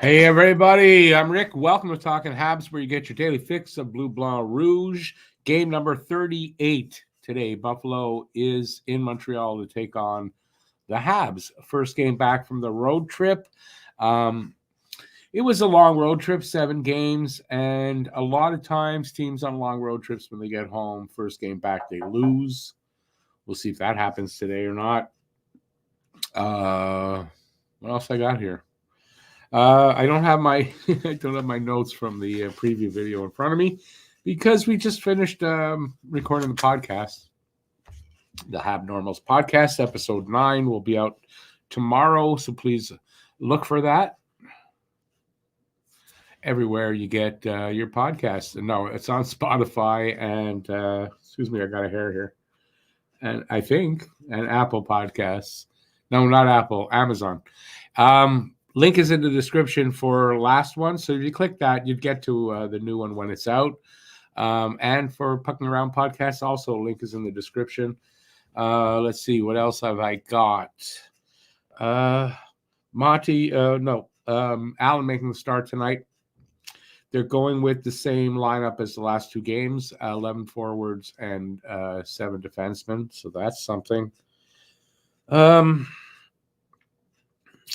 Hey everybody, I'm Rick. Welcome to Talking Habs, where you get your daily fix of Bleu Blanc Rouge. Game number 38 today. Buffalo is in Montreal to take on the Habs. First game back from the road trip. It was a long road trip, 7 games, and a lot of times teams on long road trips, when they get home, first game back, they lose. We'll see if that happens today or not. What else I got here? I don't have my notes from the preview video in front of me because we just finished recording the podcast. The Hab Normals podcast, episode 9, will be out tomorrow, so please look for that everywhere you get your podcast. No, it's on Spotify and excuse me, I got a hair here, and I think and Apple Podcasts. No, not Apple, Amazon. Link is in the description for last one. So if you click that, you'd get to the new one when it's out. And for Pucking Around Podcast, also link is in the description. Let's see, what else have I got? Alan making the start tonight. They're going with the same lineup as the last 2 games, 11 forwards and 7 defensemen. So that's something.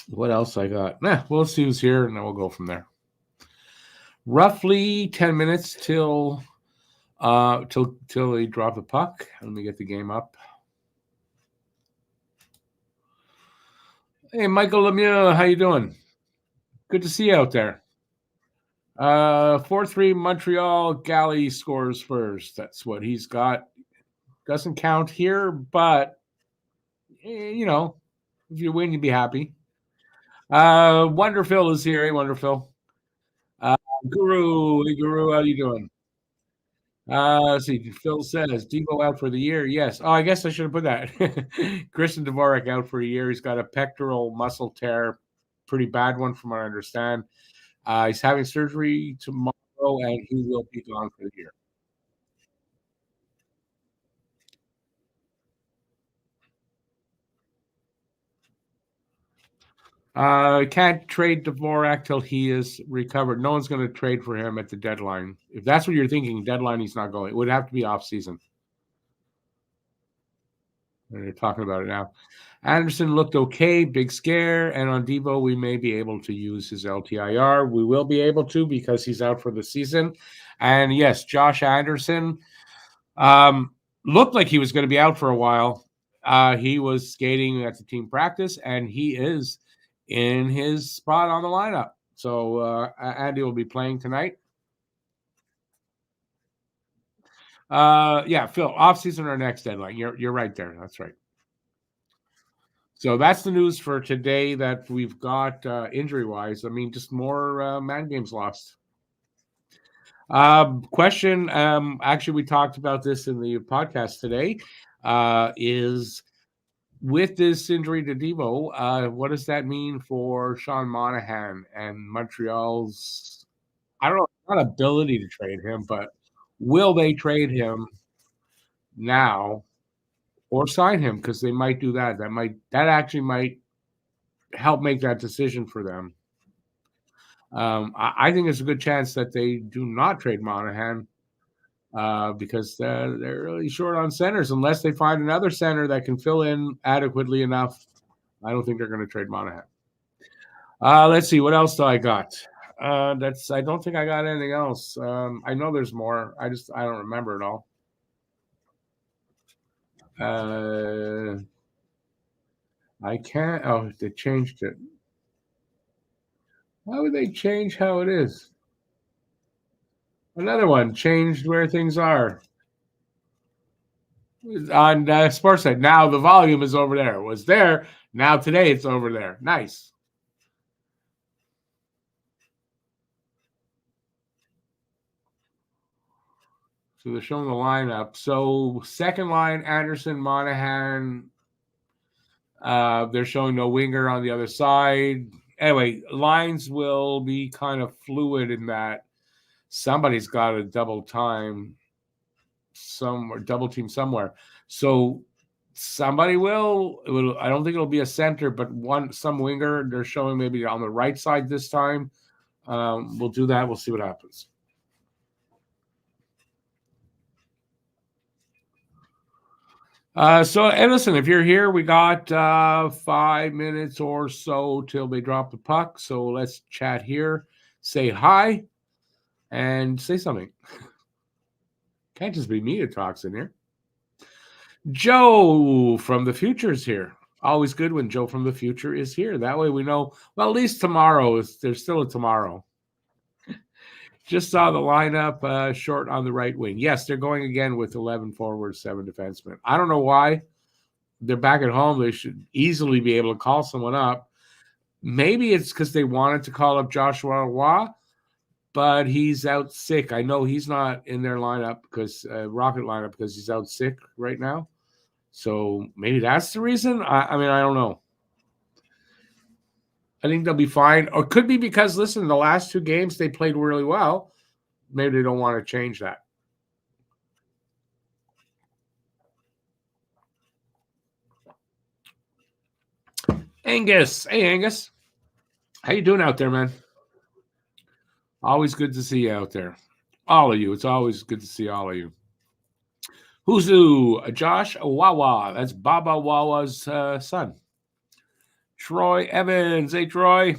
What else I got? We'll see who's here, and then we'll go from there. Roughly 10 minutes till they drop the puck. Let me get the game up. Hey, Michael Lemieux, how you doing? Good to see you out there. 4-3 Montreal. Galley scores first. That's what he's got. Doesn't count here, but if you win, you'd be happy. Wonderful is here. Hey, Wonderful. Guru, how you doing? Let's see. Phil says Devo out for the year. Yes. Oh, I guess I should have put that. Christian Dvorak out for a year. He's got a pectoral muscle tear, pretty bad one from what I understand. He's having surgery tomorrow, and he will be gone for the year. Can't trade Dvorak till he is recovered. No one's going to trade for him at the deadline. If that's what you're thinking, deadline he's not going. It would have to be off season. They're talking about it now. Anderson looked okay, big scare, and on Devo we may be able to use his LTIR. We will be able to because he's out for the season. And yes, Josh Anderson looked like he was going to be out for a while. He was skating at the team practice, and he is in his spot on the lineup. So Andy will be playing tonight. Yeah, Phil, off season or next deadline. You're right there. That's right. So that's the news for today that we've got injury wise. I mean, just more man games lost. Question. Actually, we talked about this in the podcast today. Is with this injury to Devo, what does that mean for Sean Monahan and Montreal's? I don't know, not ability to trade him, but will they trade him now or sign him? Because they might do that. That actually might help make that decision for them. I think there's a good chance that they do not trade Monahan because they're really short on centers. Unless they find another center that can fill in adequately enough, I don't think they're going to trade Monahan. Let's see. What else do I got? I don't think I got anything else. I know there's more. I don't remember it all. I can't. Oh, they changed it. Why would they change how it is? Another one changed where things are on Sportsnet. Now the volume is over there. It was there. Now today it's over there. Nice. So they're showing the lineup. So second line, Anderson, Monahan. They're showing no winger on the other side. Anyway, lines will be kind of fluid in that somebody's got to double team somewhere. So Somebody will. I don't think it'll be a center, but some winger. They're showing maybe on the right side this time. We'll do that. We'll see what happens. And listen, if you're here, we got 5 minutes or so till they drop the puck. So let's chat here, say hi, and say something. Can't just be me that talks in here. Joe from the future is here. Always good when Joe from the future is here. That way we know, well, at least tomorrow. There's still a tomorrow. Just saw the lineup, short on the right wing. Yes, they're going again with 11 forwards, 7 defensemen. I don't know why. They're back at home. They should easily be able to call someone up. Maybe it's because they wanted to call up Joshua Roy, but he's out sick. I know he's not in their lineup Rocket lineup because he's out sick right now. So maybe that's the reason. I mean, I don't know. I think they'll be fine. Or it could be because, listen, the last 2 games they played really well. Maybe they don't want to change that. Angus. Hey, Angus. How you doing out there, man? Always good to see you out there. All of you. It's always good to see all of you. Who's who? Josh Wawa. That's Baba Wawa's son. Troy Evans. Hey, Troy.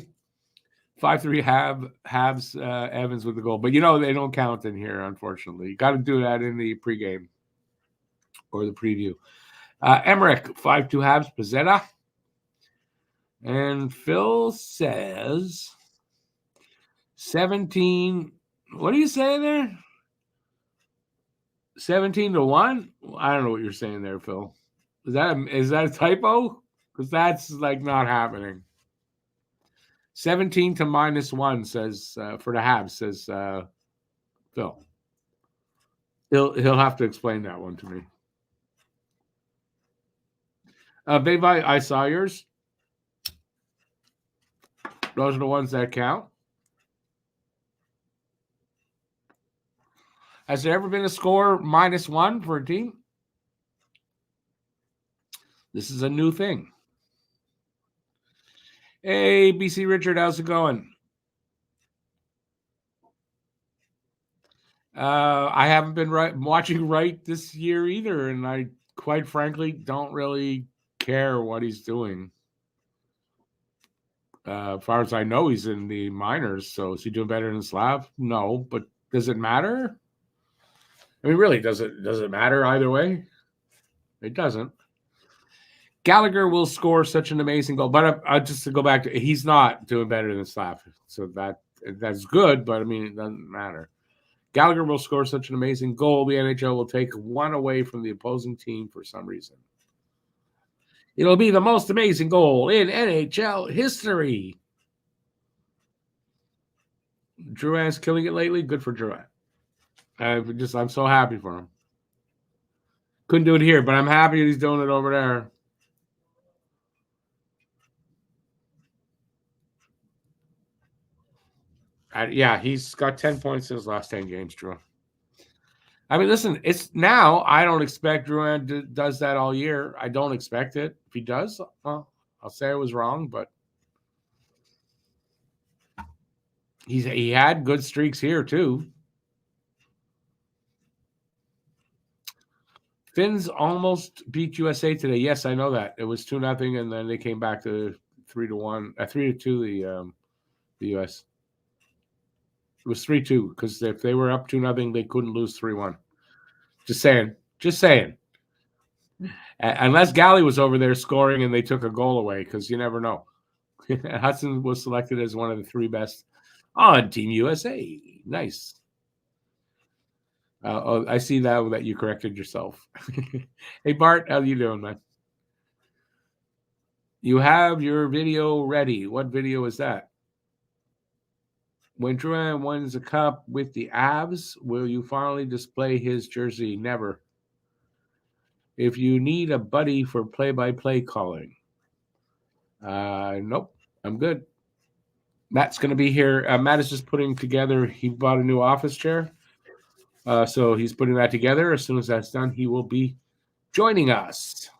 5-3 Habs Evans with the goal. But, they don't count in here, unfortunately. You got to do that in the pregame or the preview. Emmerich, 5-2 Habs. Pizzetta. And Phil says 17. What are you saying there? 17-1? I don't know what you're saying there, Phil. Is that a typo? Because that's not happening. 17 to -1 says for the Habs, says Phil. He'll have to explain that one to me. Babe, I saw yours. Those are the ones that count. Has there ever been a score -1 for a team? This is a new thing. Hey, BC Richard, how's it going? I haven't been watching right this year either, and I quite frankly don't really care what he's doing. As far as I know, he's in the minors, so is he doing better than Slav? No, but does it matter? I mean, really, does it matter either way? It doesn't. Gallagher will score such an amazing goal, but just to go back to, he's not doing better than Slav, so that's good, but I mean, it doesn't matter. Gallagher will score such an amazing goal. The NHL will take one away from the opposing team for some reason. It'll be the most amazing goal in NHL history. Drouin's killing it lately. Good for Drouin. I'm so happy for him. Couldn't do it here, but I'm happy he's doing it over there. Yeah, he's got 10 points in his last 10 games, Drouin. I mean, listen, it's now. I don't expect Drouin does that all year. I don't expect it. If he does, well, I'll say I was wrong, but he had good streaks here too. Finns almost beat USA today. Yes, I know that. It was 2-0, and then they came back to 3-1, 3-2. The US. It was 3-2 because if they were up 2-0, they couldn't lose 3-1. Just saying. Unless Galley was over there scoring and they took a goal away, because you never know. Hudson was selected as one of the 3 best on Team USA. Nice. I see that you corrected yourself. Hey, Bart, how you doing, man? You have your video ready. What video is that? When Drouin wins a cup with the Habs, will you finally display his jersey? Never. If you need a buddy for play-by-play calling. Nope, I'm good. Matt's going to be here. Matt is just putting together, he bought a new office chair. So he's putting that together. As soon as that's done, he will be joining us.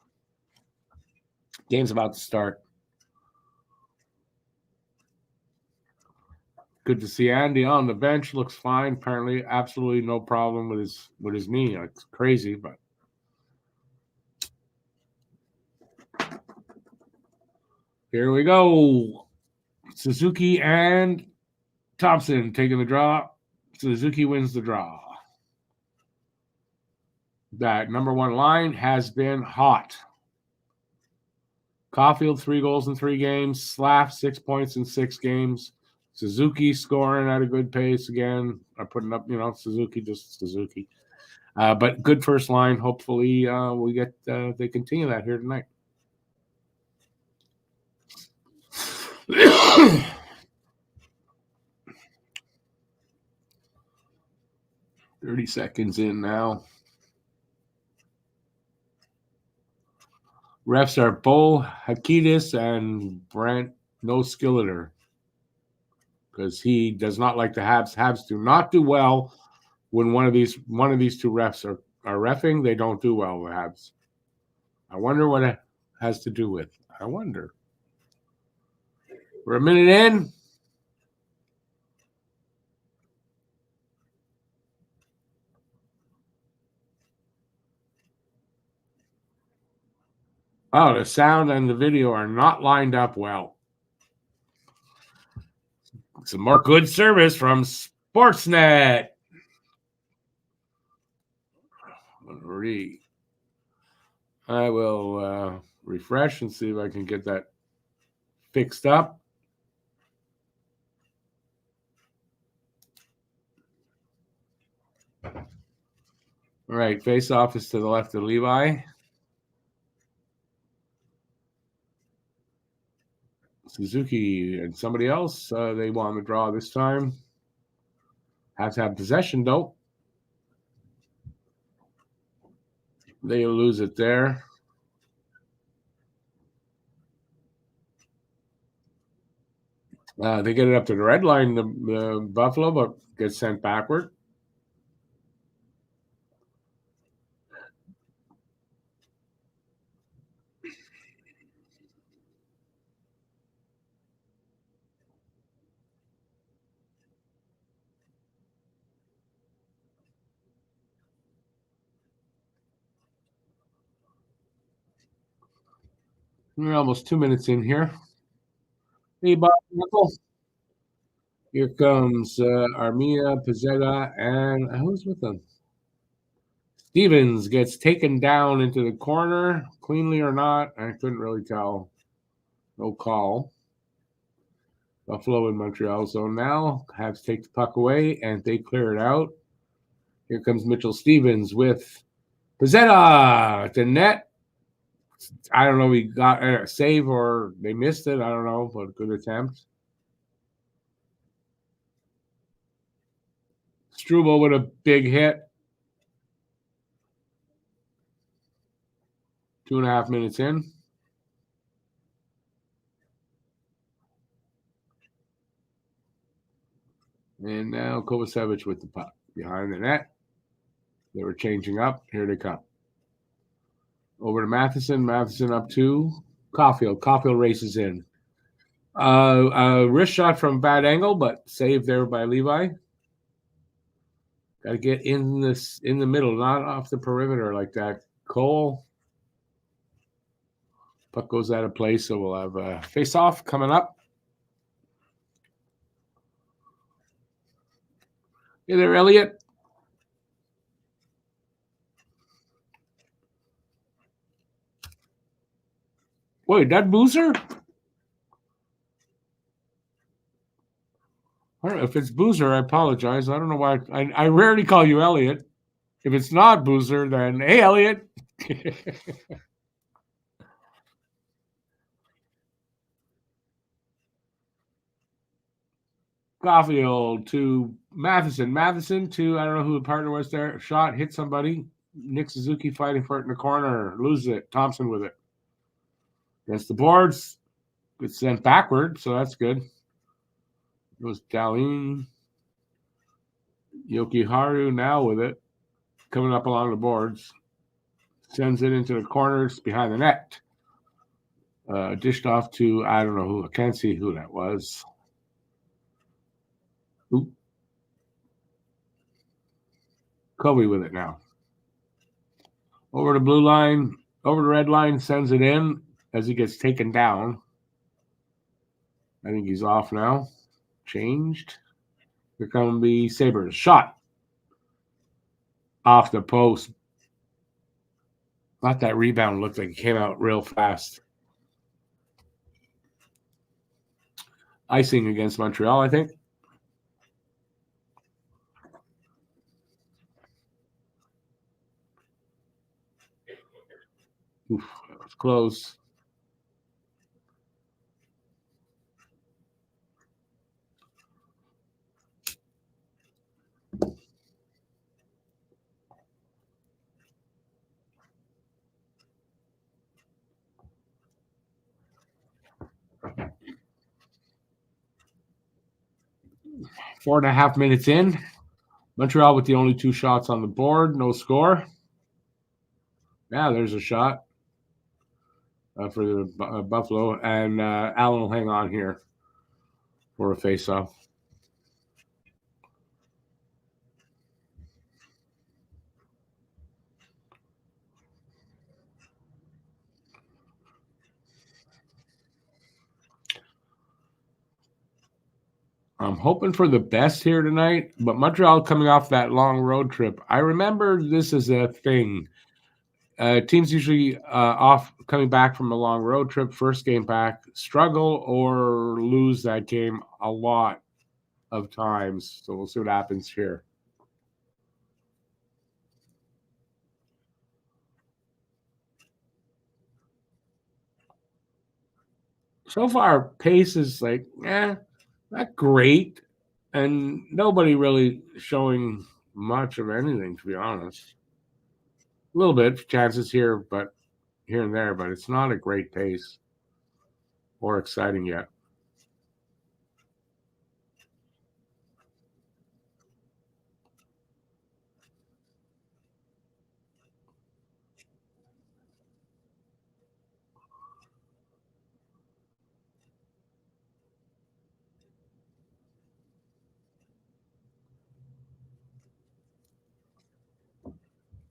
Game's about to start. Good to see Andy on the bench. Looks fine. Apparently, absolutely no problem with his knee. It's crazy, but here we go. Suzuki and Thompson taking the draw. Suzuki wins the draw. That number one line has been hot. Caulfield, 3 goals in 3 games. Slav, 6 points in 6 games. Suzuki scoring at a good pace again. Putting up, Suzuki, just Suzuki. But good first line. Hopefully, they continue that here tonight. 30 seconds in now. Refs are Bo Hakidis and Brent No-Skilleter, because he does not like the Habs. Habs do not do well when one of these two refs are reffing. They don't do well, the Habs. I wonder what it has to do with. I wonder. We're a minute in. Oh, the sound and the video are not lined up well. Some more good service from Sportsnet. I will refresh and see if I can get that fixed up. All right, face-off is to the left of Levi. Suzuki and somebody else, they won the draw this time. Have to have possession, though. They lose it there. They get it up to the red line, the Buffalo, but gets sent backward. We're almost 2 minutes in here. Hey, Bob Knuckle. Here comes Armia, Pizzetta, and who's with them? Stevens gets taken down into the corner, cleanly or not. I couldn't really tell. No call. Buffalo in Montreal zone now. Habs take the puck away, and they clear it out. Here comes Mitchell Stevens with Pizzetta at the net. I don't know, he got a save or they missed it. I don't know, but good attempt. Struble with a big hit. 2.5 minutes in. And now Kovacevic with the puck behind the net. They were changing up. Here they come. Over to Matheson. Matheson up to Caulfield. Caulfield races in. A wrist shot from a bad angle, but saved there by Levi. Got to get in the middle, not off the perimeter like that. Cole. Puck goes out of play, so we'll have a face-off coming up. Hey there, Elliot. Wait, that Boozer? I don't know if it's Boozer. I apologize. I don't know why. I rarely call you Elliot. If it's not Boozer, then hey, Elliot. Caulfield to Matheson. Matheson to, I don't know who the partner was there. Shot, hit somebody. Nick Suzuki fighting for it in the corner. Loses it. Thompson with it. Against the boards. Gets sent backward, so that's good. It was Dalin. Yokiharu now with it. Coming up along the boards. Sends it into the corners behind the net. Dished off to, I don't know who. I can't see who that was. Oop. Kobe with it now. Over the blue line, over the red line, sends it in as he gets taken down. I think he's off now. Changed. Here come the Sabres. Shot. Off the post. Thought that rebound looked like it came out real fast. Icing against Montreal, I think. Oof, that was close. Four and a half minutes in. Montreal with the only 2 shots on the board. No score. Yeah, there's a shot for the Buffalo. And Allen will hang on here for a face-off. I'm hoping for the best here tonight, but Montreal coming off that long road trip. I remember this as a thing. Teams usually off coming back from a long road trip, first game back, struggle or lose that game a lot of times. So we'll see what happens here. So far, pace is like, not great, and nobody really showing much of anything, to be honest. A little bit chances here, but here and there, but it's not a great pace or exciting yet.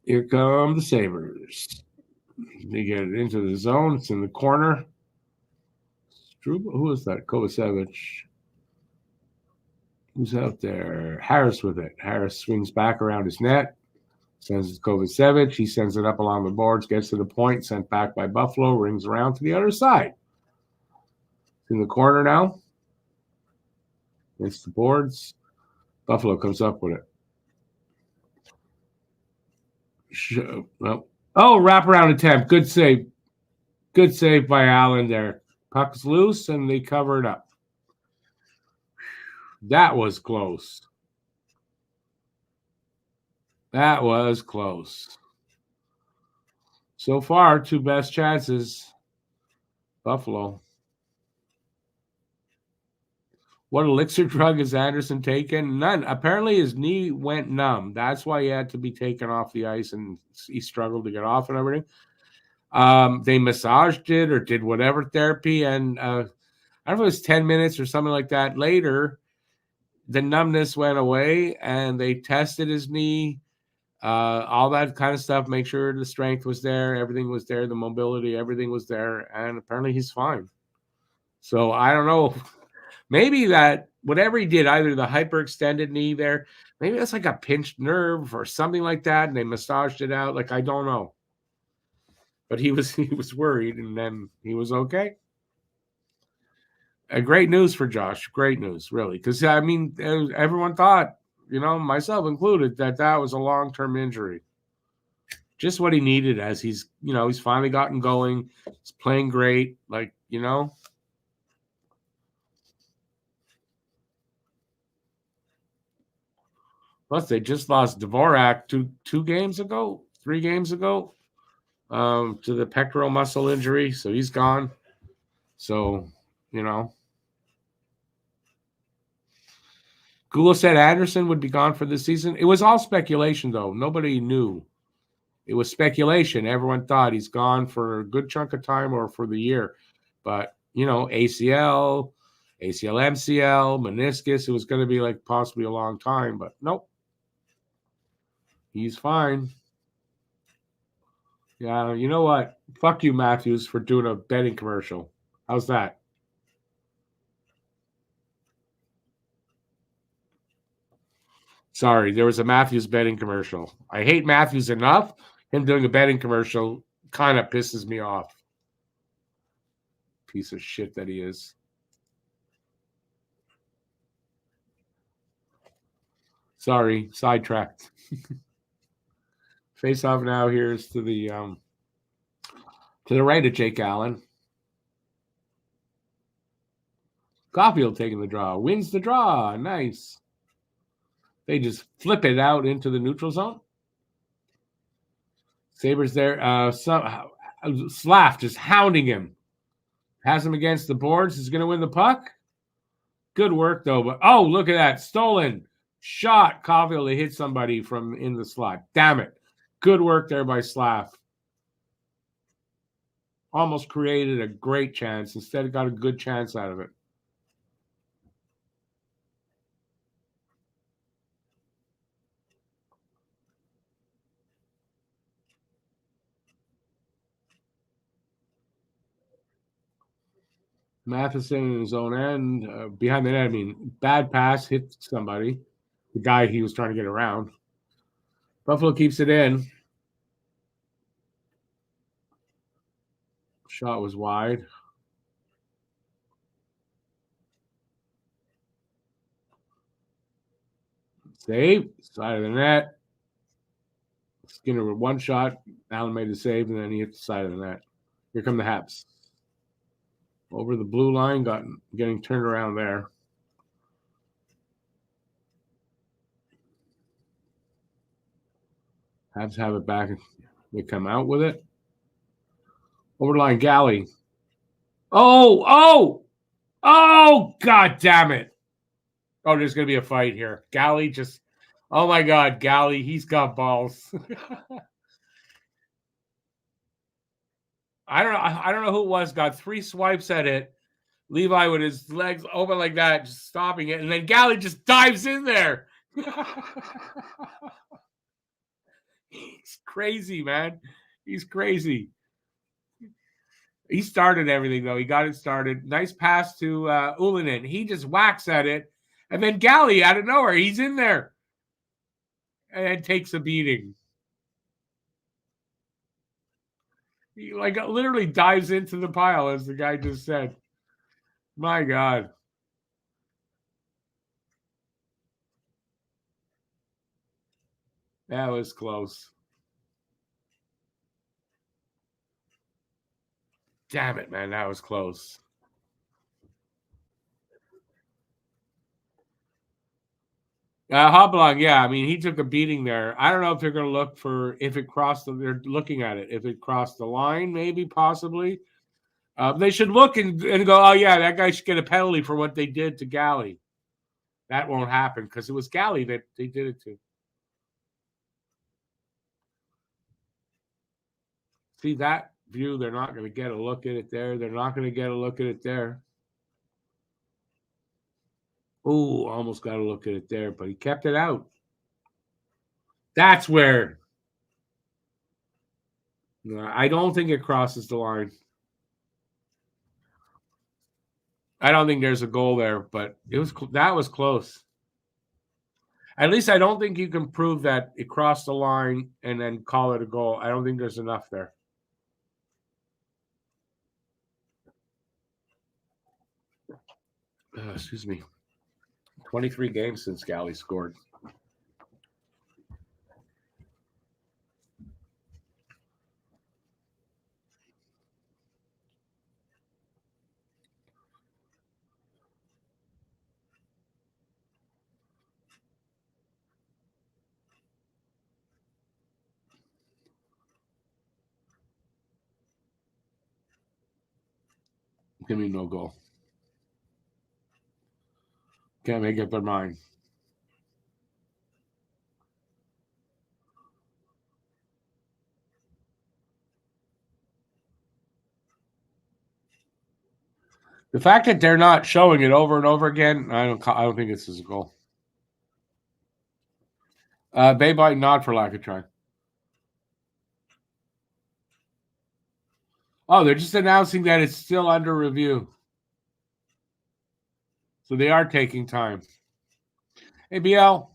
Here come the Sabres. They get it into the zone. It's in the corner. Who is that? Kovacevic. Who's out there? Harris with it. Harris swings back around his net. Sends it to Kovacevic. He sends it up along the boards, gets to the point, sent back by Buffalo, rings around to the other side. It's in the corner now. Against the boards. Buffalo comes up with it. Wraparound attempt. Good save. Good save by Allen there. Puck's loose, and they cover it up. That was close. That was close. So far, 2 best chances. Buffalo. What elixir drug has Anderson taken? None. Apparently his knee went numb. That's why he had to be taken off the ice, and he struggled to get off and everything. They massaged it or did whatever therapy, and I don't know if it was 10 minutes or something like that. Later, the numbness went away, and they tested his knee, all that kind of stuff, make sure the strength was there, everything was there, the mobility, everything was there, and apparently he's fine. So I don't know. Maybe that whatever he did, either the hyperextended knee there, maybe that's like a pinched nerve or something like that, and they massaged it out. Like, I don't know. But he was worried, and then he was okay. Great news for Josh. Great news, really. Because, I mean, everyone thought, myself included, that was a long-term injury. Just what he needed as he's finally gotten going. He's playing great. Like, Plus, they just lost Dvorak 3 games ago, to the pectoral muscle injury. So he's gone. So, Google said Anderson would be gone for the season. It was all speculation, though. Nobody knew. It was speculation. Everyone thought he's gone for a good chunk of time or for the year. But, ACL, MCL, meniscus, it was going to be like possibly a long time, but nope. He's fine. Yeah, you know what? Fuck you, Matthews, for doing a betting commercial. How's that? Sorry, there was a Matthews betting commercial. I hate Matthews enough. Him doing a betting commercial kind of pisses me off. Piece of shit that he is. Sorry, sidetracked. Face off now. Here's to the right of Jake Allen. Caulfield taking the draw. Wins the draw. Nice. They just flip it out into the neutral zone. Sabres there. Slav just hounding him. Has him against the boards. He's going to win the puck. Good work, though. But look at that. Stolen. Shot. Caulfield to hit somebody from in the slot. Damn it. Good work there by Slav. Almost created a great chance. Instead, got a good chance out of it. Matheson in his own end, behind the net. I mean, bad pass, hit somebody. The guy he was trying to get around. Buffalo keeps it in. Shot was wide. Save. Side of the net. Skinner with one shot. Allen made the save, and then he hit the side of the net. Here come the Habs. Over the blue line, getting turned around there. Habs have it back. They come out with it. Over the line, Galley. Oh, God damn it. Oh, there's going to be a fight here. Galley just, oh my God, Galley, he's got balls. I don't know who it was, got 3 swipes at it. Levi with his legs open like that, just stopping it. And then Galley just dives in there. He's crazy, man. He's crazy. He started everything, though. He got it started. Nice pass to Ullinen. He just whacks at it. And then Galley, out of nowhere, he's in there. And takes a beating. He literally dives into the pile, as the guy just said. My God. That was close. Damn it, man. That was close. Hopalong, yeah. I mean, he took a beating there. I don't know if they're going to look for if it crossed. They're looking at it. If it crossed the line, maybe, possibly. They should look and go, oh, yeah, that guy should get a penalty for what they did to Galley. That won't happen because it was Galley that they did it to. See that view? They're not going to get a look at it there. They're not going to get a look at it there. Oh, almost got a look at it there, but he kept it out. That's where. I don't think it crosses the line. I don't think there's a goal there, but that was close. At least I don't think you can prove that it crossed the line and then call it a goal. I don't think there's enough there. Excuse me. 23 games since Galley scored. Give me no goal. Can't make up their mind. The fact that they're not showing it over and over again, I don't think this is a goal. Bay bite nod for lack of trying. Oh, they're just announcing that it's still under review. So they are taking time. Hey, BL.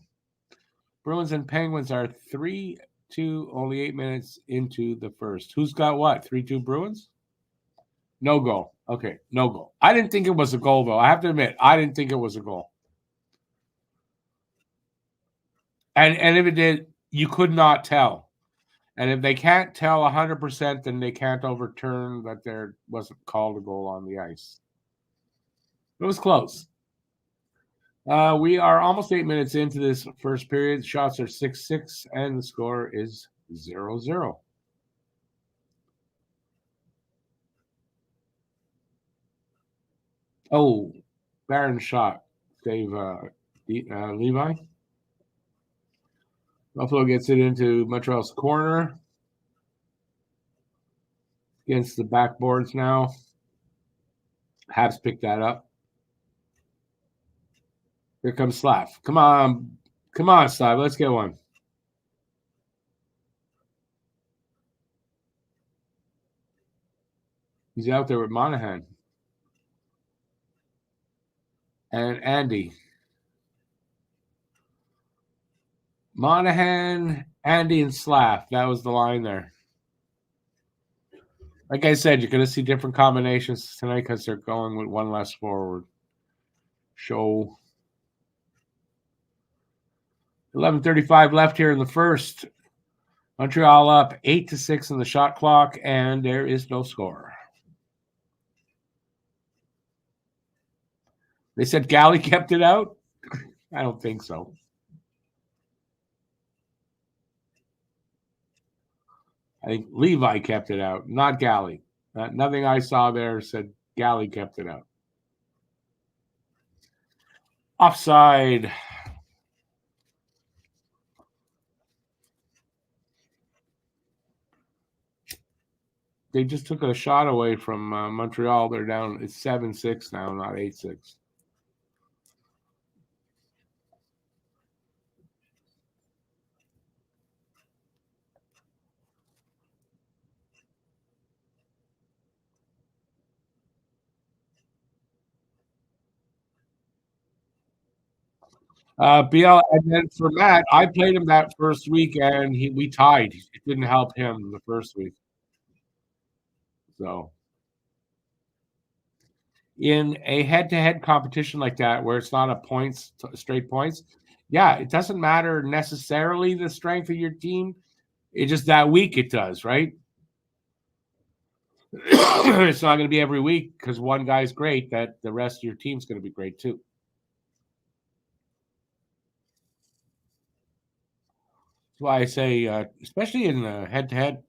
Bruins and Penguins are 3-2, only 8 minutes into the first. Who's got what? 3-2 Bruins? No goal. Okay, no goal. I didn't think it was a goal, though. I have to admit, I didn't think it was a goal. And if it did, you could not tell. And if they can't tell 100%, then they can't overturn that there wasn't called a goal on the ice. It was close. We are almost 8 minutes into this first period. Shots are 6-6, and the score is 0-0. Oh, Barron shot. Save Levi. Buffalo gets it into Montreal's corner. Against the backboards now. Habs pick that up. Here comes Slav. Come on, Slav. Let's get one. He's out there with Monahan. And Andy. Monahan, Andy, and Slav. That was the line there. Like I said, you're going to see different combinations tonight because they're going with one less forward. Show 11:35 left here in the first. Montreal up 8-6 in the shot clock, and there is no score. They said Galley kept it out? I don't think so. I think Levi kept it out, not Galley. Nothing I saw there said Galley kept it out. Offside. They just took a shot away from Montreal. They're down. It's 7-6 now, not 8-6. BL, and then for Matt, I played him that first week, and we tied. It didn't help him the first week. So, in a head-to-head competition like that, where it's not a straight points, yeah, it doesn't matter necessarily the strength of your team. It just that week it does, right? It's not going to be every week because one guy's great that the rest of your team's going to be great too. That's why I say, especially in the head-to-head,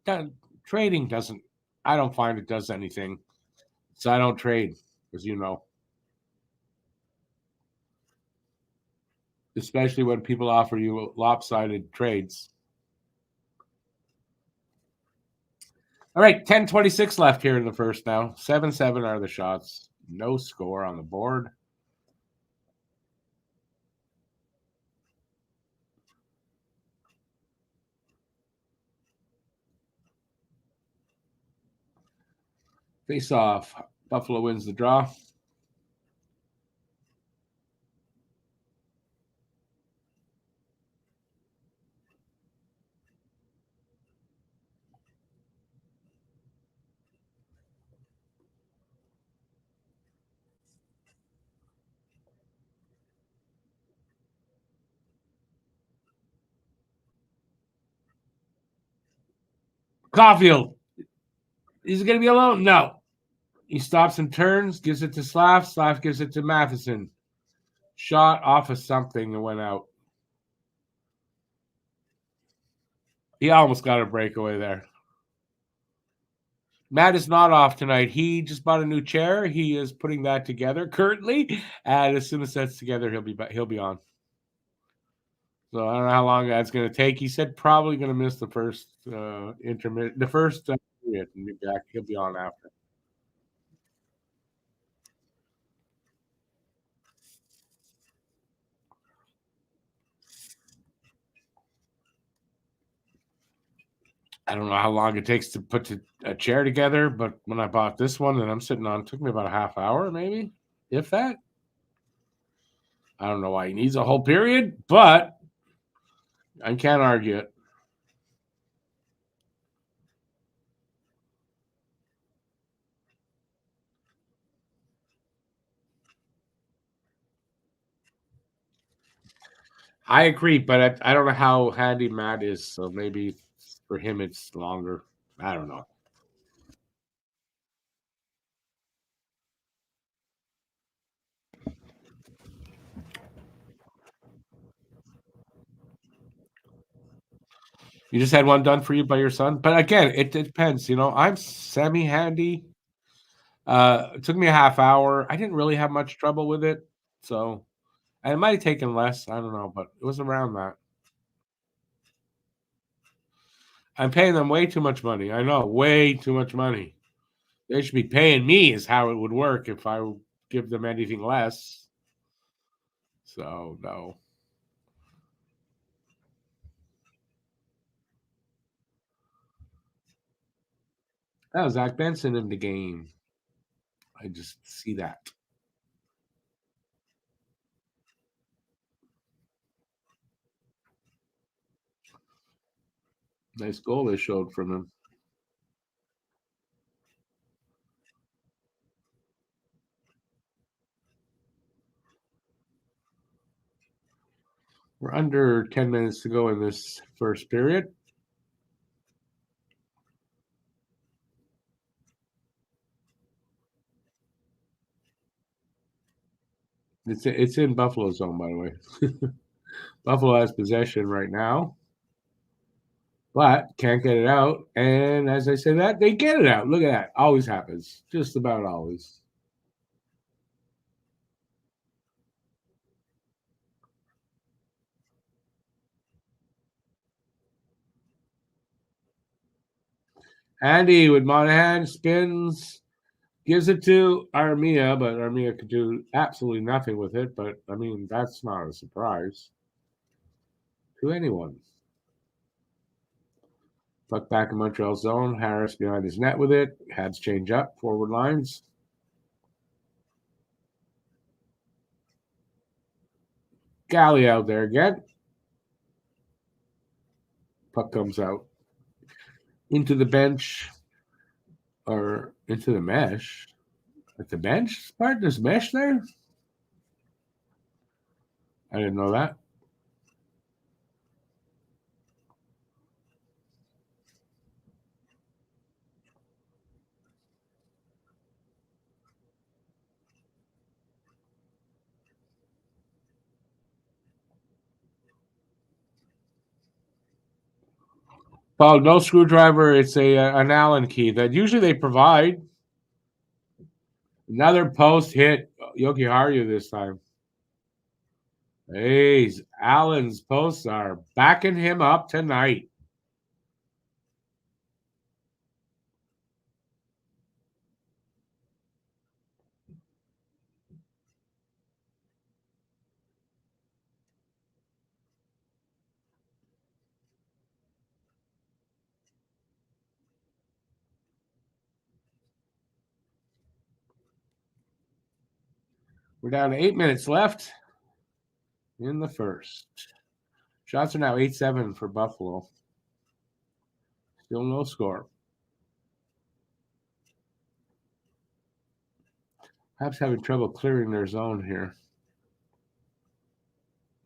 trading doesn't. I don't find it does anything. So I don't trade, as you know. Especially when people offer you lopsided trades. All right, 10:26 left here in the first now. 7-7 are the shots. No score on the board. Face off. Buffalo wins the draw. Caulfield. Is he going to be alone? No. He stops and turns, gives it to Slav. Slav gives it to Matheson. Shot off of something and went out. He almost got a breakaway there. Matt is not off tonight. He just bought a new chair. He is putting that together currently, and as soon as that's together, he'll be on. So I don't know how long that's going to take. He said probably going to miss the first intermittent, the first period, and be back. He'll be on after. I don't know how long it takes to put a chair together, but when I bought this one that I'm sitting on, it took me about a half hour, maybe, if that. I don't know why he needs a whole period, but I can't argue it. I agree, but I don't know how handy Matt is, so maybe for him it's longer. I don't know. You just had one done for you by your son, but again, it depends. I'm semi-handy. It took me a half hour. I didn't really have much trouble with it, so and it might have taken less. I don't know, but it was around that. I'm paying them way too much money. I know, way too much money. They should be paying me is how it would work if I give them anything less. So no. That was Zach Benson in the game. I just see that. Nice goal they showed from him. We're under 10 minutes to go in this first period. It's in Buffalo zone, by the way. Buffalo has possession right now, but can't get it out. And as I say that, they get it out. Look at that. Always happens. Just about always. Andy with Monahan spins, gives it to Armia, but Armia could do absolutely nothing with it. But I mean, that's not a surprise to anyone. Puck back in Montreal zone. Harris behind his net with it. Habs change up forward lines. Galley out there again. Puck comes out into the bench or into the mesh. At the bench part, there's mesh there. I didn't know that. Well, no screwdriver. It's a an Allen key that usually they provide. Another post hit Yogi Haru this time. Hey, Allen's posts are backing him up tonight. We're down to 8 minutes left in the first. Shots are now 8-7 for Buffalo. Still no score. Habs having trouble clearing their zone here.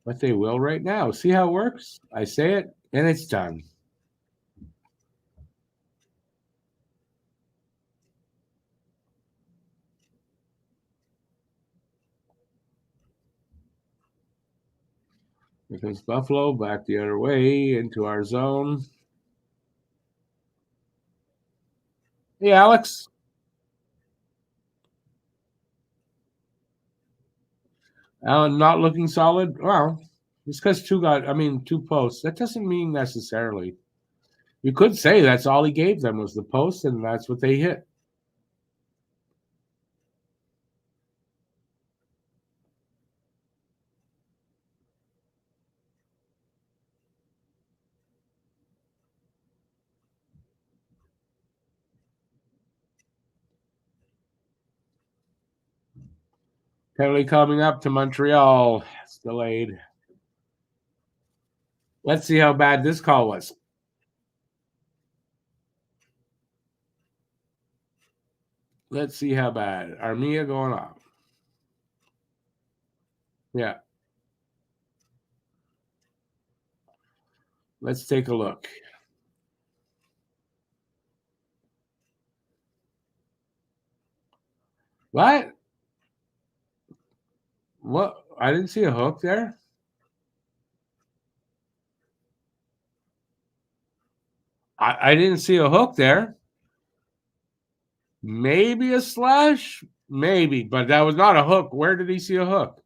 But they will right now. See how it works? I say it, and it's done. Here comes Buffalo back the other way into our zone. Hey, Alex. Allen not looking solid. Well, it's because two posts. That doesn't mean necessarily. You could say that's all he gave them was the post, and that's what they hit. Penalty coming up to Montreal. It's delayed. Let's see how bad this call was. Let's see how bad. Armia going off. Yeah. Let's take a look. What? What? I didn't see a hook there. I didn't see a hook there. Maybe a slash? Maybe, but that was not a hook. Where did he see a hook?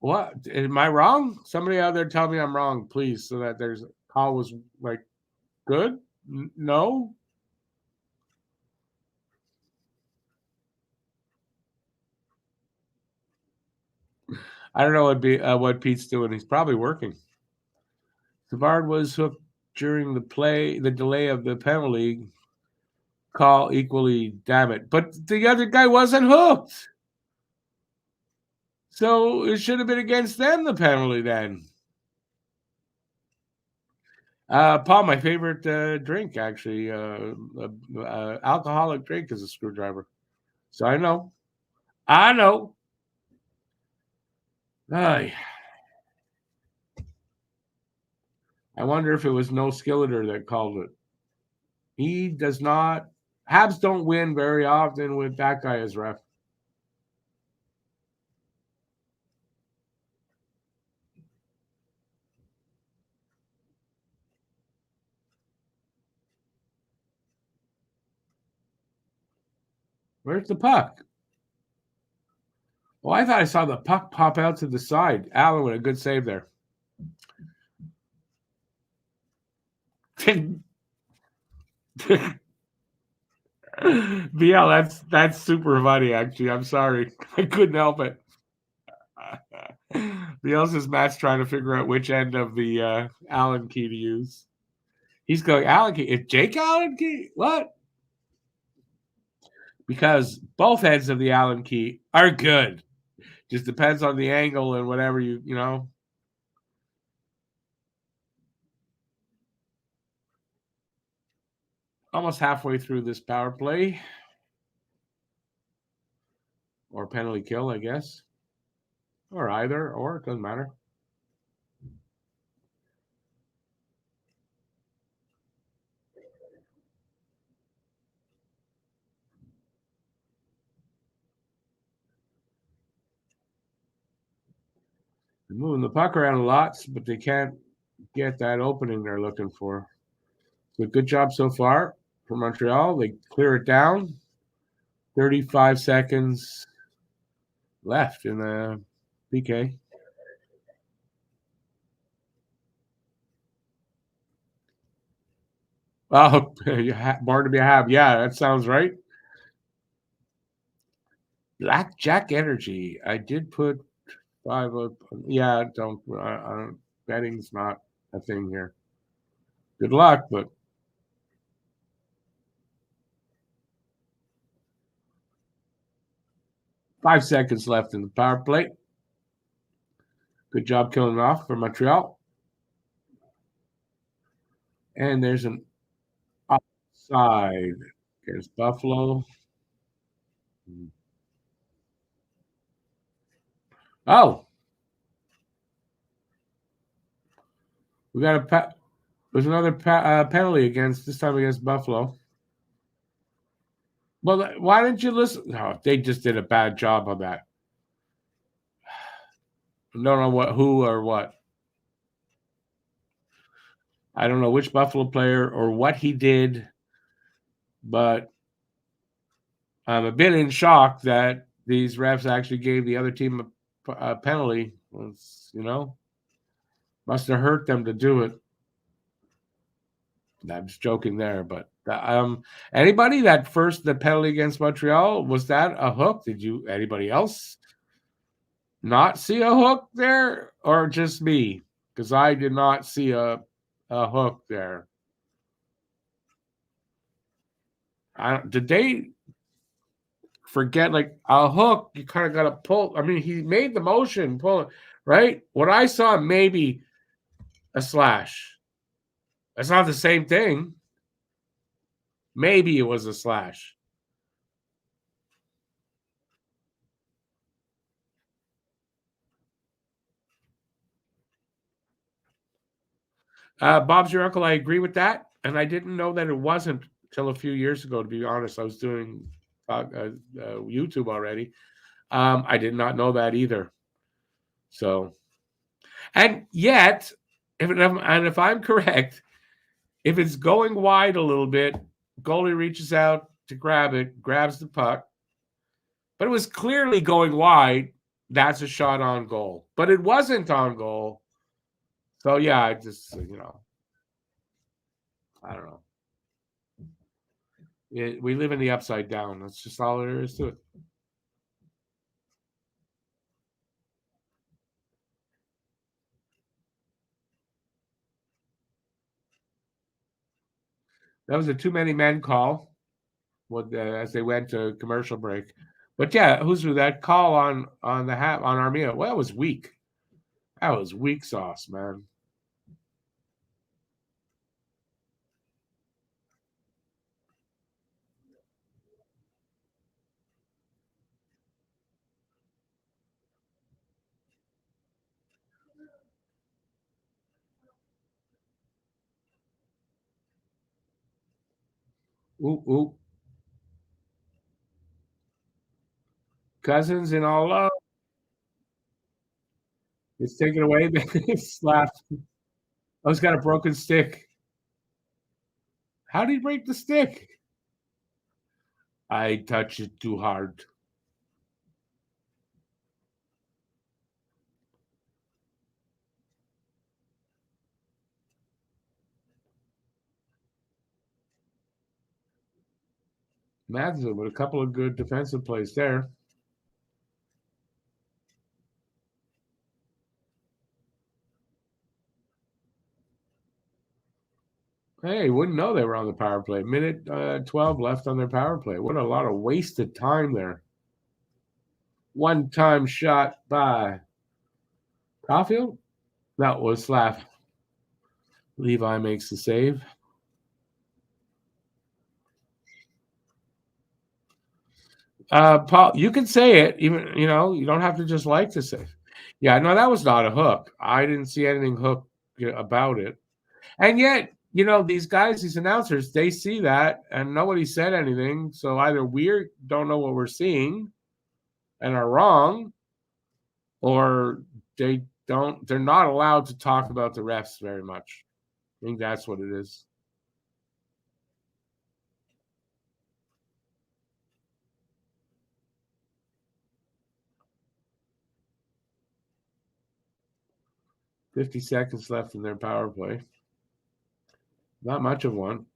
What? Am I wrong? Somebody out there tell me I'm wrong, please, so that there's call was like good? No? I don't know what Pete's doing. He's probably working. Savard was hooked during the delay of the penalty call equally, damn it. But the other guy wasn't hooked. So it should have been against them, the penalty then. Paul, my favorite drink, actually, alcoholic drink is a screwdriver. So I know. Ay. I wonder if it was No Skilleter that called it. He does not. Habs don't win very often with that guy as ref. Where's the puck? Well, I thought I saw the puck pop out to the side. Allen with a good save there. BL, that's super funny, actually. I'm sorry. I couldn't help it. BL's is Matt's trying to figure out which end of the Allen key to use. He's going, Allen key. Is Jake Allen key? What? Because both ends of the Allen key are good. Just depends on the angle and whatever you know. Almost halfway through this power play. Or penalty kill, I guess. Or either, or it doesn't matter. They're moving the puck around a lot, but they can't get that opening they're looking for. So good job so far for Montreal. They clear it down. 35 seconds left in the PK. Oh, born to be a Hab. Yeah, that sounds right. Blackjack Energy. I did put 5 up. Yeah, don't. Betting's not a thing here. Good luck, but 5 seconds left in the power play. Good job killing off for Montreal. And there's an offside. There's Buffalo. Oh, we got there's another penalty this time against Buffalo. Well, why didn't you listen? No, they just did a bad job on that. I don't know who or what. I don't know which Buffalo player or what he did, but I'm a bit in shock that these refs actually gave the other team a penalty. Must have hurt them to do it. I'm just joking there, but anybody the penalty against Montreal, was that a hook? Did anybody else not see a hook there, or just me? Because I did not see a hook there. Did they? forget like a hook. You kind of got to pull. I mean, he made the motion, pull it, right? What I saw, maybe a slash. That's not the same thing. Maybe it was a slash. Bob's your uncle. I agree with that, and I didn't know that it wasn't till a few years ago. To be honest, I was doing YouTube already. I did not know that either. So, and yet, if I'm correct, if it's going wide a little bit, goalie reaches out to grab it, grabs the puck, but it was clearly going wide. That's a shot on goal, but it wasn't on goal. So yeah, I just I don't know. We live in the upside down. That's just all there is to it. That was a too many men call as they went to commercial break. But yeah, who's that call on on Armia? Well, it was weak. That was weak sauce, man. Ooh, ooh. Cousins and all love. It's taken away. Slapped. Oh, he's got a broken stick. How did he break the stick? I touched it too hard. Madsen with a couple of good defensive plays there. Hey, wouldn't know they were on the power play. Minute 12 left on their power play. What a lot of wasted time there. One-time shot by Caulfield. That was Slav. Levi makes the save. Paul, you can say it. Even you don't have to just like to say. Yeah, no, that was not a hook. I didn't see anything hook about it. And yet, these guys, these announcers, they see that, and nobody said anything. So either we don't know what we're seeing and are wrong, or they don't. They're not allowed to talk about the refs very much. I think that's what it is. $50 left in their power play. Not much of one.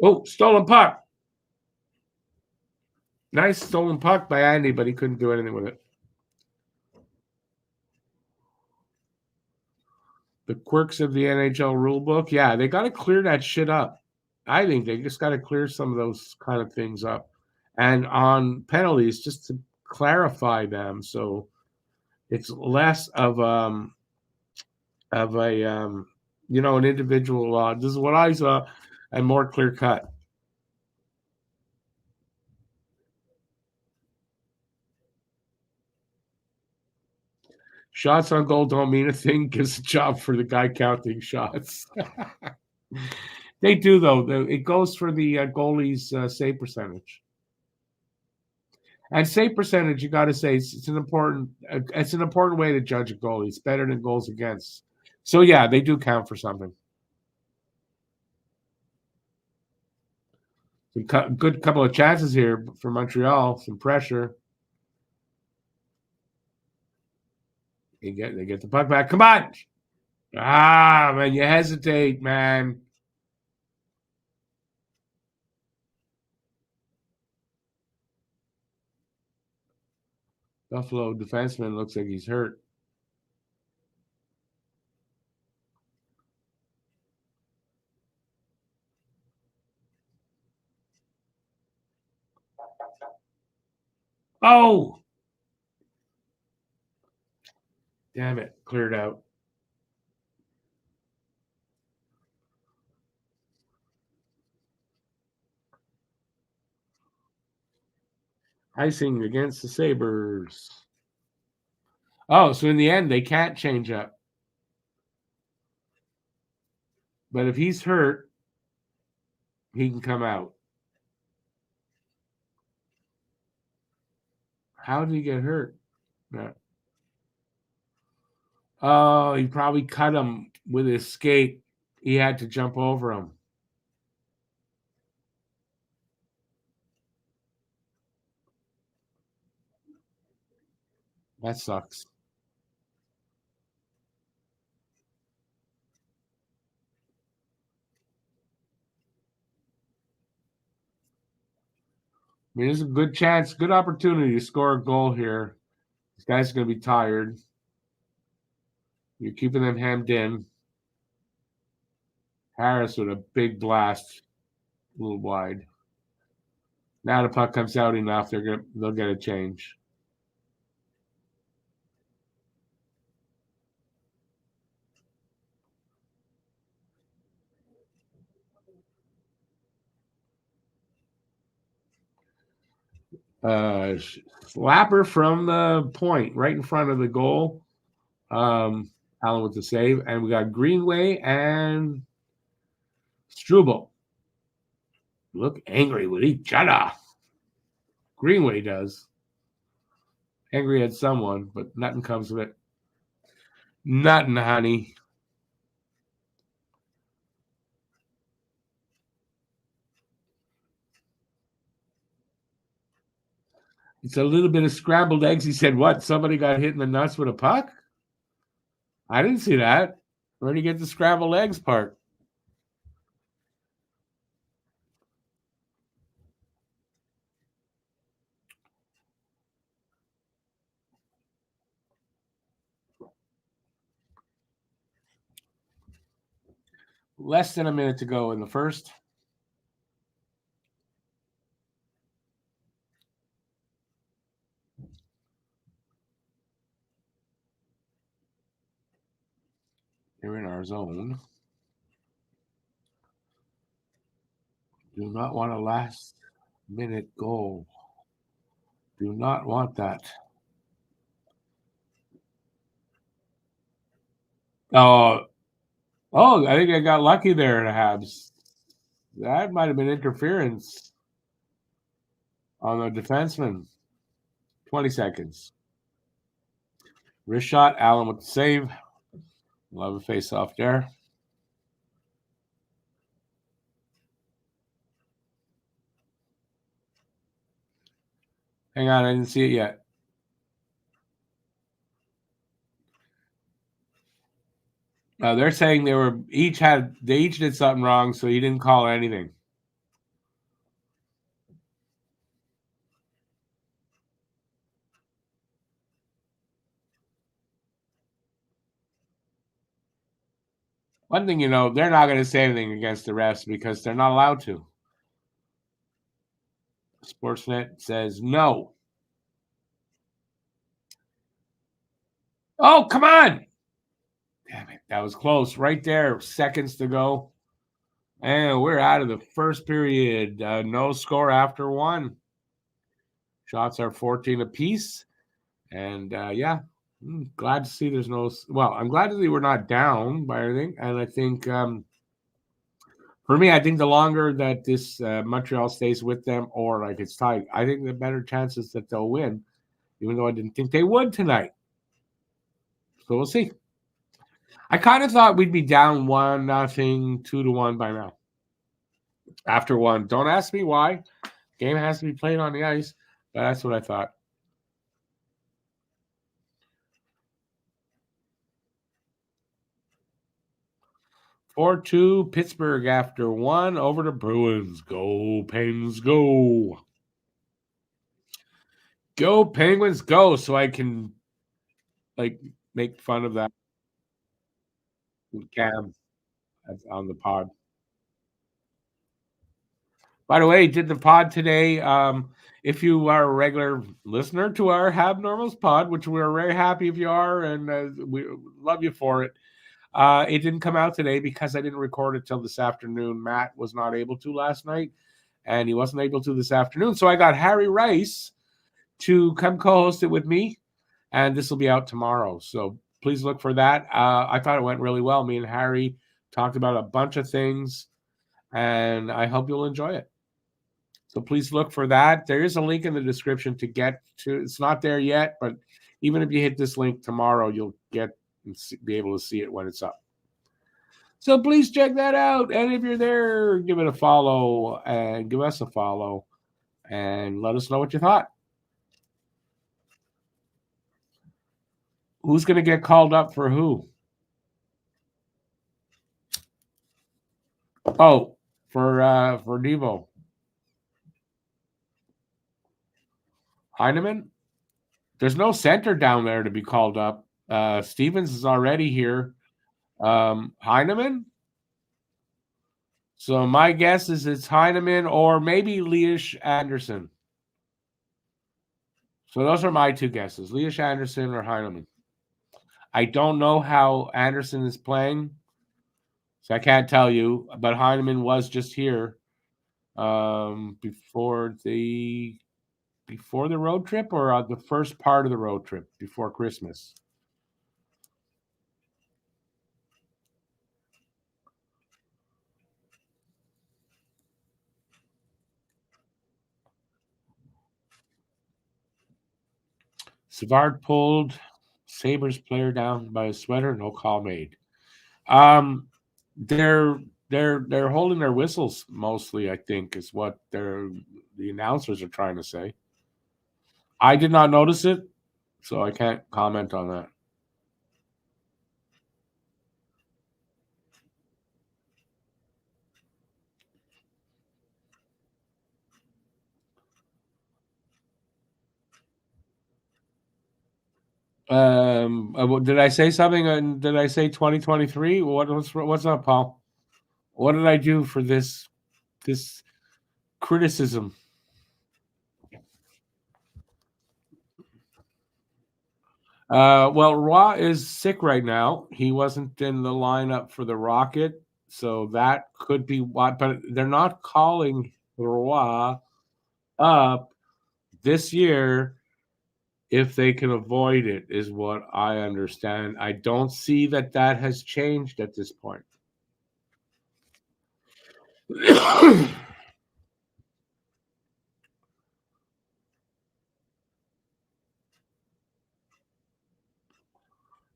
Oh, stolen puck. Nice stolen puck by Andy, but he couldn't do anything with it. The quirks of the NHL rulebook. Yeah, they got to clear that shit up. I think they just got to clear some of those kind of things up. And on penalties, just to clarify them so it's less of a an individual law. This is what I saw, and more clear cut. Shots on goal don't mean a thing. Gives a job for the guy counting shots. They do though. It goes for the goalie's save percentage. And save percentage, you got to say it's an important way to judge a goalie. It's better than goals against. So yeah, they do count for something. Some good couple of chances here for Montreal. Some pressure. They get the puck back. Come on. Ah, man, you hesitate, man. Buffalo defenseman looks like he's hurt. Oh! Damn it. Cleared out. Icing against the Sabres. Oh, so in the end, they can't change up. But if he's hurt, he can come out. How did he get hurt? No. Oh, he probably cut him with his skate. He had to jump over him. That sucks. I mean, there's a good chance, good opportunity to score a goal here. This guy's going to be tired. You're keeping them hemmed in. Harris with a big blast, a little wide. Now the puck comes out enough, they'll get a change. Slapper from the point, right in front of the goal. Allen with the save, and we got Greenway and Struble. Look angry with each other. Greenway does. Angry at someone, but nothing comes of it. Nothing, honey. It's a little bit of scrambled eggs. He said, what? Somebody got hit in the nuts with a puck? I didn't see that. Where did you get the scrambled eggs part? Less than a minute to go in the first. They're in our zone. Do not want a last minute goal. Do not want that. Oh, I think I got lucky there at Habs. That might have been interference on the defenseman. 20 seconds. Wrist shot. Allen with the save. Love a face off there. Hang on, I didn't see it yet. They're saying they each did something wrong, so he didn't call anything. One thing you know, they're not going to say anything against the refs because they're not allowed to. Sportsnet says no. Oh, come on! Damn it, that was close. Right there, seconds to go. And we're out of the first period. No score after one. Shots are 14 apiece. And yeah, I'm glad to see there's no. Well, I'm glad to see we're not down by anything. And I think for me, I think the longer that this Montreal stays with them or like it's tied, I think the better chances that they'll win, even though I didn't think they would tonight. So we'll see. I kind of thought we'd be down 1-0, 2-1 by now. After one. Don't ask me why. Game has to be played on the ice, but that's what I thought. (4-2) Pittsburgh after one over the Bruins. Go, Pens, go. Go Penguins, go! So I can make fun of that with Cam on the pod. By the way, did the pod today. If you are a regular listener to our Hab Normals pod, which we're very happy if you are, and we love you for it. It didn't come out today because I didn't record it till this afternoon. Matt was not able to last night, and he wasn't able to this afternoon. So I got Harry Rice to come co-host it with me, and this will be out tomorrow. So please look for that. I thought it went really well. Me and Harry talked about a bunch of things, and I hope you'll enjoy it. So please look for that. There is a link in the description to get to. It's not there yet, but even if you hit this link tomorrow, you'll be able to see it when it's up. So please check that out. And if you're there, give it a follow and give us a follow and let us know what you thought. Who's going to get called up for who? Oh, for Devo. Heineman? There's no center down there to be called up. Stevens is already here. Heineman? So my guess is it's Heineman or maybe Lias Anderson. So those are my two guesses, Lias Anderson or Heineman. I don't know how Anderson is playing, so I can't tell you, but Heineman was just here before the road trip or the first part of the road trip before Christmas. Savard pulled Sabres player down by a sweater, no call made. They're holding their whistles mostly, I think, is what the announcers are trying to say. I did not notice it, so I can't comment on that. Did I say something? Did I say 2023? What's up, Paul? What did I do for this criticism? Well, Roy is sick right now. He wasn't in the lineup for the Rocket, so that could be what. But they're not calling Roy up this year if they can avoid it, is what I understand. I don't see that has changed at this point.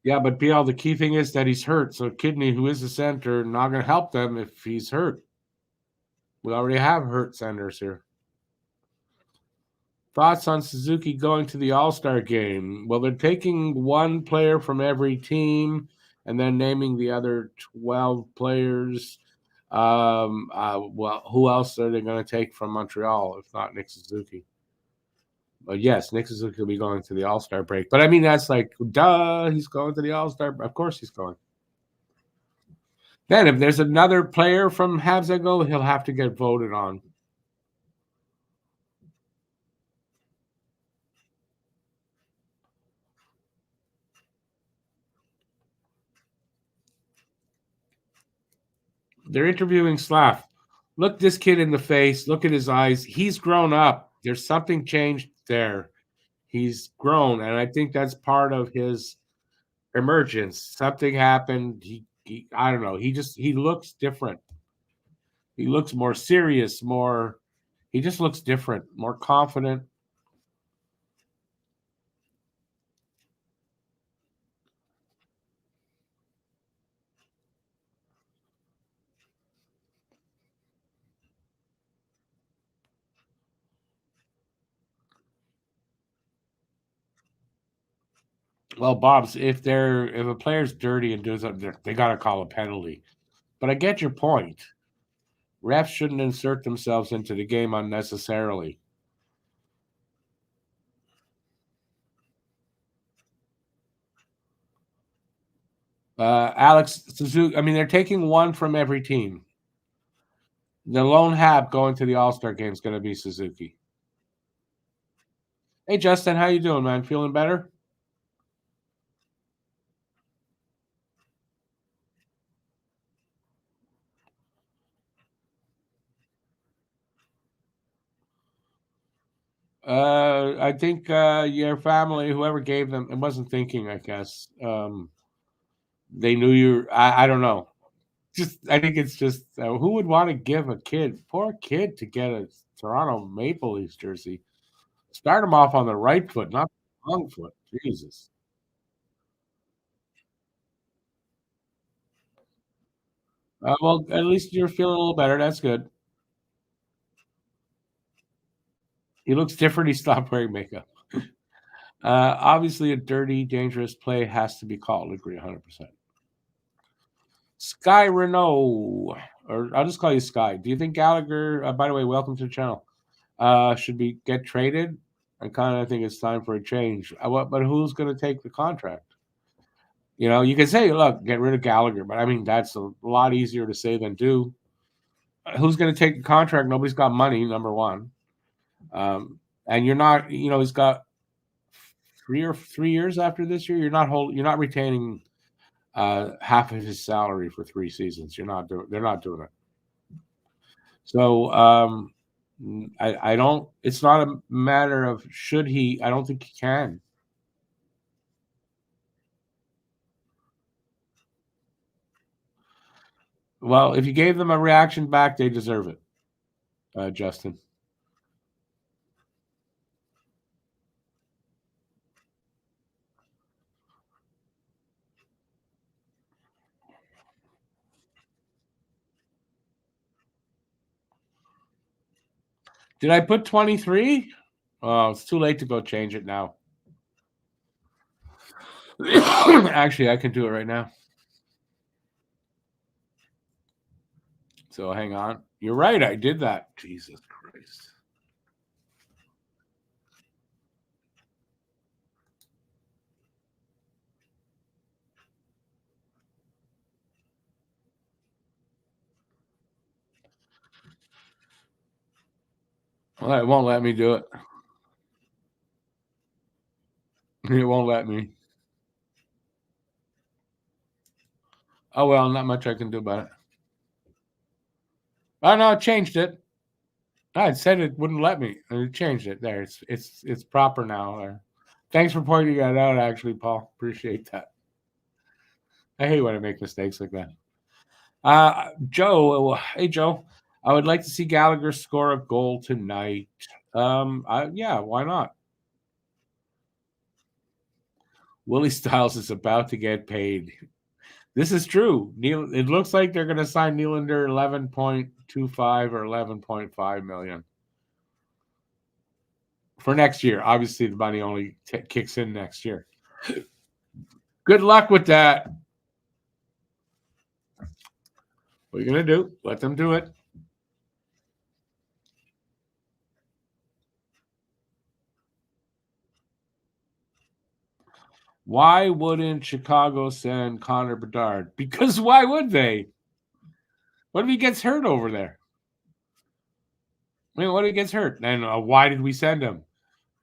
Yeah, but PL, the key thing is that he's hurt. So Kidney, who is the center, not going to help them if he's hurt. We already have hurt centers here. Thoughts on Suzuki going to the All-Star game? Well, they're taking one player from every team and then naming the other 12 players. Well, who else are they going to take from Montreal if not Nick Suzuki? But yes, Nick Suzuki will be going to the All-Star break. But I mean, that's like, duh, he's going to the All-Star. Of course he's going. Then if there's another player from Habs that go, he'll have to get voted on. They're interviewing Slav. Look this kid in the face. Look at his eyes. He's grown up. There's something changed there. He's grown, and I think that's part of his emergence. Something happened. He I don't know. He looks different. He looks more serious, he just looks different, more confident. Well, Bob's, if a player's dirty and does something, they got to call a penalty. But I get your point. Refs shouldn't insert themselves into the game unnecessarily. Alex Suzuki. I mean, they're taking one from every team. The lone Hab going to the All-Star game is going to be Suzuki. Hey, Justin, how you doing, man? Feeling better? I think your family, whoever gave them, it wasn't thinking. I guess they knew you. I don't know. Just I think it's just who would want to give a poor kid, to get a Toronto Maple Leafs jersey? Start him off on the right foot, not the wrong foot. Jesus. Well, at least you're feeling a little better. That's good. He looks different. He stopped wearing makeup. Obviously, a dirty, dangerous play has to be called. Agree 100%. Sky Renault, or I'll just call you Sky. Do you think Gallagher, by the way, welcome to the channel, should be get traded? I kind of think it's time for a change. But who's going to take the contract? You can say, look, get rid of Gallagher, but I mean, that's a lot easier to say than do. Who's going to take the contract? Nobody's got money, number one. And you're not, he's got 3 years after this year. You're not retaining half of his salary for 3 seasons. They're not doing it. So I don't. It's not a matter of should he. I don't think he can. Well, if you gave them a reaction back, they deserve it, Justin. Did I put 23? Oh, it's too late to go change it now. Actually, I can do it right now. So hang on. You're right. I did that. Jesus Christ. Well, it won't let me do it. It won't let me. Oh well, not much I can do about it. Oh no, I changed it. I said it wouldn't let me. I changed it. There, it's proper now. Thanks for pointing that out. Actually, Paul, appreciate that. I hate when I make mistakes like that. Joe, hey Joe, I would like to see Gallagher score a goal tonight. Yeah, why not? Willie Styles is about to get paid. This is true. It looks like they're going to sign Nylander 11.25 or 11.5 million for next year. Obviously, the money only kicks in next year. Good luck with that. What are you going to do? Let them do it. Why wouldn't Chicago send Connor Bedard? Because why would they? What if he gets hurt over there? I mean, what if he gets hurt? And why did we send him?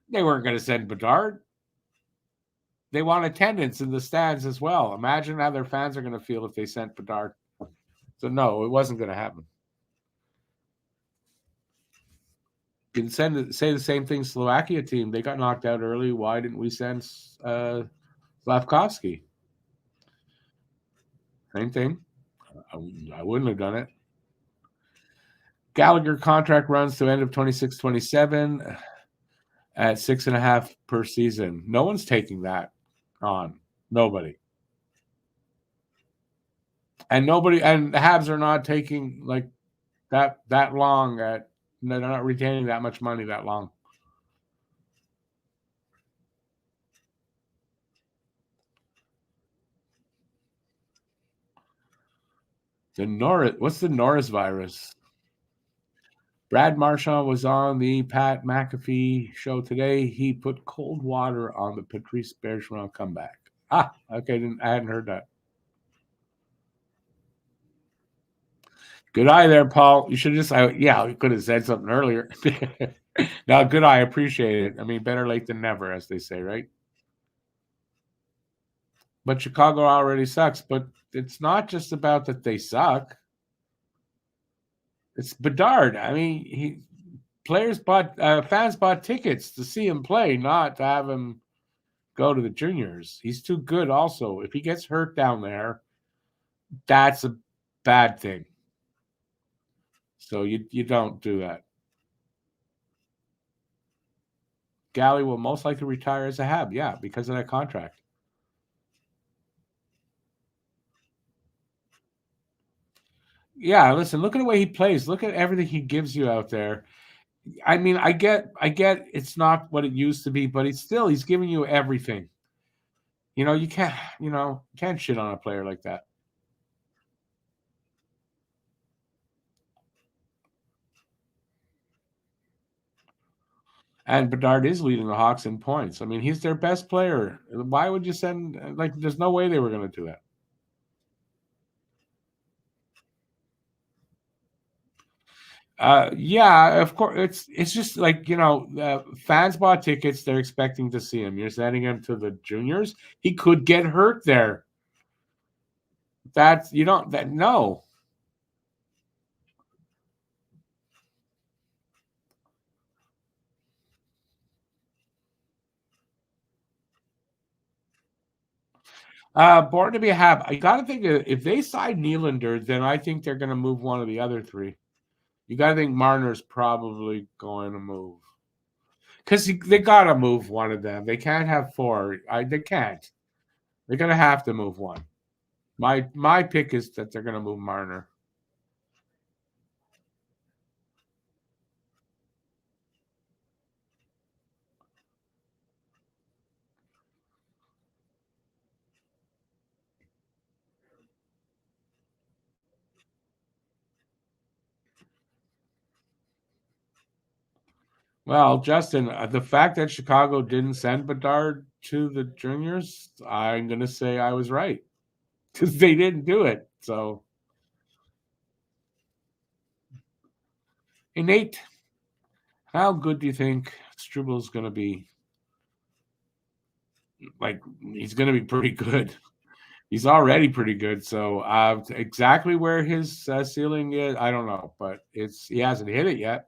They weren't going to send Bedard. They want attendance in the stands as well. Imagine how their fans are going to feel if they sent Bedard. So no, it wasn't going to happen. You can say the same thing. Slovakia team, they got knocked out early. Why didn't we send Slavkovsky? Same thing. I wouldn't have done it. Gallagher contract runs to end of 26-27 at 6.5 per season. No one's taking that on. Nobody. And the Habs are not taking like that long they're not retaining that much money that long. What's the Norris virus? Brad Marchand was on the Pat McAfee show today. He put cold water on the Patrice Bergeron comeback. Okay, I hadn't heard that. Good eye there, Paul. You should just, yeah, we could have said something earlier. No, good eye. I appreciate it. I mean, better late than never, as they say, right? But Chicago already sucks. But it's not just about that they suck. It's Bedard. I mean, fans bought tickets to see him play, not to have him go to the juniors. He's too good. Also, if he gets hurt down there, that's a bad thing. So you don't do that. Galley will most likely retire as a Hab, yeah, because of that contract. Yeah, listen, look at the way he plays. Look at everything he gives you out there. I mean, I get it's not what it used to be, but he's giving you everything. You can't shit on a player like that. And Bedard is leading the Hawks in points. I mean, he's their best player. Why would you send there's no way they were going to do that. Yeah, of course. It's just like fans bought tickets. They're expecting to see him. You're sending him to the juniors. He could get hurt there. That's you don't that no. Born to be a Hab. I got to think if they sign Nylander, then I think they're going to move one of the other three. You got to think Marner's probably going to move because they got to move one of them. They can't have four. They can't. They're going to have to move one. My pick is that they're going to move Marner. Well, Justin, the fact that Chicago didn't send Bedard to the juniors, I'm going to say I was right because they didn't do it. So, Nate, how good do you think Strubal's going to be? Like, he's going to be pretty good. He's already pretty good. So, exactly where his ceiling is, I don't know, but he hasn't hit it yet.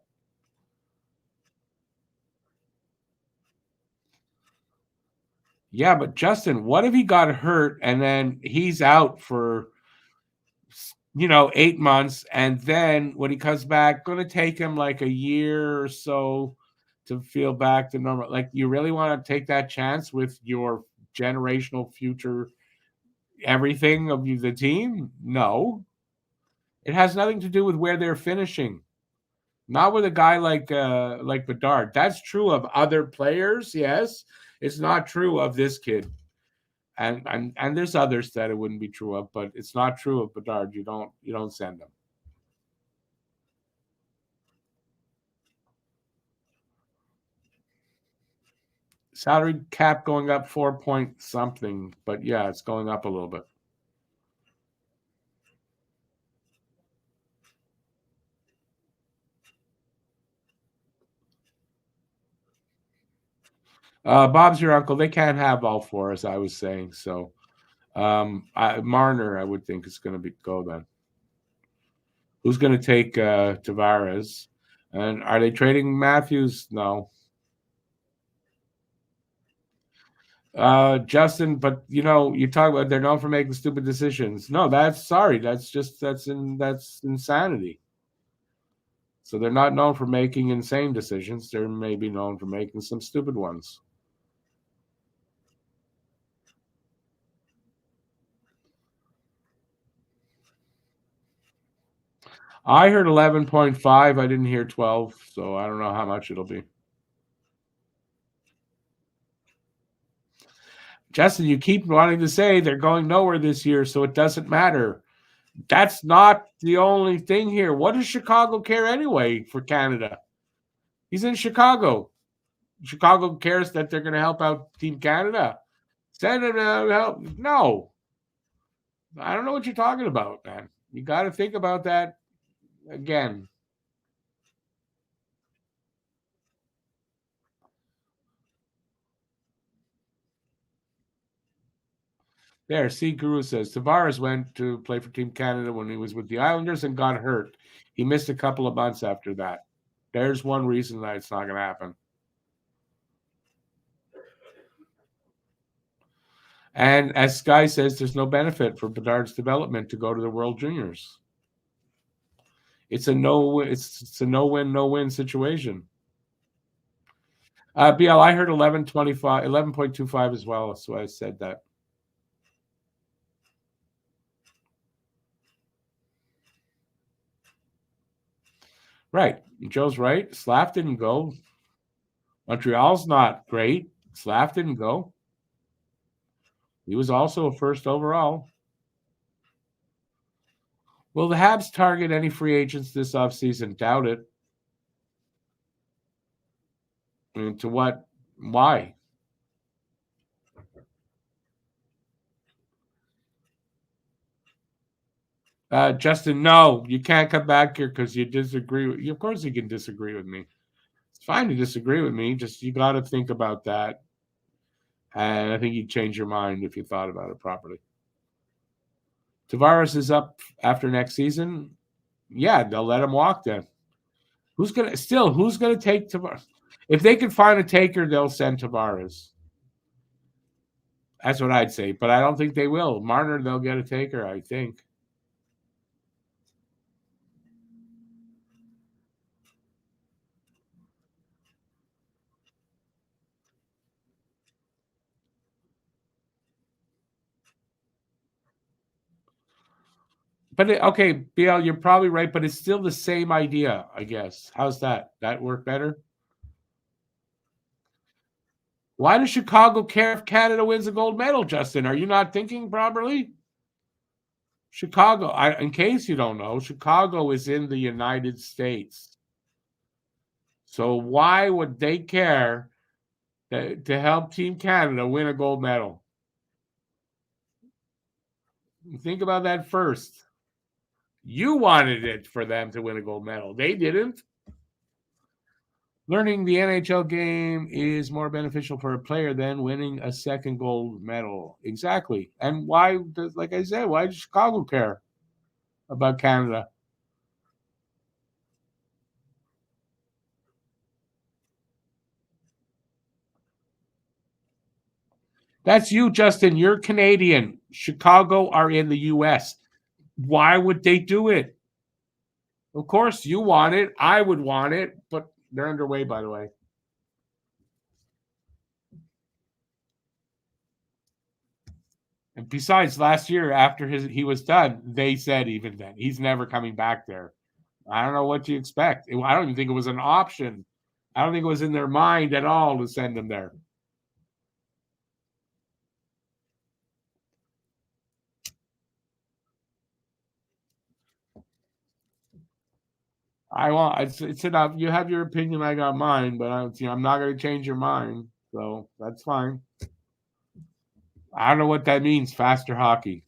Yeah, but Justin, what if he got hurt and then he's out for 8 months, and then when he comes back, going to take him like a year or so to feel back to normal. Like, you really want to take that chance with your generational future everything of the team? No, it has nothing to do with where they're finishing. Not with a guy like Bedard. That's true of other players, yes. It's not true of this kid. And there's others that it wouldn't be true of, but it's not true of Bedard. You don't send them. Salary cap going up 4 point something, but yeah, it's going up a little bit. Bob's your uncle. They can't have all four, as I was saying. So, Marner, I would think is going to go then. Who's going to take Tavares? And are they trading Matthews? No. Justin, but you talk about they're known for making stupid decisions. No, that's insanity. So they're not known for making insane decisions. They're maybe known for making some stupid ones. I heard 11.5. I didn't hear 12, so I don't know how much it'll be. Justin, you keep wanting to say they're going nowhere this year, so it doesn't matter. That's not the only thing here. What does Chicago care anyway for Canada? He's in Chicago. Chicago cares that they're going to help out Team Canada. Send him to help. No. I don't know what you're talking about, man. You got to think about that. again. There, C. Guru says Tavares went to play for Team Canada when he was with the Islanders and got hurt. He missed a couple of months after that. There's one reason that it's not going to happen. And as Sky says, there's no benefit for Bedard's development to go to the World Juniors. It's a no-win, no-win situation. BL, I heard 11.25 as well, so I said that. Right. Joe's right. Slav didn't go. Montreal's not great. Slav didn't go. He was also a first overall. Will the Habs target any free agents this offseason? Doubt it. I mean, to what? Why? Justin, no, you can't come back here because you disagree with. Of course, you can disagree with me. It's fine to disagree with me. Just you got to think about that, and I think you'd change your mind if you thought about it properly. Tavares is up after next season. Yeah, they'll let him walk then. Who's gonna take Tavares? If they can find a taker, they'll send Tavares. That's what I'd say, but I don't think they will. Marner, they'll get a taker, I think. But okay, BL, you're probably right, but it's still the same idea, I guess. How's that? That work better? Why does Chicago care if Canada wins a gold medal, Justin? Are you not thinking properly? Chicago, in case you don't know, Chicago is in the United States. So why would they care to help Team Canada win a gold medal? Think about that first. You wanted it for them to win a gold medal. They didn't. Learning the NHL game is more beneficial for a player than winning a second gold medal. Exactly. And why, like I said, why does Chicago care about Canada? That's you, Justin. You're Canadian. Chicago are in the U.S. Why would they do it? Of course, you want it. I would want it, but they're underway, by the way. And besides, last year after he was done, they said even then he's never coming back there. I don't know what you expect. I don't even think it was an option. I don't think it was in their mind at all to send him there. It's enough. You have your opinion. I got mine, but I'm not going to change your mind. So that's fine. I don't know what that means. Faster hockey.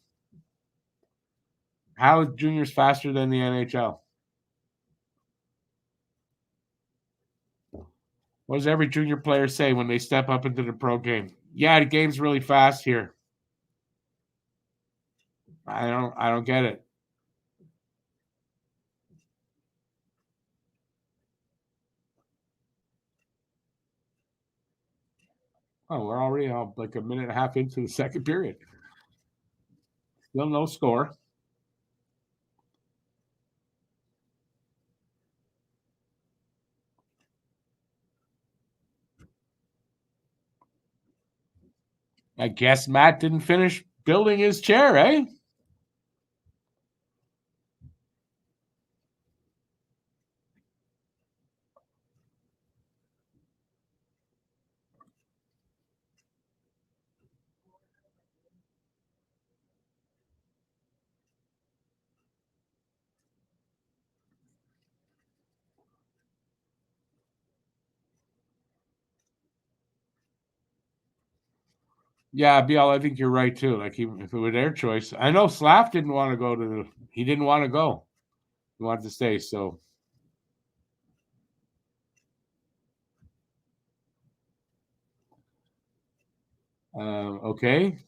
How is juniors faster than the NHL? What does every junior player say when they step up into the pro game? Yeah, the game's really fast here. I don't get it. Oh, we're already like a minute and a half into the second period. Still no score. I guess Matt didn't finish building his chair, eh? Yeah, BL, I think you're right too. Like if it were their choice, I know Slav didn't want to go he didn't want to go. He wanted to stay, so. Okay.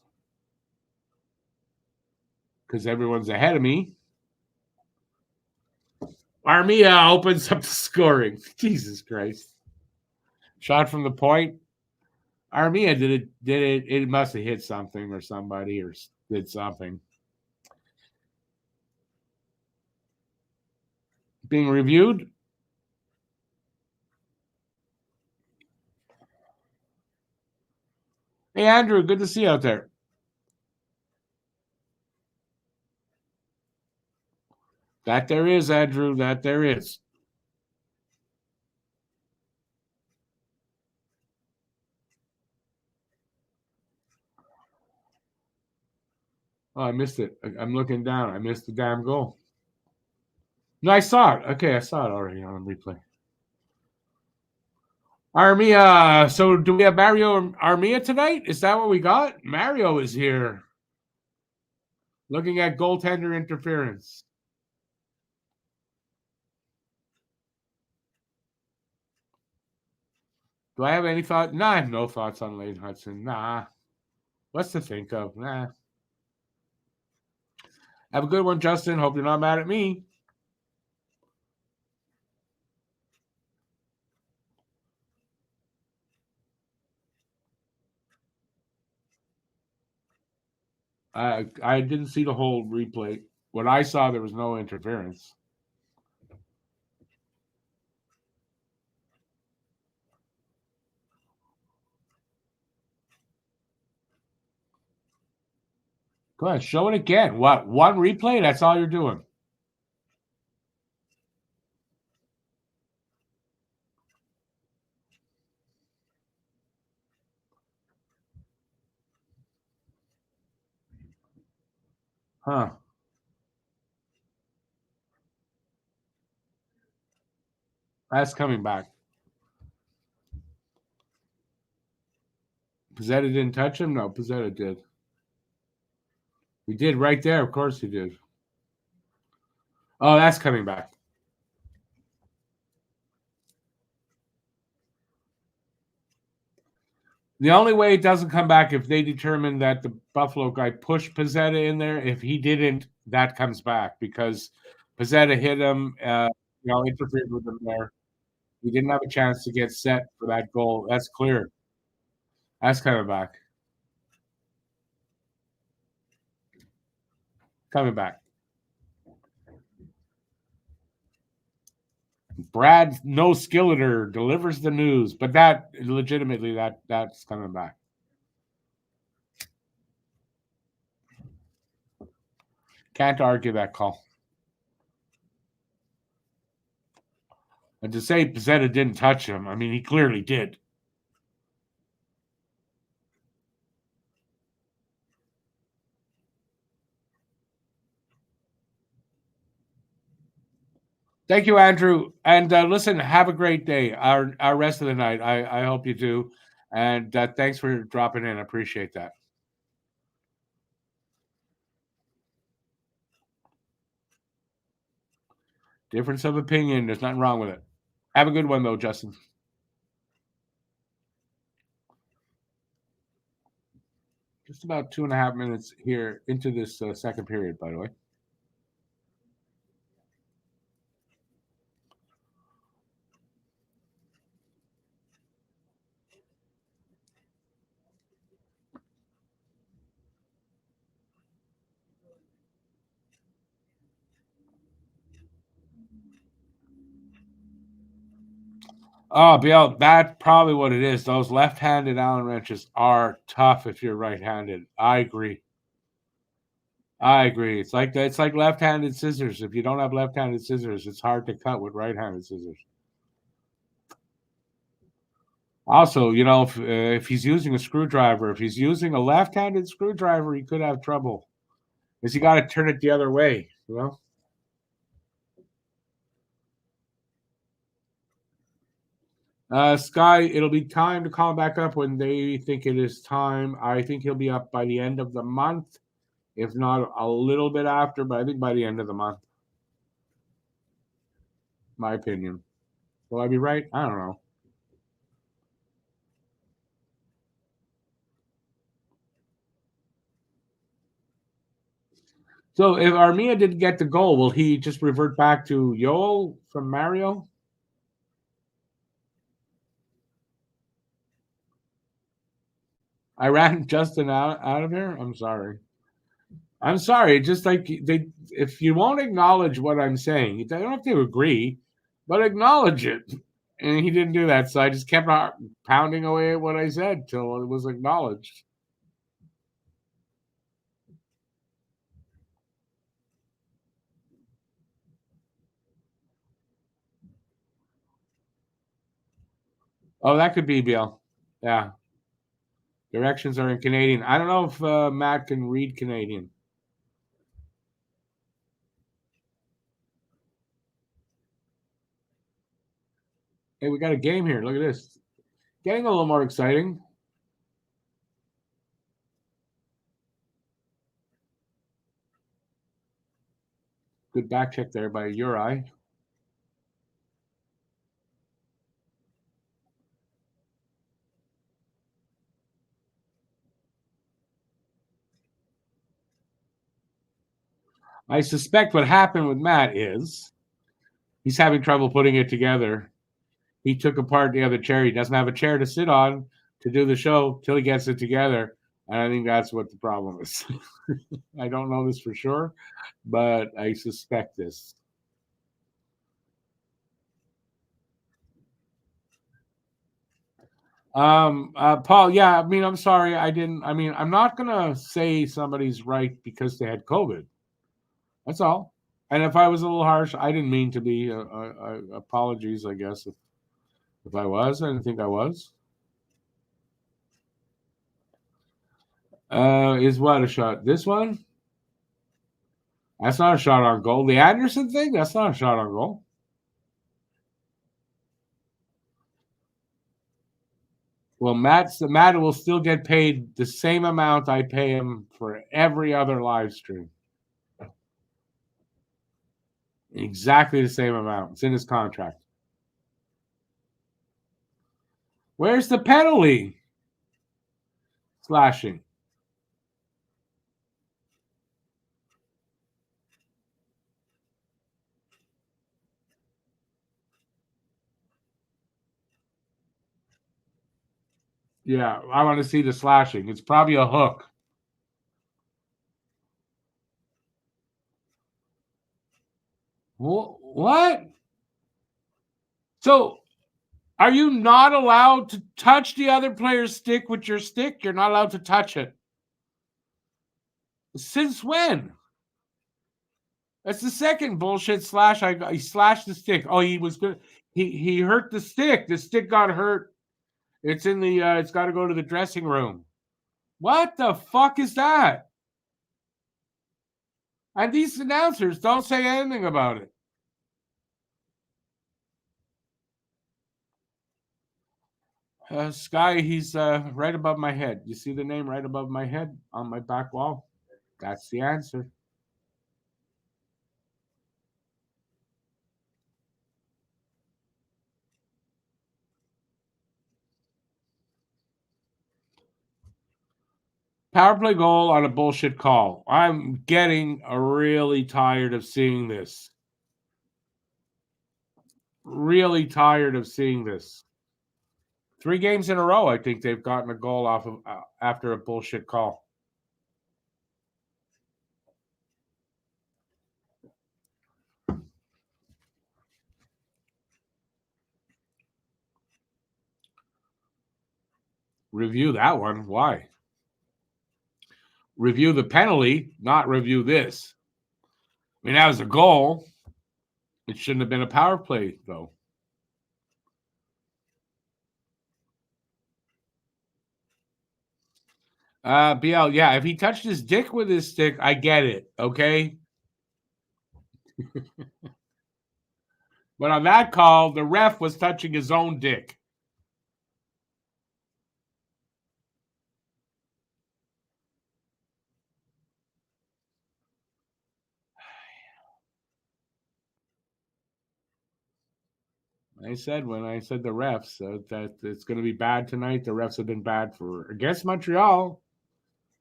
Because everyone's ahead of me. Armia opens up the scoring. Jesus Christ. Shot from the point. Armia did it. It must have hit something or somebody or did something. Being reviewed. Hey, Andrew, good to see you out there. That there is, Andrew. That there is. Oh, I missed it. I'm looking down. I missed the damn goal. No, I saw it. Okay, I saw it already on replay. Armia. So do we have Mario Armia tonight? Is that what we got? Mario is here. Looking at goaltender interference. Do I have any thought? Nah, I have no thoughts on Lane Hudson. Nah. What's to think of? Nah. Have a good one, Justin. Hope you're not mad at me. I didn't see the whole replay. What I saw, there was no interference. Go ahead, show it again. What? One replay? That's all you're doing? Huh. That's coming back. Pizzetta didn't touch him? No, Pizzetta did. He did right there. Of course he did. Oh, that's coming back. The only way it doesn't come back if they determine that the Buffalo guy pushed Pizzetta in there. If he didn't, that comes back because Pizzetta hit him, interfered with him there. He didn't have a chance to get set for that goal. That's clear. That's coming back. Coming back. Brad No Skilleter delivers the news, but that legitimately that's coming back. Can't argue that call. And to say Pizzetta didn't touch him, I mean, he clearly did. Thank you, Andrew. And listen, have a great day. Our rest of the night. I hope you do. And thanks for dropping in. I appreciate that. Difference of opinion. There's nothing wrong with it. Have a good one, though, Justin. Just about 2.5 minutes here into this second period, by the way. Oh, Bill, that's probably what it is. Those left-handed Allen wrenches are tough if you're right-handed. I agree. It's like left-handed scissors. If you don't have left-handed scissors, it's hard to cut with right-handed scissors. Also, if he's using a screwdriver, if he's using a left-handed screwdriver, he could have trouble. Because you got to turn it the other way, Sky, it'll be time to call back up when they think it is time. I think he'll be up by the end of the month, if not a little bit after, but I think by the end of the month. My opinion. Will I be right? I don't know. So if Armia didn't get the goal, will he just revert back to Yoel from Mario? I ran Justin out of here. I'm sorry. I'm sorry. Just like if you won't acknowledge what I'm saying, you don't have to agree, but acknowledge it. And he didn't do that, so I just kept pounding away at what I said till it was acknowledged. Oh, that could be Bill. Yeah, directions are in Canadian. I don't know if Matt can read Canadian. Hey, we got a game here. Look at this. Getting a little more exciting. Good back check there by Uri. I suspect what happened with Matt is he's having trouble putting it together. He took apart the other chair. He doesn't have a chair to sit on to do the show till he gets it together. And I think that's what the problem is. I don't know this for sure, but I suspect this. Paul, yeah, I mean, I'm sorry. I'm not going to say somebody's right because they had COVID. That's all. And if I was a little harsh, I didn't mean to be. Apologies, I guess, if I was. I didn't think I was. Is what a shot? This one? That's not a shot on goal. The Anderson thing? That's not a shot on goal. Well, Matt will still get paid the same amount I pay him for every other live stream. Exactly the same amount. It's in his contract. Where's the penalty? Slashing. Yeah, I want to see the slashing. It's probably a hook. What? So, are you not allowed to touch the other player's stick with your stick? You're not allowed to touch it. Since when? That's the second bullshit slash. He slashed the stick. Oh, he was good. He hurt the stick. The stick got hurt. It's in the. It's got to go to the dressing room. What the fuck is that? And these announcers don't say anything about it. Sky, he's right above my head. You see the name right above my head on my back wall? That's the answer. Power play goal on a bullshit call. I'm getting really tired of seeing this. Really tired of seeing this. 3 games in a row, I think they've gotten a goal off of after a bullshit call. Review that one. Why? Review the penalty, not review this. I mean, that was a goal. It shouldn't have been a power play, though. BL, yeah, if he touched his dick with his stick, I get it, okay? But on that call, the ref was touching his own dick. I said when I said the refs that it's going to be bad tonight. The refs have been bad for against Montreal.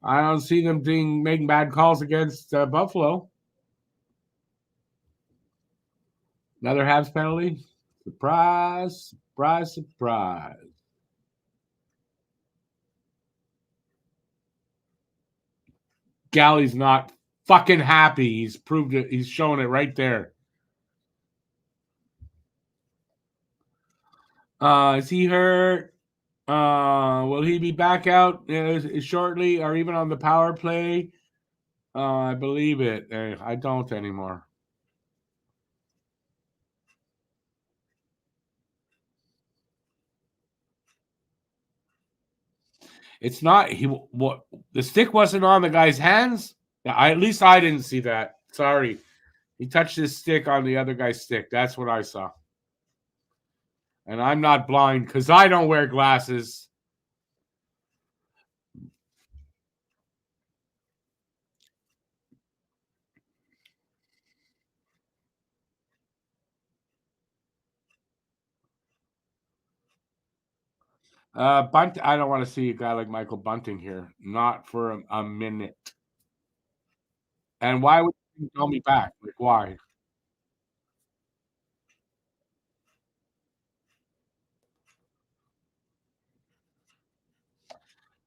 I don't see them making bad calls against Buffalo. Another Habs penalty. Surprise, surprise, surprise. Galley's not fucking happy. He's proved it. He's showing it right there. Is he hurt? Will he be back out shortly or even on the power play? I believe it. I don't anymore. It's not what the stick wasn't on the guy's hands. At least I didn't see that. Sorry. He touched his stick on the other guy's stick. That's what I saw. And I'm not blind because I don't wear glasses. Bunt. I don't want to see a guy like Michael Bunting here. Not for a minute. And why would you call me back? Like why?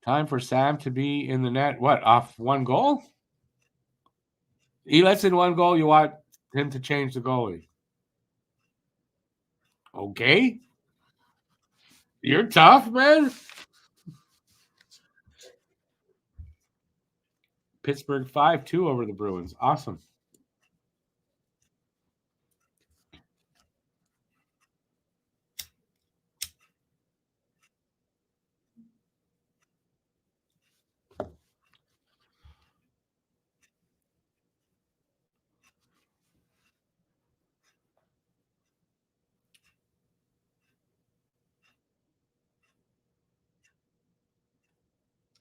Time for Sam to be in the net. What, off one goal? He lets in one goal. You want him to change the goalie. Okay. You're tough, man. Pittsburgh 5-2 over the Bruins. Awesome.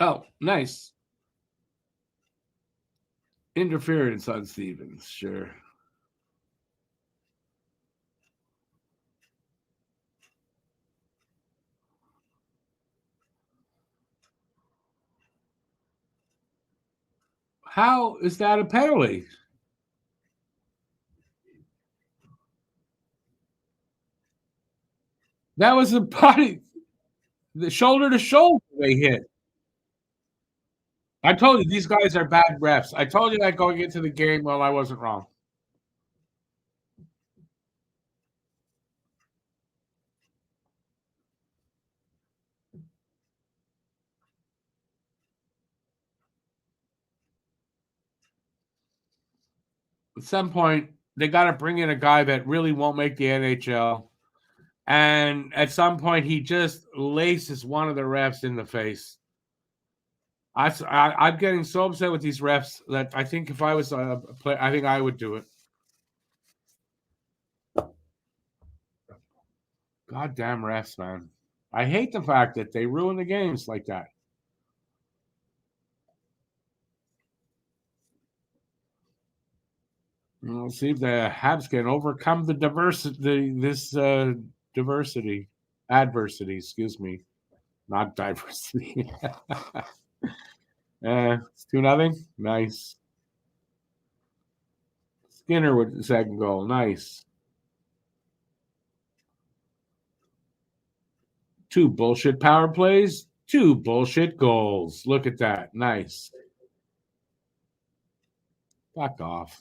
Oh, nice. Interference on Stevens. Sure. How is that a penalty? That was a body, the shoulder to shoulder they hit. I told you these guys are bad refs. I told you that going into the game. Well, I wasn't wrong. At some point, they got to bring in a guy that really won't make the NHL. And at some point, he just laces one of the refs in the face. I'm getting so upset with these refs that I think if I was a player, I think I would do it. Goddamn refs, man. I hate the fact that they ruin the games like that. We'll see if the Habs can overcome the diversity, adversity. Excuse me, not diversity. It's 2-0. Nice. Skinner with the second goal. Nice. 2 bullshit power plays. 2 bullshit goals. Look at that. Nice. Back off.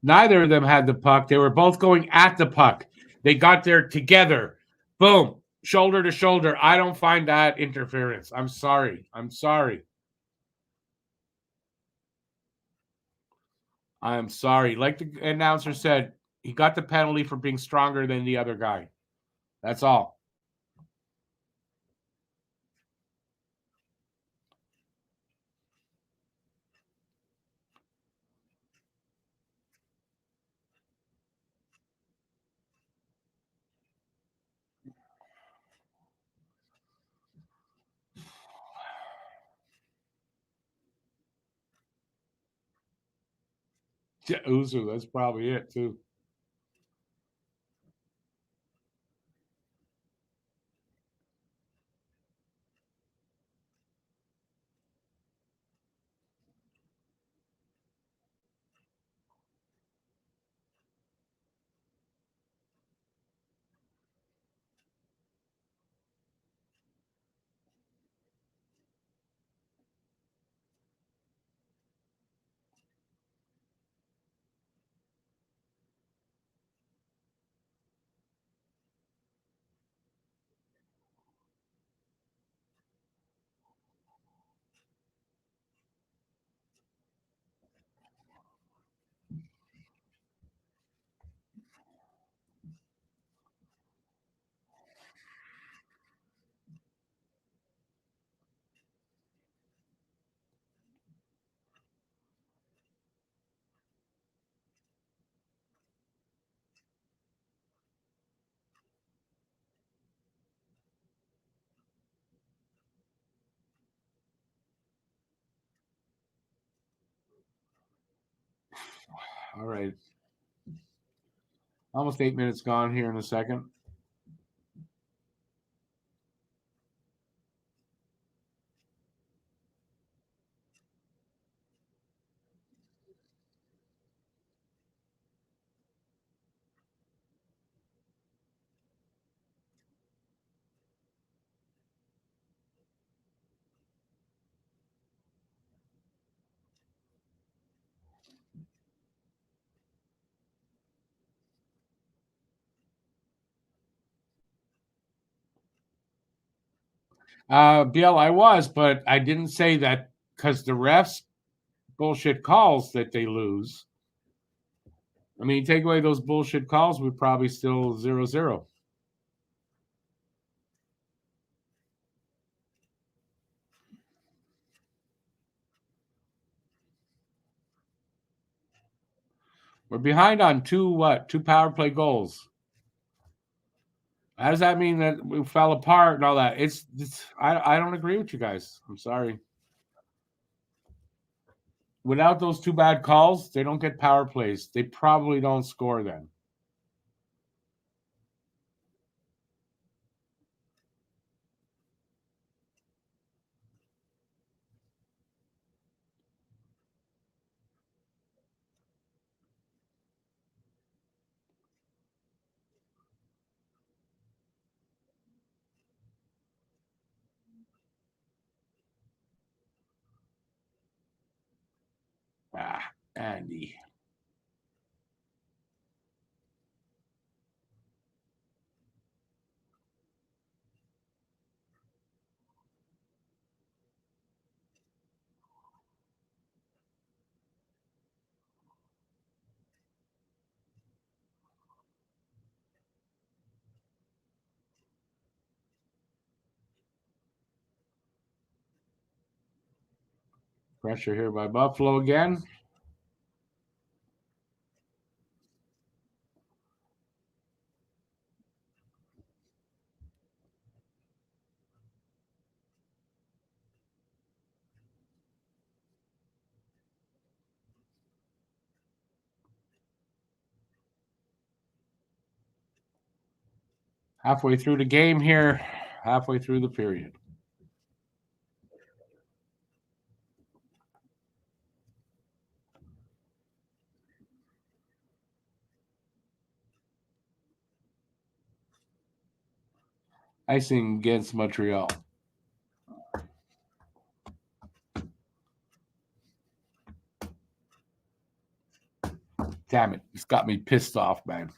Neither of them had the puck. They were both going at the puck. They got there together. Boom. Shoulder to shoulder. I don't find that interference. I'm sorry. I'm sorry. Like the announcer said, he got the penalty for being stronger than the other guy. That's all. Yeah, Uzu, that's probably it, too. All right. Almost 8 minutes gone here in a second. Biel, I was, but I didn't say that because the refs bullshit calls that they lose. I mean, take away those bullshit calls, we're probably still 0-0. We're behind on two power play goals. How does that mean that we fell apart and all that? I don't agree with you guys. I'm sorry. Without those two bad calls, they don't get power plays. They probably don't score then. Andy. Pressure here by Buffalo again. Halfway through the game here, halfway through the period. Icing against Montreal. Damn it. It's got me pissed off, man.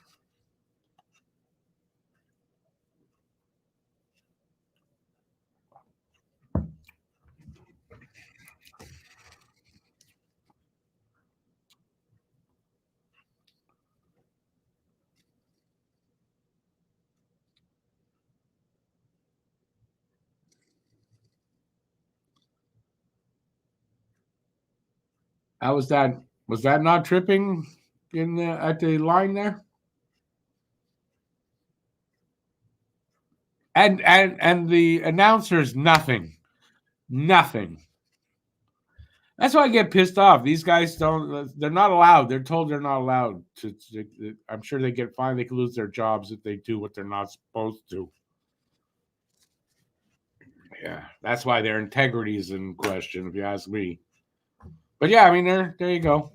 How was that? Was that not tripping in at the line there? And the announcers nothing. That's why I get pissed off. These guys don't. They're not allowed. They're told they're not allowed to. I'm sure they get fined. They could lose their jobs if they do what they're not supposed to. Yeah, that's why their integrity is in question, if you ask me. But yeah, I mean, there you go.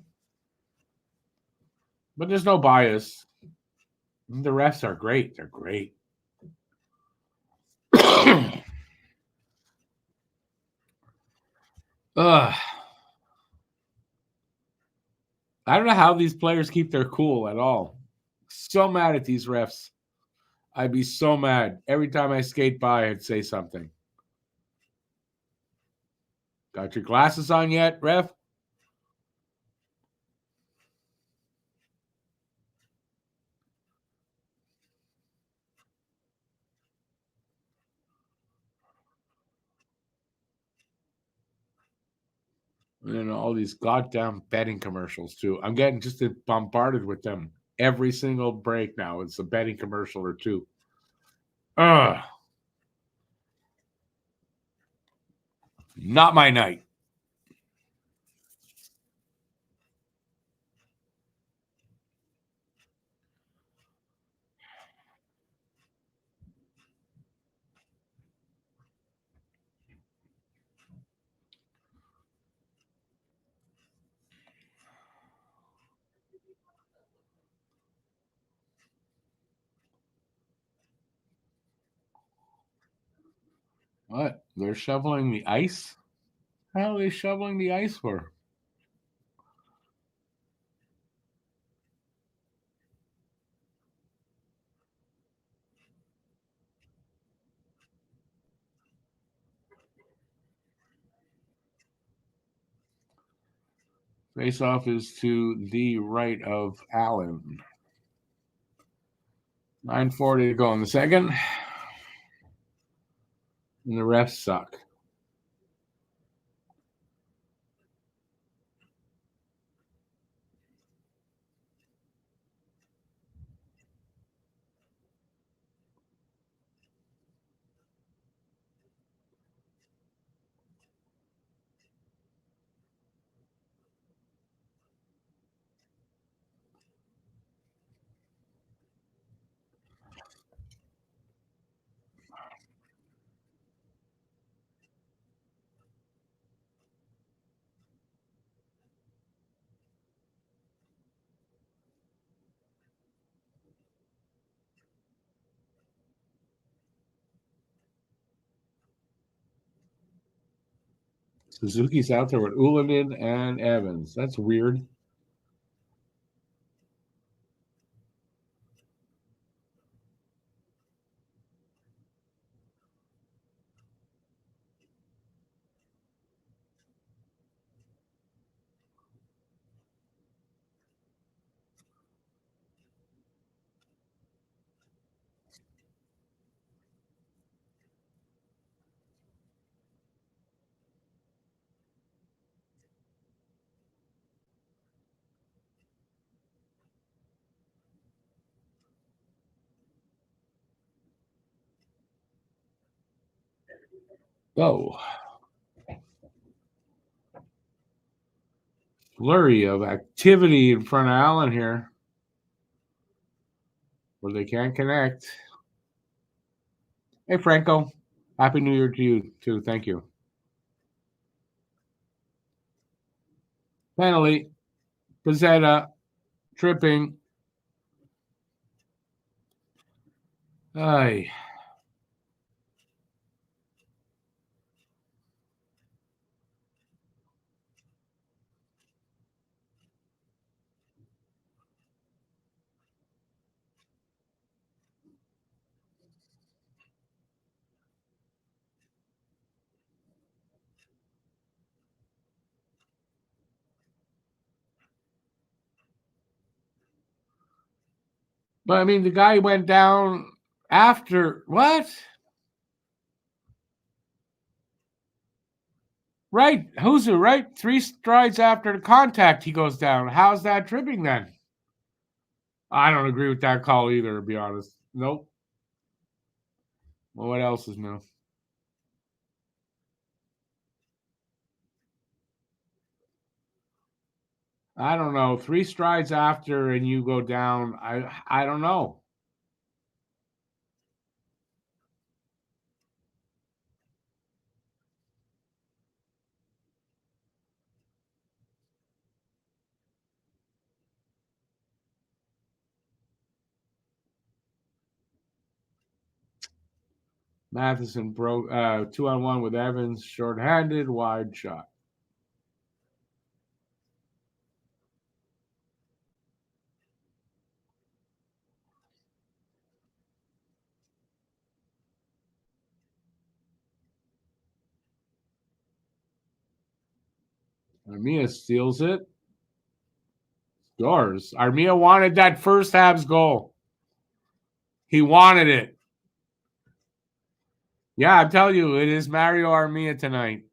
But there's no bias. The refs are great. They're great. Ugh. I don't know how these players keep their cool at all. So mad at these refs. I'd be so mad. Every time I skate by, I'd say something. Got your glasses on yet, ref? And all these goddamn betting commercials, too. I'm getting just bombarded with them every single break now. It's a betting commercial or two. Ugh. Not my night. What? They're shoveling the ice? How are they shoveling the ice for? Face off is to the right of Allen. 9:40 to go in the second. And the refs suck. Suzuki's out there with Ulandin and Evans. That's weird. Oh. Flurry of activity in front of Allen here. Where they can't connect. Hey, Franco. Happy New Year to you, too. Thank you. Penalty. Pizzetta. Tripping. Ay. But, I mean, the guy went down after. What? Right. Huzu, right? 3 strides after the contact, he goes down. How's that tripping then? I don't agree with that call either, to be honest. Nope. Well, what else is new? I don't know. 3 strides after and you go down. I don't know. Matheson broke 2-on-1 with Evans, shorthanded, wide shot. Armia steals it. Scores. Armia wanted that first Habs goal. He wanted it. Yeah, I'm telling you, it is Mario Armia tonight.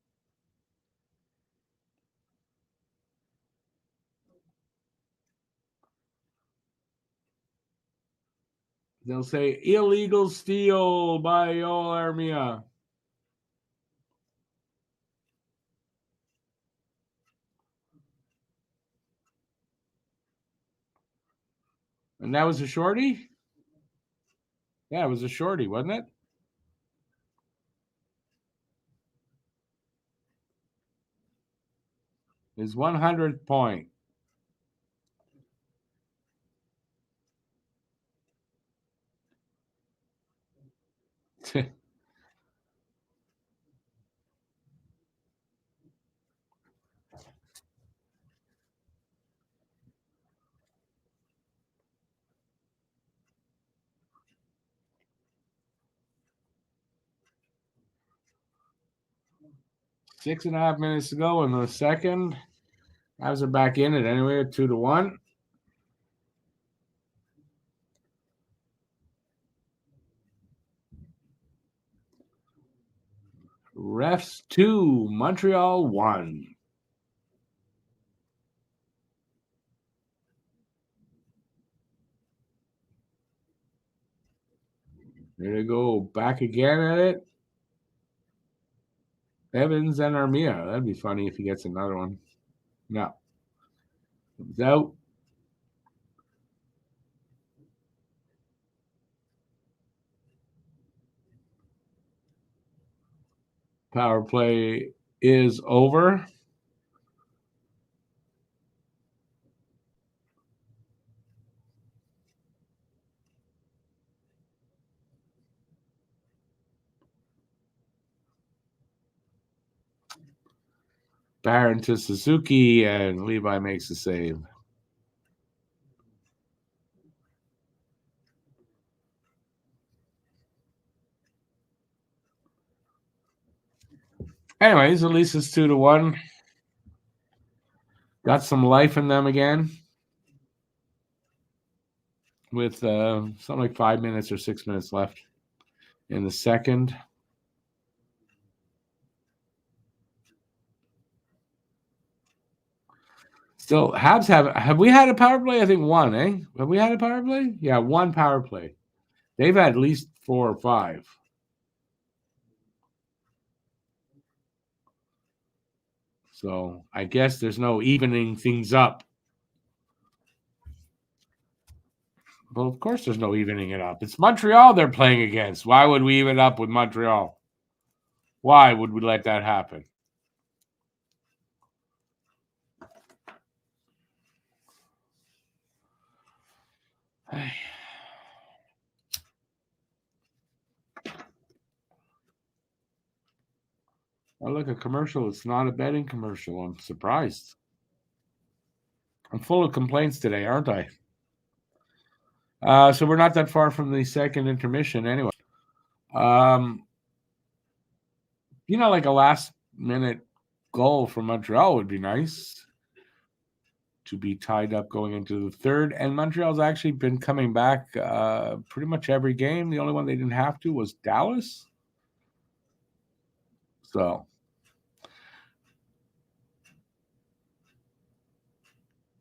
They'll say illegal steal by Yoel Armia. And that was a shorty? Yeah, it was a shorty, wasn't it? His 100th point. Six and a half minutes to go in the second. Habs are back in it anyway, 2-1. Refs 2, Montreal 1. There they go, back again at it. Evans and Armia. That'd be funny if he gets another one. No. It's out. Power play is over. Barron to Suzuki, and Levi makes the save. Anyways, at least it's 2-1. Got some life in them again. With something like 5 minutes or 6 minutes left in the second. Still, Habs have we had a power play? I think one, eh? Have we had a power play? Yeah, one power play. They've had at least 4 or 5. So I guess there's no evening things up. Well, of course there's no evening it up. It's Montreal they're playing against. Why would we even up with Montreal? Why would we let that happen? Oh, look, a commercial. It's not a betting commercial. I'm surprised. I'm full of complaints today, aren't I? So we're not that far from the second intermission anyway. Like a last-minute goal from Montreal would be nice to be tied up going into the third. And Montreal's actually been coming back pretty much every game. The only one they didn't have to was Dallas. So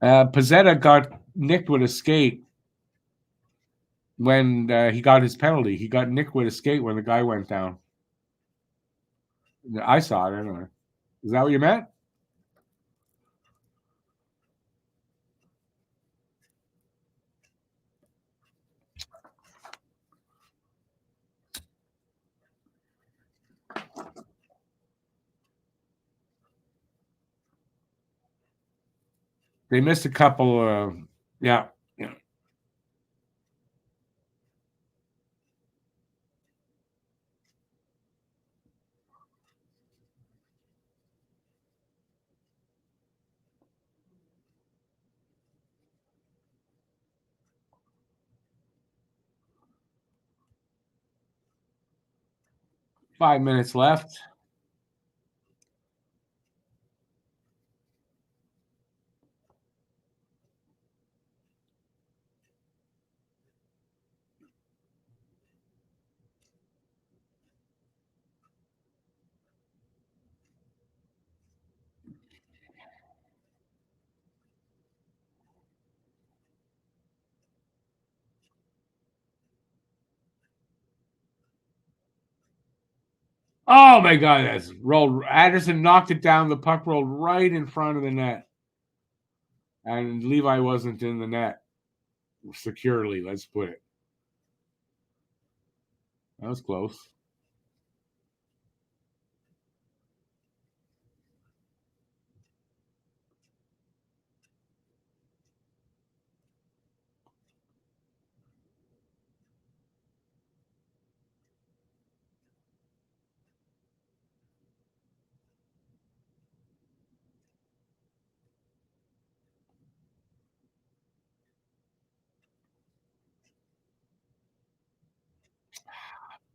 Pizzetta got nicked with a skate when he got his penalty. He got nicked with a skate when the guy went down. I saw it anyway. Is that what you meant? They missed a couple. Yeah. 5 minutes left. Oh my God! That's rolled. Anderson knocked it down. The puck rolled right in front of the net, and Levi wasn't in the net securely. Let's put it. That was close.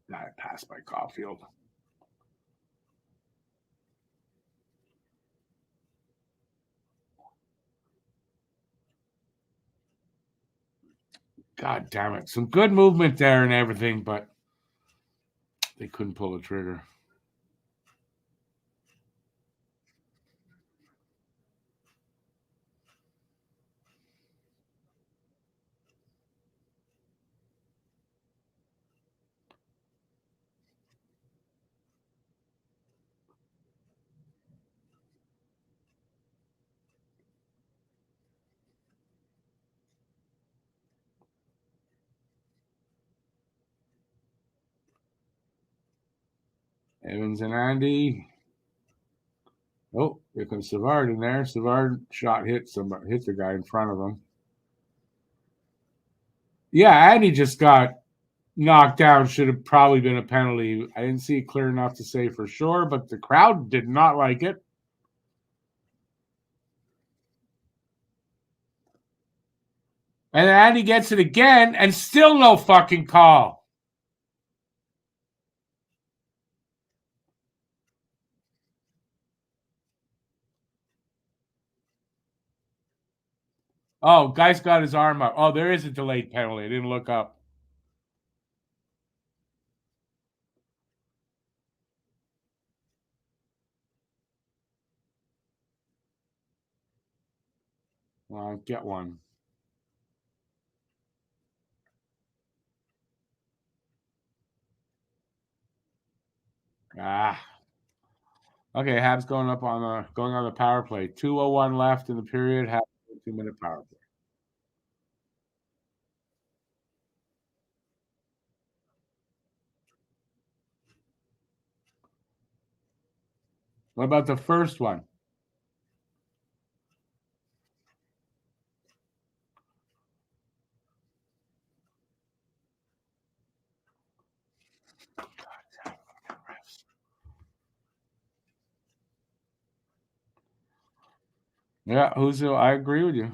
That passed by Caulfield. God damn it! Some good movement there and everything, but they couldn't pull the trigger. Evans and Andy. Oh, here comes Savard in there. Savard shot hit the guy in front of him. Yeah, Andy just got knocked down. Should have probably been a penalty. I didn't see it clear enough to say for sure, but the crowd did not like it. And then Andy gets it again, and still no fucking call. Oh, guy's got his arm up. Oh, there is a delayed penalty. I didn't look up. Well, get one. Ah. Okay, Habs going on the power play. 2:01 left in the period. Habs 2-minute power play. What about the first one? Yeah, I agree with you.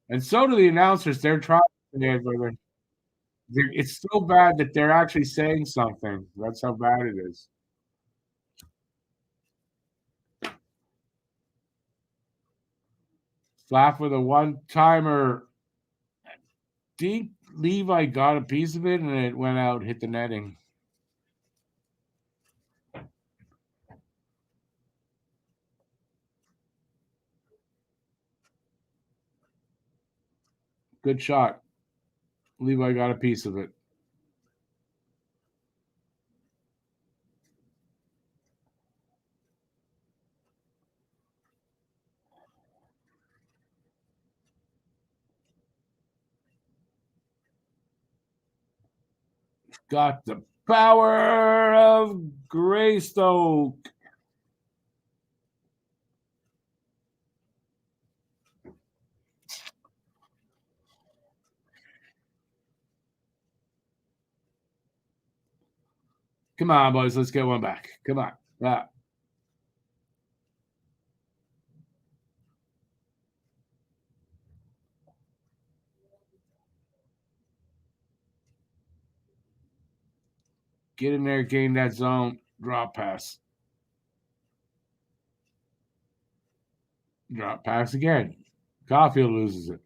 And so do the announcers. They're trying to it's so bad that they're actually saying something. That's how bad it is. Flaff with a one-timer. Deep Levi got a piece of it, and it went out, hit the netting. Good shot. Levi got a piece of it. Got the power of Greystoke. Come on, boys. Let's get one back. Come on. Get in there, gain that zone. Drop pass. Drop pass again. Caulfield loses it.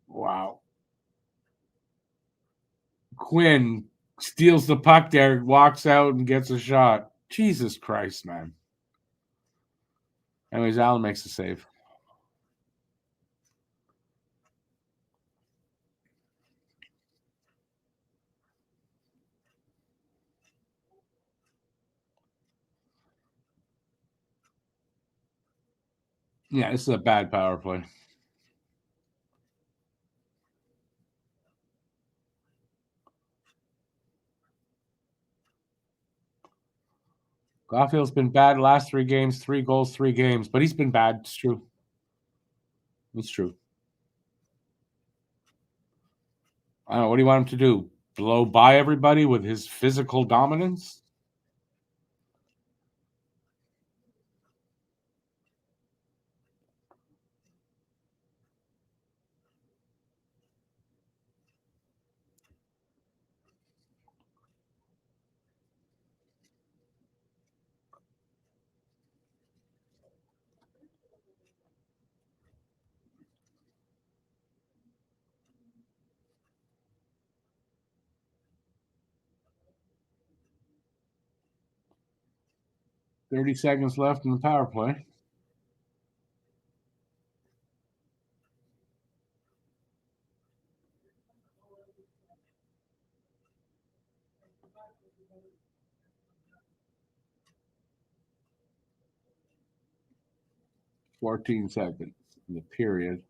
Wow. Quinn steals the puck there, walks out and gets a shot. Jesus Christ, man. Anyways, Allen makes the save. Yeah, this is a bad power play. Caulfield's been bad last 3 games, 3 goals, 3 games, but he's been bad. It's true. It's true. I don't know. What do you want him to do? Blow by everybody with his physical dominance? "30 seconds left in the power play." "14 seconds in the period.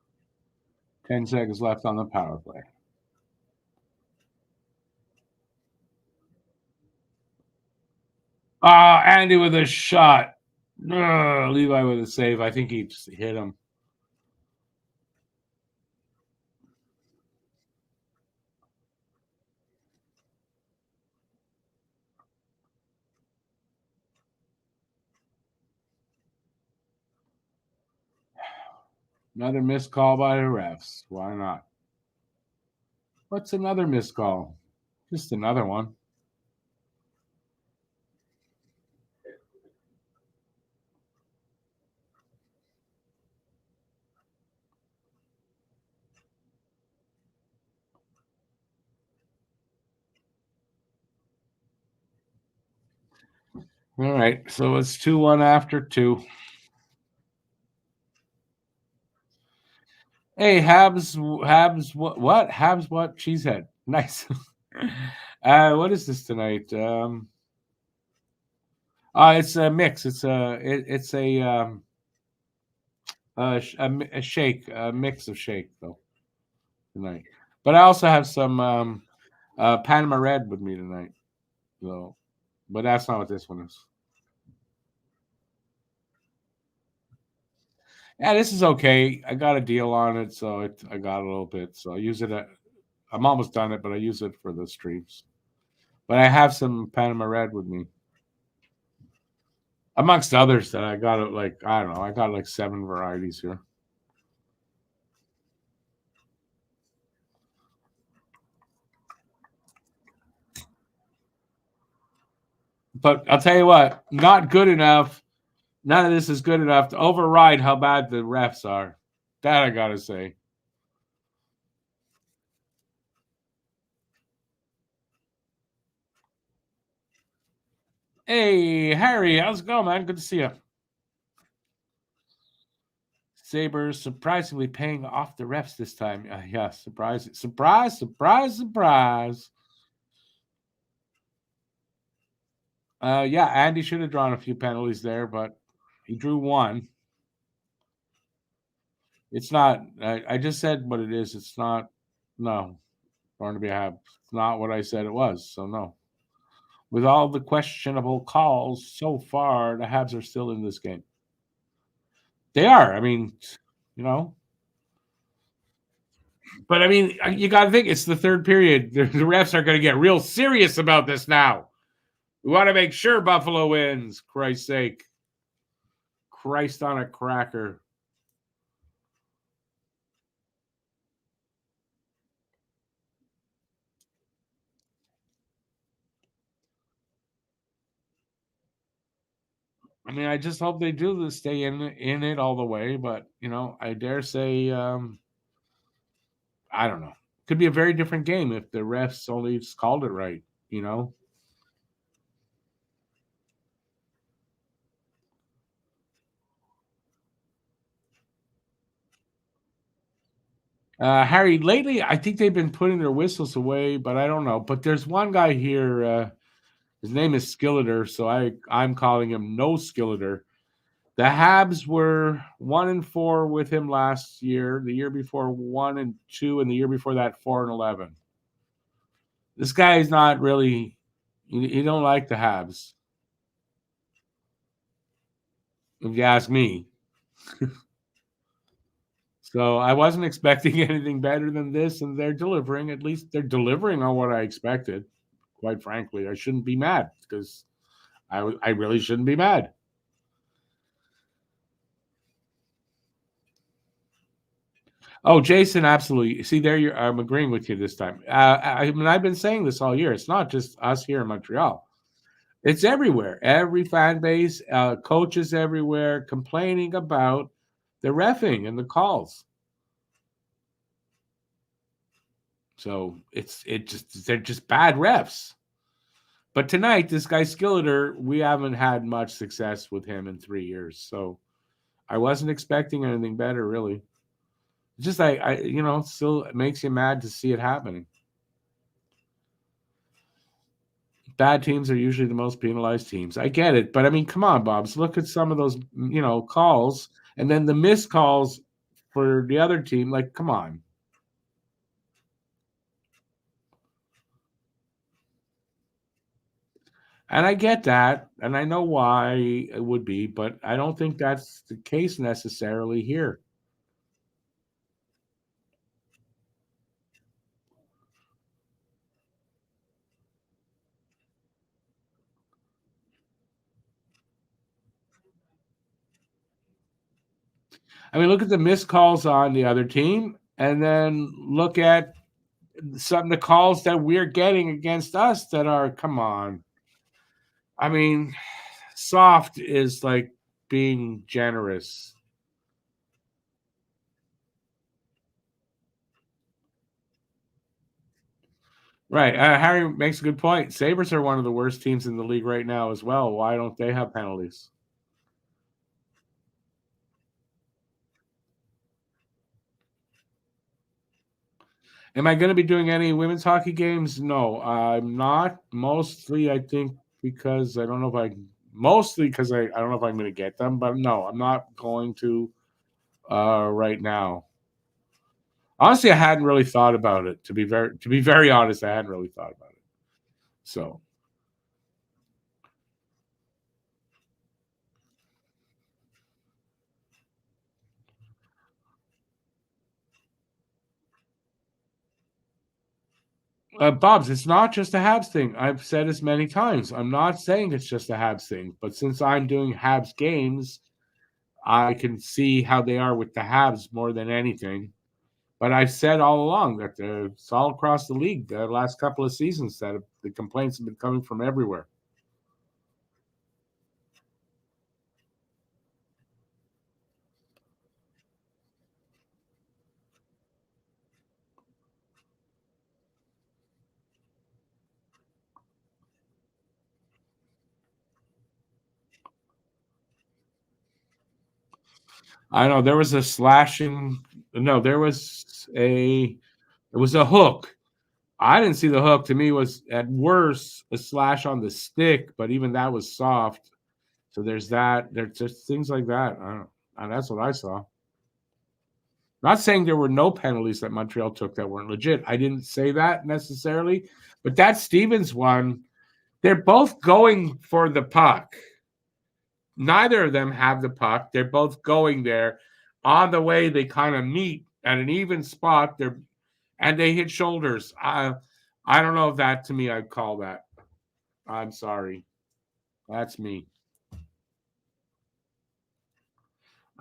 10 seconds left on the power play. Andy with a shot. Levi with a save. I think he just hit him. Another missed call by the refs. Why not? What's another missed call? Just another one. All right, so it's 2-1 after 2. Hey, Habs, what? Habs, what? Cheesehead. Nice. What is this tonight? It's a mix. It's a shake, a mix of shake though tonight. But I also have some Panama Red with me tonight. So, but that's not what this one is. Yeah, this is okay. I got a deal on it, so I got a little bit. So I use it. I'm almost done it, but I use it for the streams. But I have some Panama Red with me, amongst others that I got it. Like I don't know, I got like 7 varieties here. But I'll tell you what, not good enough. None of this is good enough to override how bad the refs are. That I gotta say. Hey, Harry, how's it going, man? Good to see you. Sabres surprisingly paying off the refs this time. Yeah, surprise, surprise, surprise, surprise. Yeah, Andy should have drawn a few penalties there, but he drew one. It's not. I just said what it is. It's not. No, Barnaby Hab. It's not what I said it was. So no. With all the questionable calls so far, the Habs are still in this game. They are. I mean, you know. But I mean, you got to think it's the third period. The refs are going to get real serious about this now. We want to make sure Buffalo wins. Christ's sake. Christ on a cracker. I mean, I just hope they do this, stay in it all the way. But I dare say, I don't know. Could be a very different game if the refs only just called it right. You know, Harry. Lately, I think they've been putting their whistles away, but I don't know. But there's one guy here. His name is Skilleter, so I'm calling him No Skilleter. The Habs were 1-4 with him last year. The year before 1-2, and the year before that 4-11. This guy is not really. He don't like the Habs, if you ask me. So I wasn't expecting anything better than this, and they're delivering. At least they're delivering on what I expected. Quite frankly, I shouldn't be mad because I really shouldn't be mad. Oh, Jason, absolutely. See, I'm agreeing with you this time. I mean, I've been saying this all year. It's not just us here in Montreal. It's everywhere. Every fan base, coaches everywhere complaining about the reffing and the calls. So they're just bad refs. But tonight, this guy Skilleter, we haven't had much success with him in 3 years. So I wasn't expecting anything better, really. It's just still it makes you mad to see it happening. Bad teams are usually the most penalized teams. I get it, but I mean, come on, Bobs. Look at some of those, calls, and then the missed calls for the other team. Like, come on. And I get that, and I know why it would be, but I don't think that's the case necessarily here. I mean, look at the missed calls on the other team, and then look at some of the calls that we're getting against us that are, come on. I mean, soft is like being generous. Right. Harry makes a good point. Sabres are one of the worst teams in the league right now as well. Why don't they have penalties? Am I going to be doing any women's hockey games? No, I'm not. Mostly, I think, because I don't know if mostly because I don't know if I'm going to get them, but no, I'm not going to right now. Honestly, I hadn't really thought about it. To be very honest, I hadn't really thought about it. So, Bob's, it's not just a Habs thing. I've said this many times. I'm not saying it's just a Habs thing, but since I'm doing Habs games, I can see how they are with the Habs more than anything. But I've said all along that it's all across the league the last couple of seasons that the complaints have been coming from everywhere. I know there was a slashing. No, there was a. It was a hook. I didn't see the hook. To me, was at worst a slash on the stick, but even that was soft. So there's that. There's just things like that. I don't. And that's what I saw. Not saying there were no penalties that Montreal took that weren't legit. I didn't say that necessarily, but that Stevens one, they're both going for the puck. Neither of them have the puck. They're both going there. On the way, they kind of meet at an even spot. They hit shoulders. I don't know if that to me I'd call that. I'm sorry. That's me.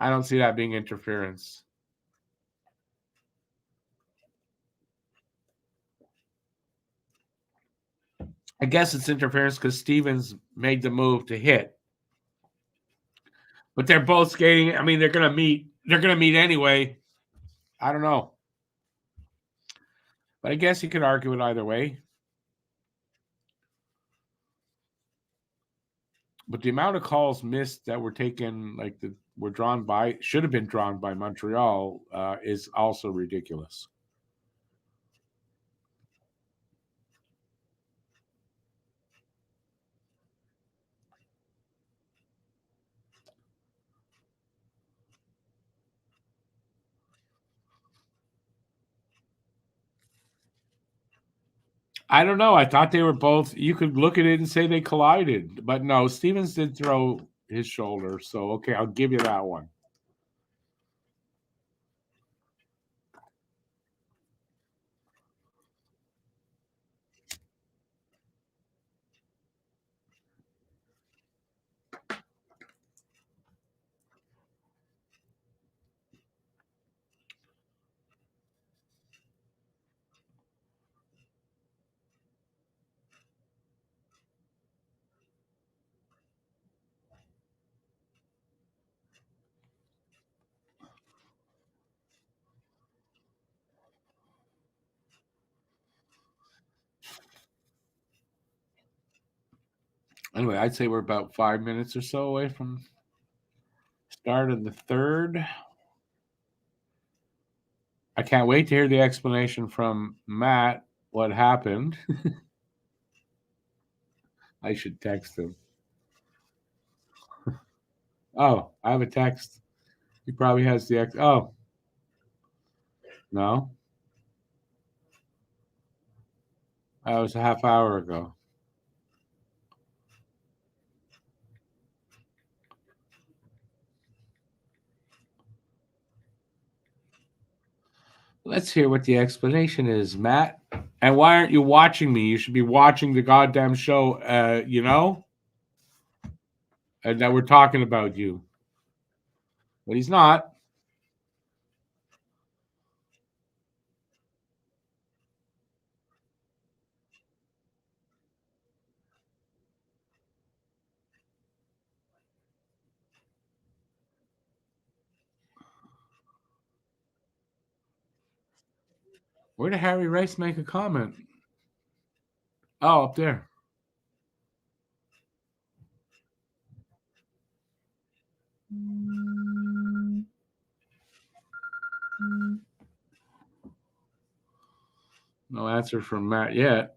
I don't see that being interference. I guess it's interference because Stevens made the move to hit. But they're both skating. I mean, they're gonna meet. They're gonna meet anyway. I don't know. But I guess you could argue it either way. But the amount of calls missed that were taken, like were drawn by, should have been drawn by Montreal, is also ridiculous. I don't know. I thought they were both. You could look at it and say they collided, but no. Stevens did throw his shoulder, so okay, I'll give you that one. Anyway, I'd say we're about 5 minutes or so away from start of the third. I can't wait to hear the explanation from Matt. What happened? I should text him. Oh, I have a text. He probably has the ex. Oh, no, that was a half hour ago. Let's hear what the explanation is, Matt. And why aren't you watching me? You should be watching the goddamn show, and that we're talking about you. But he's not. Where did Harry Rice make a comment? Oh, up there. No answer from Matt yet.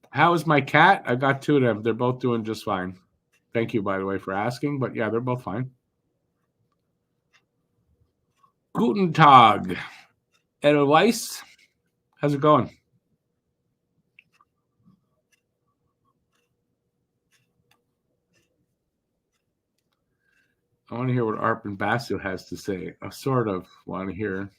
How is my cat? I got two of them. They're both doing just fine. Thank you, by the way, for asking. But yeah, they're both fine. Guten Tag. Edelweiss. How's it going? I want to hear what Arpin Basu has to say. I sort of want to hear.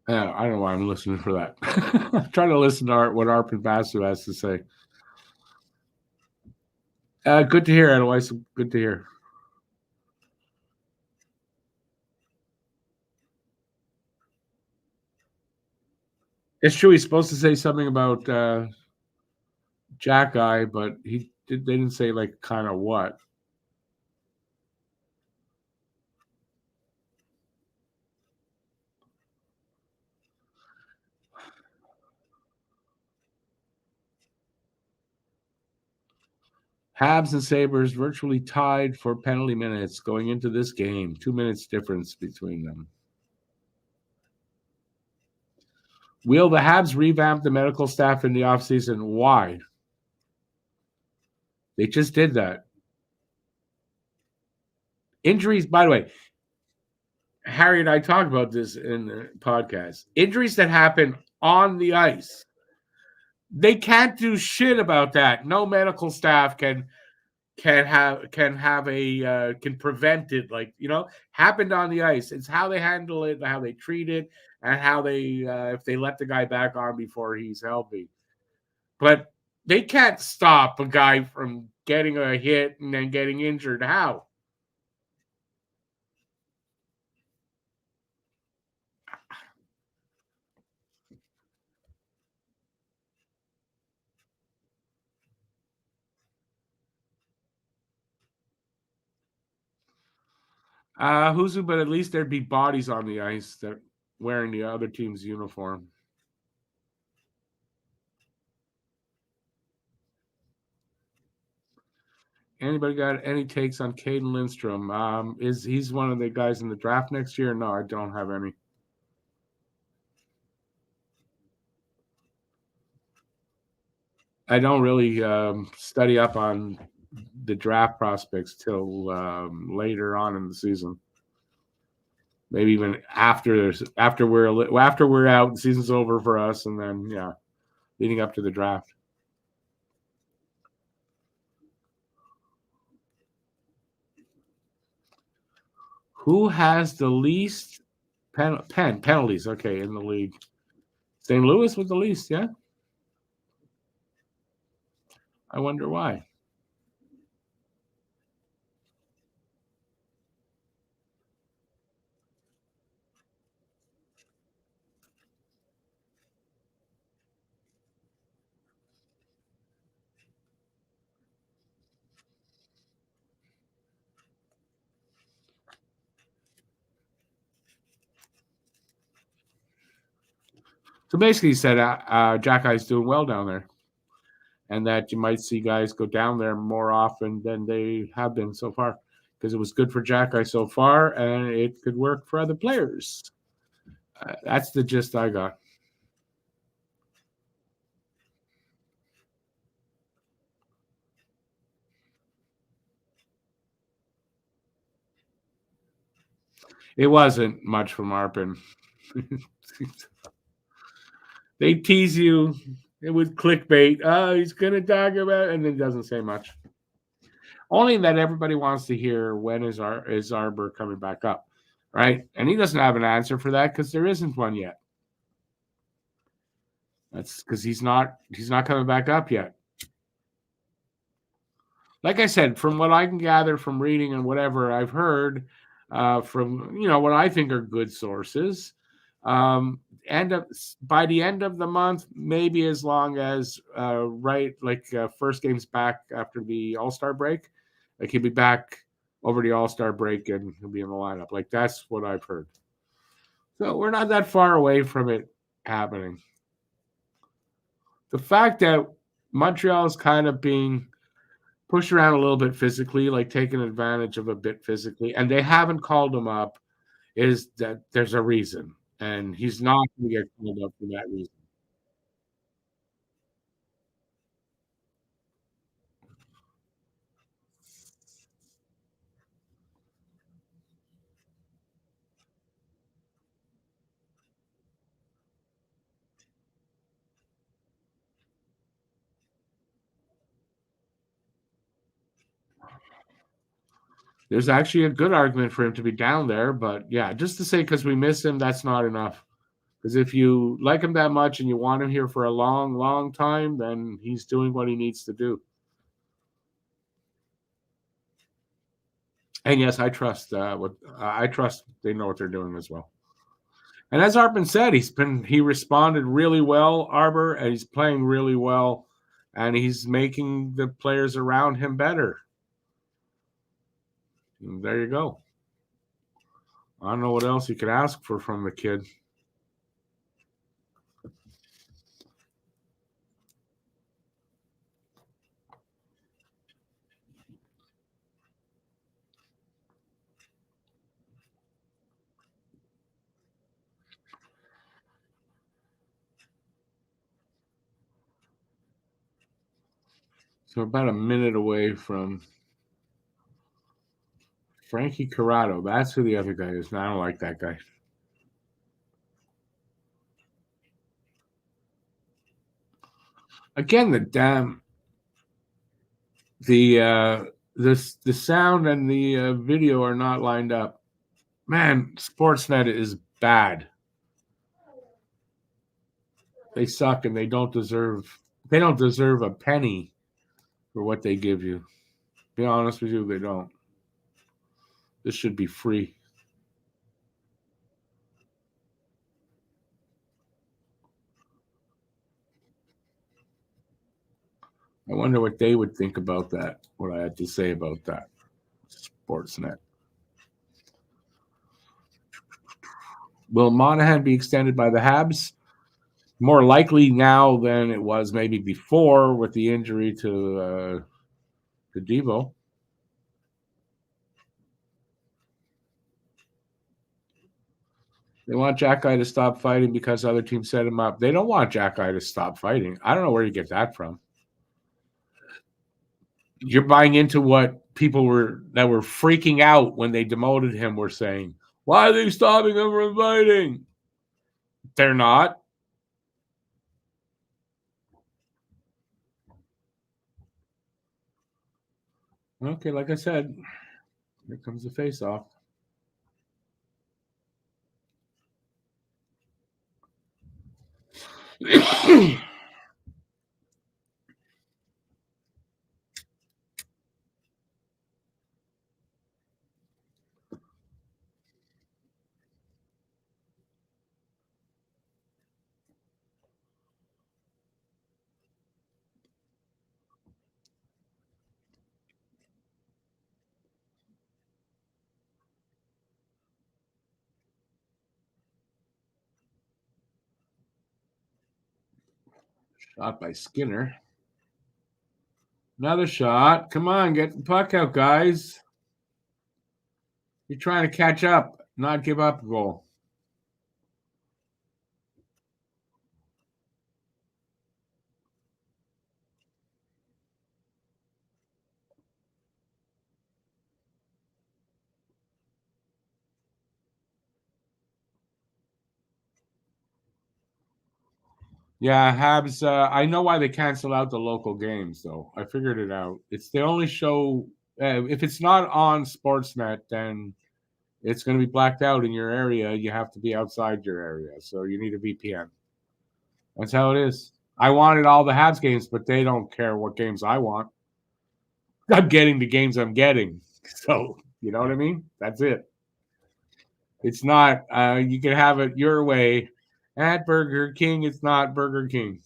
I don't know why I'm listening for that. I'm trying to listen to what Arpin Basu has to say. Good to hear, otherwise, good to hear. It's true. He's supposed to say something about Jack Eye, but they didn't say like kind of what. Habs and Sabres virtually tied for penalty minutes going into this game. 2 minutes difference between them. Will the Habs revamp the medical staff in the offseason? Why? They just did that. Injuries, by the way, Harry and I talked about this in the podcast. Injuries that happen on the ice, they can't do shit about that. No medical staff can prevent it. Like, happened on the ice. It's how they handle it, how they treat it, and how they if they let the guy back on before he's healthy. But they can't stop a guy from getting a hit and then getting injured. How? Who's but at least there'd be bodies on the ice that wearing the other team's uniform. Anybody got any takes on Caden Lindstrom? Is he's one of the guys in the draft next year? No, I don't have any. I don't really study up on the draft prospects till later on in the season. Maybe even after we're out, the season's over for us, and then leading up to the draft. Who has the least penalties? Okay, in the league, St. Louis with the least. Yeah, I wonder why. So basically, he said Jack Eye's doing well down there, and that you might see guys go down there more often than they have been so far, because it was good for Jack Eye so far, and it could work for other players. That's the gist I got. It wasn't much from Arpin. They tease you. It was clickbait. Oh, he's gonna talk about, and then doesn't say much. Only that everybody wants to hear when is Arbor coming back up, right? And he doesn't have an answer for that because there isn't one yet. That's because he's not coming back up yet. Like I said, from what I can gather from reading and whatever I've heard from what I think are good sources, by the end of the month, maybe as long as first game's back after the All-Star break, like he'll be back over the All-Star break and he'll be in the lineup. Like that's what I've heard. So we're not that far away from it happening. The fact that Montreal is kind of being pushed around a little bit physically, like taking advantage of a bit physically, and they haven't called him up, is that there's a reason, and he's not going to get called up for that reason. There's actually a good argument for him to be down there, but yeah, just to say because we miss him, that's not enough. Because if you like him that much and you want him here for a long, long time, then he's doing what he needs to do. And yes, I trust I trust they know what they're doing as well. And as Hartman said, he responded really well, Arbor, and he's playing really well, and he's making the players around him better. And there you go. I don't know what else you could ask for from the kid. So about a minute away from Frankie Corrado. That's who the other guy is. No, I don't like that guy. Again, the sound and the video are not lined up. Man, Sportsnet is bad. They suck and they don't deserve a penny for what they give you. To be honest with you, they don't. This should be free. I wonder what they would think about that, what I had to say about that. Sportsnet. Will Monahan be extended by the Habs? More likely now than it was maybe before with the injury to Devo. They want Jack Guy to stop fighting because other teams set him up. They don't want Jack Guy to stop fighting. I don't know where you get that from. You're buying into what people that were freaking out when they demoted him were saying. Why are they stopping him from fighting? They're not. Okay, like I said, here comes the face-off. Shot by Skinner. Another shot. Come on, get the puck out, guys. You're trying to catch up, not give up a goal. Yeah, Habs. I know why they canceled out the local games, though. I figured it out. It's they only show if it's not on Sportsnet, then it's going to be blacked out in your area. You have to be outside your area, so you need a VPN. That's how it is. I wanted all the Habs games, but they don't care what games I want. I'm getting the games I'm getting, so you know what I mean. That's it. It's not. You can have it your way at Burger King. It's not Burger King.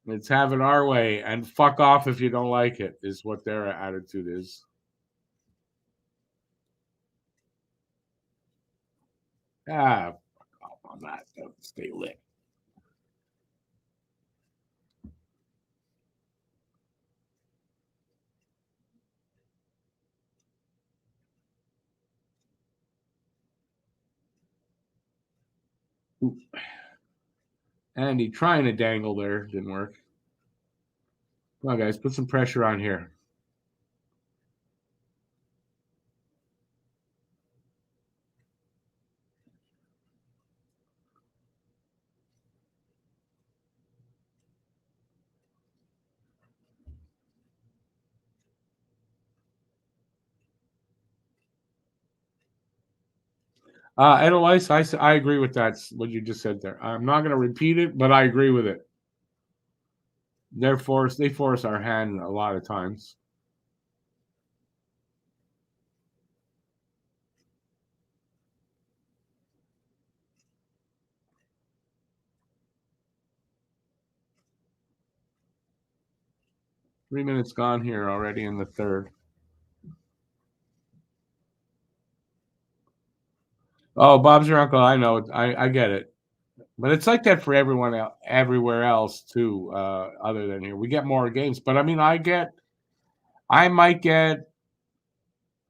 Let's have it our way and fuck off if you don't like it, is what their attitude is. Fuck off on that. Stay lit. Ooh. Andy trying to dangle there. Didn't work. Come on, guys. Put some pressure on here. Edelweiss, I agree with that. What you just said there. I'm not going to repeat it, but I agree with it. They force our hand a lot of times. Three minutes gone here already in the third. Oh, Bob's your uncle. I know. I get it. But it's like that for everyone everywhere else too, other than here. We get more games. But I mean, I might get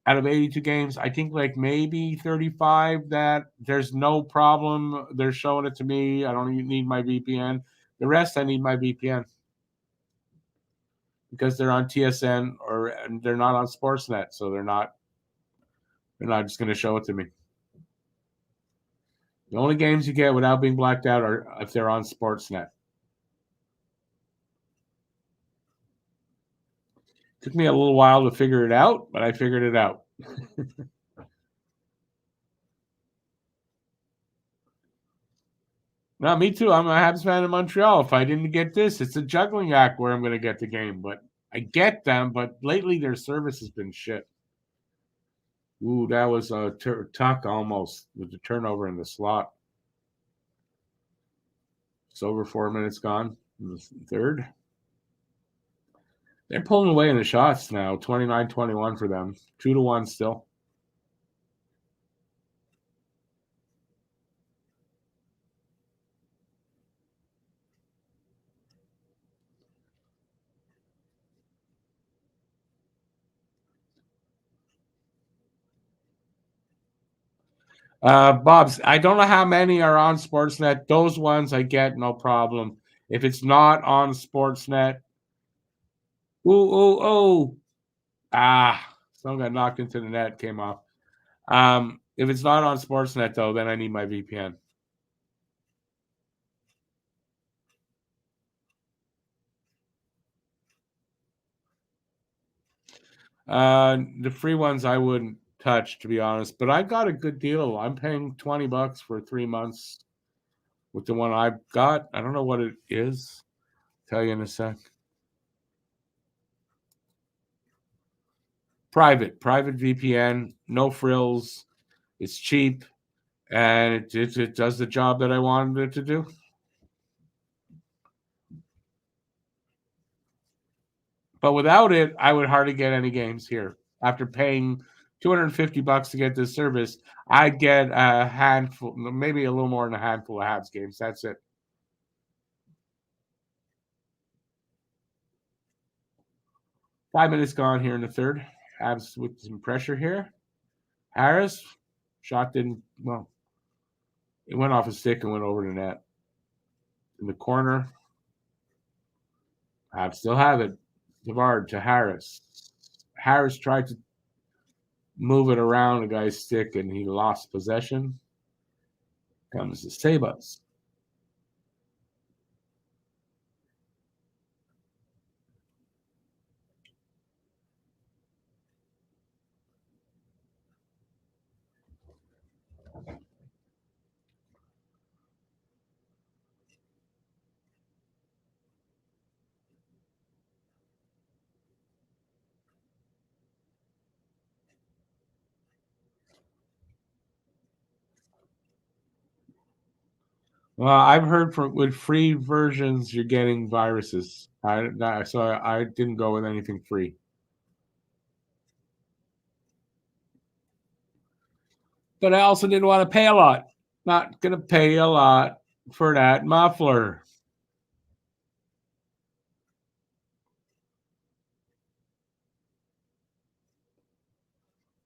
out of 82 games, I think like maybe 35 that there's no problem. They're showing it to me. I don't even need my VPN. The rest I need my VPN because they're on TSN or and they're not on Sportsnet, so they're not just going to show it to me. The only games you get without being blacked out are if they're on Sportsnet. Took me a little while to figure it out, but I figured it out. No, me too. I'm a Habs fan in Montreal. If I didn't get this, it's a juggling act where I'm going to get the game. But I get them, but lately their service has been shit. Ooh, that was a tuck almost with the turnover in the slot. It's over 4 minutes gone in the third. They're pulling away in the shots now, 29-21 for them. 2-1 still. Bob's, I don't know how many are on Sportsnet. Those ones I get no problem. If it's not on Sportsnet, ooh. Someone got knocked into the net, came off. If it's not on Sportsnet though, then I need my VPN. The free ones I wouldn't touch, to be honest, but I got a good deal. I'm paying $20 for 3 months with the one I've got. I don't know what it is. Tell you in a sec. Private VPN, no frills. It's cheap, and it does the job that I wanted it to do. But without it, I would hardly get any games here. After paying $250 to get this service, I'd get a handful, maybe a little more than a handful of Habs games. That's it. 5 minutes gone here in the third. Habs with some pressure here. Harris, shot didn't, well, it went off his stick and went over the net. In the corner, Habs still have it. Savard to Harris. Harris tried to move it around the guy's stick and he lost possession. Comes the Sabres. Well, I've heard from with free versions you're getting viruses. So I didn't go with anything free. But I also didn't want to pay a lot. Not gonna pay a lot for that muffler.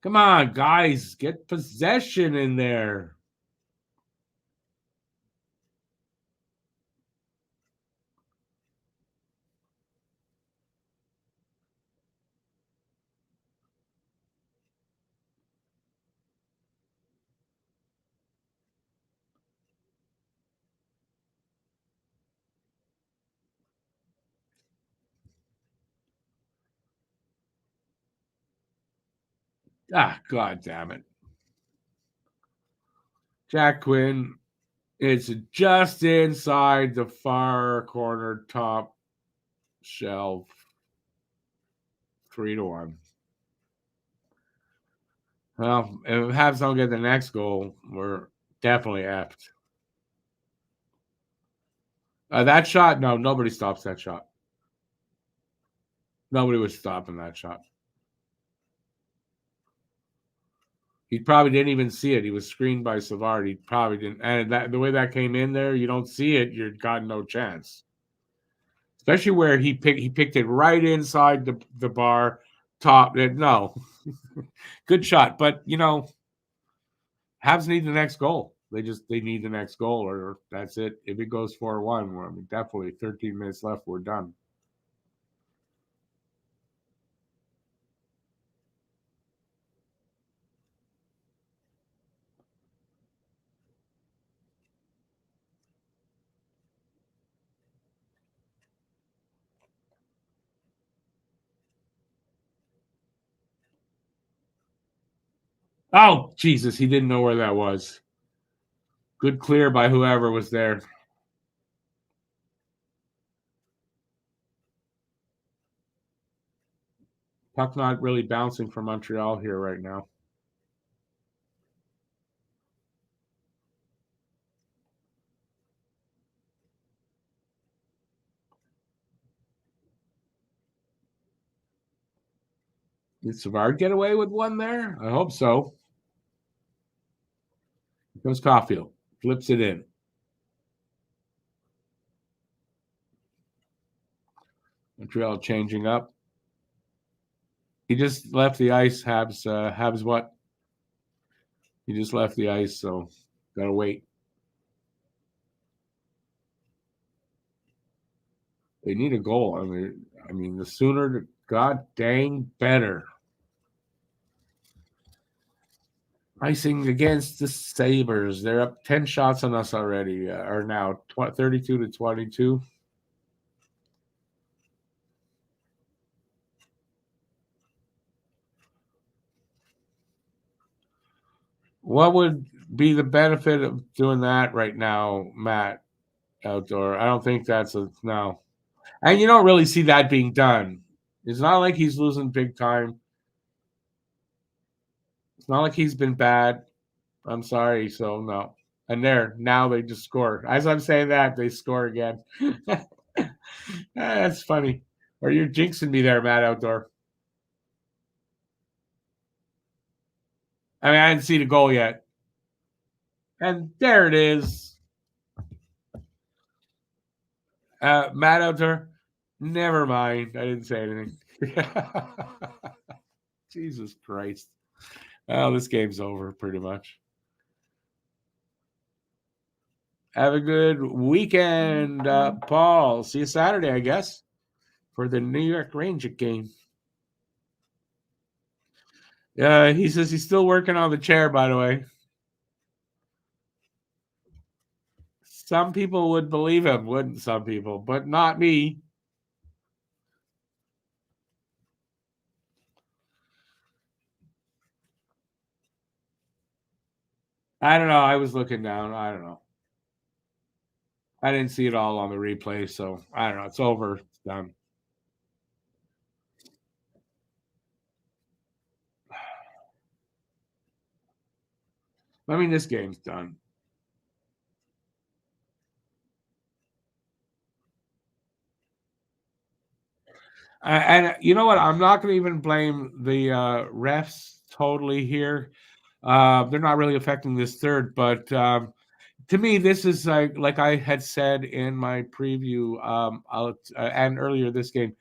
Come on, guys, get possession in there. God damn it. Jack Quinn. It's just inside the far corner top shelf. 3-1. Well, if Habs don't get the next goal, we're definitely effed. That shot, no, nobody stops that shot. Nobody was stopping that shot. He probably didn't even see it. He was screened by Savard. He probably didn't. And the way that came in there, you don't see it, you've got no chance. Especially where he picked it right inside the bar top. No. Good shot. But, Habs need the next goal. They need the next goal, or that's it. If it goes 4-1, well, definitely 13 minutes left, we're done. Oh, Jesus, he didn't know where that was. Good clear by whoever was there. Puck not really bouncing for Montreal here right now. Did Savard get away with one there? I hope so. Here comes Caulfield. Flips it in. Montreal changing up. He just left the ice. Habs what? He just left the ice, so gotta wait. They need a goal. I mean, the sooner the god dang better. Icing against the Sabres. They're up 10 shots on us already, are now 32-22. What would be the benefit of doing that right now, Matt, outdoor? I don't think that's no. And you don't really see that being done. It's not like he's losing big time. It's not like he's been bad. I'm sorry, so no. And now they just score. As I'm saying that, they score again. That's funny. Or you're jinxing me there, Matt Outdoor. I mean, I didn't see the goal yet. And there it is. Matt Outdoor, never mind. I didn't say anything. Jesus Christ. Well, this game's over pretty much. Have a good weekend, Paul. See you Saturday, I guess, for the New York Ranger game. He says he's still working on the chair, by the way. Some people would believe him, wouldn't some people? But not me. I don't know. I was looking down. I don't know. I didn't see it all on the replay, so I don't know. It's over. It's done. I mean, this game's done. And you know what? I'm not going to even blame the refs totally here. They're not really affecting this third, but to me, this is like I had said in my preview and earlier this game.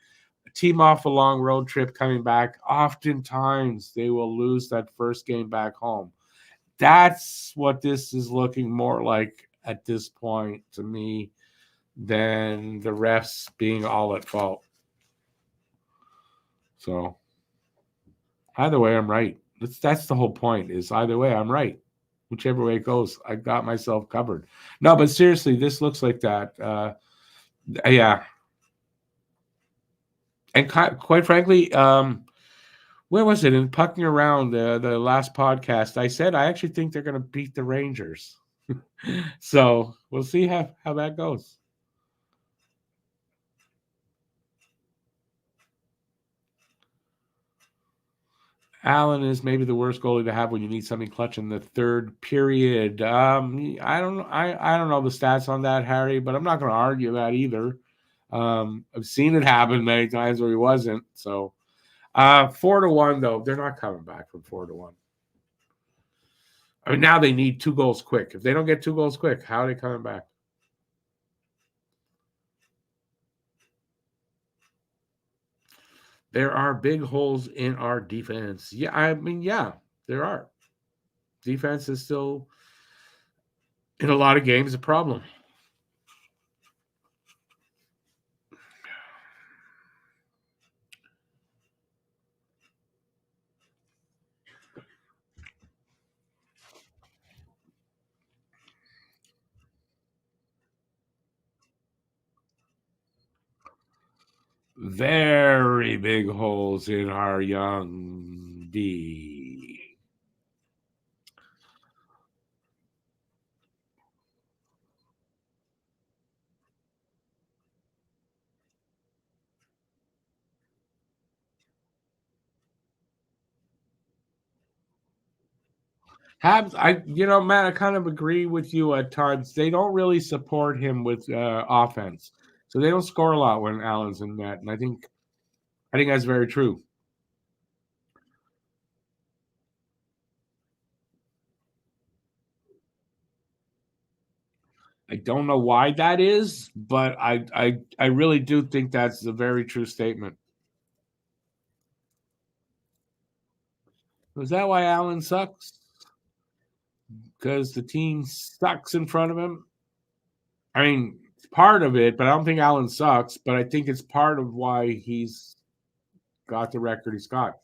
Team off a long road trip coming back. Oftentimes, they will lose that first game back home. That's what this is looking more like at this point to me than the refs being all at fault. So either way, I'm right. That's the whole point is either way, I'm right. Whichever way it goes, I got myself covered. No, but seriously, this looks like that. Yeah. And quite frankly, where was it? In Pucking Around, the last podcast, I said I actually think they're going to beat the Rangers. So we'll see how that goes. Allen is maybe the worst goalie to have when you need something clutch in the third period. I don't know the stats on that, Harry, but I'm not going to argue that either. I've seen it happen many times where he wasn't. So 4-1 though, they're not coming back from 4-1. I mean, now they need 2 goals quick. If they don't get 2 goals quick, how are they coming back? There are big holes in our defense. Yeah, I mean, yeah, there are. Defense is still, in a lot of games, a problem. Very big holes in our young D. Habs, Matt, I kind of agree with you at times. They don't really support him with offense, so they don't score a lot when Allen's in net, and I think that's very true. I don't know why that is, but I really do think that's a very true statement. Is that why Allen sucks? Because the team sucks in front of him? I mean, it's part of it, but I don't think Allen sucks, but I think it's part of why he's got the record he's got.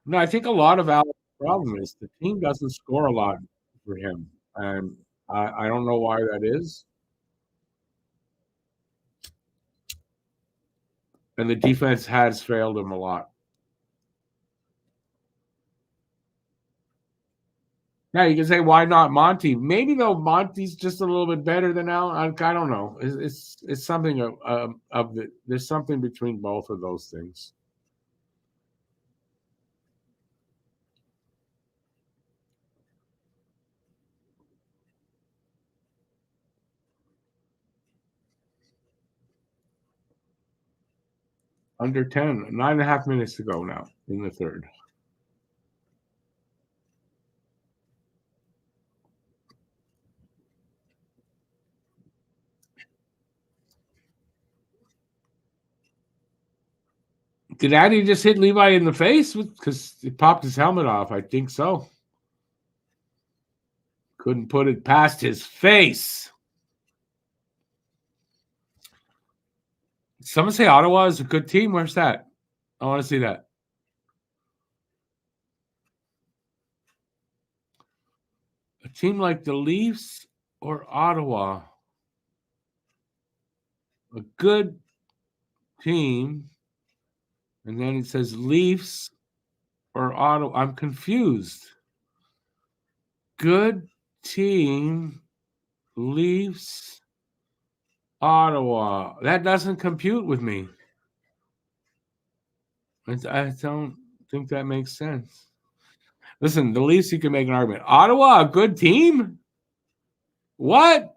No, I think a lot of Allen's problem is the team doesn't score a lot for him. And I don't know why that is. And the defense has failed him a lot. Yeah, you can say why not Monty? Maybe though Monty's just a little bit better than Allen. I don't know. It's something of the. There's something between both of those things. Under 10, 9.5 minutes to go now in the third. Did Addy just hit Levi in the face because it popped his helmet off? I think so. Couldn't put it past his face. Someone say Ottawa is a good team. Where's that? I want to see that. A team like the Leafs or Ottawa? A good team. And then it says Leafs or Ottawa. I'm confused. Good team, Leafs, Ottawa. That doesn't compute with me. I don't think that makes sense. Listen, the Leafs, you can make an argument. Ottawa, a good team? What?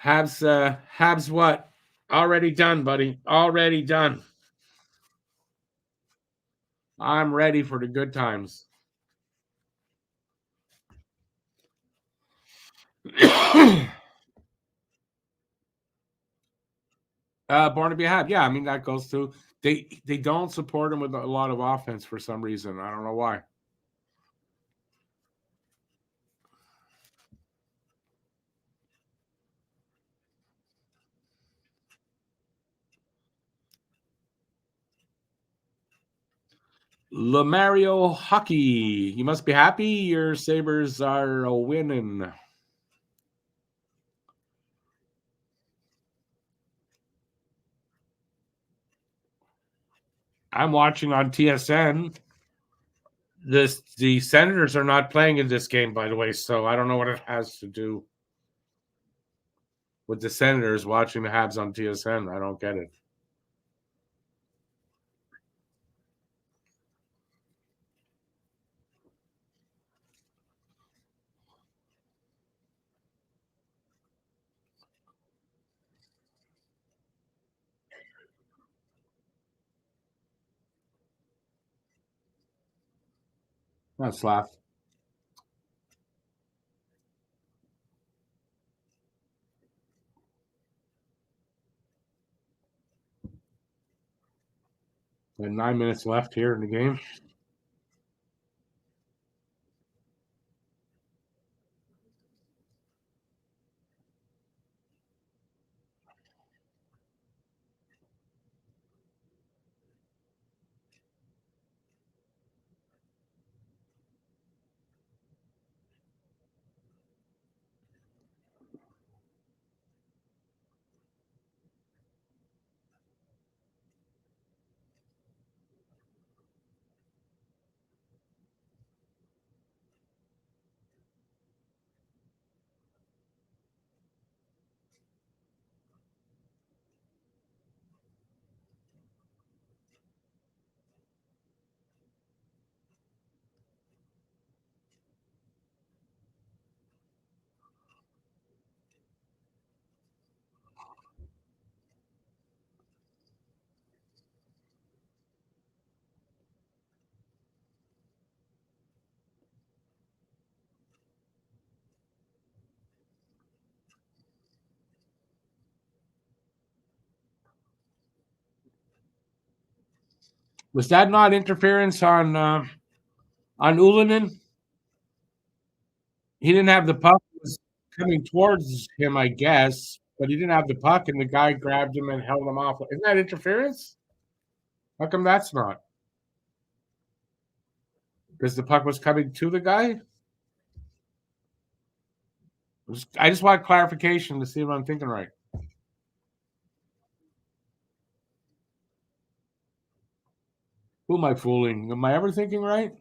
Habs what? Already done, buddy. Already done. I'm ready for the good times. Born to be Hab. Yeah, I mean that goes to they don't support him with a lot of offense for some reason. I don't know why. Lemario Hockey. You must be happy. Your Sabres are winning. I'm watching on TSN. The Senators are not playing in this game, by the way, so I don't know what it has to do with the Senators watching the Habs on TSN. I don't get it. That's laugh. And 9 minutes left here in the game. Was that not interference on Ulinen? He didn't have the puck. It was coming towards him, I guess, but he didn't have the puck, and the guy grabbed him and held him off. Isn't that interference? How come that's not? Because the puck was coming to the guy? I just want clarification to see if I'm thinking right. Who am I fooling? Am I ever thinking right?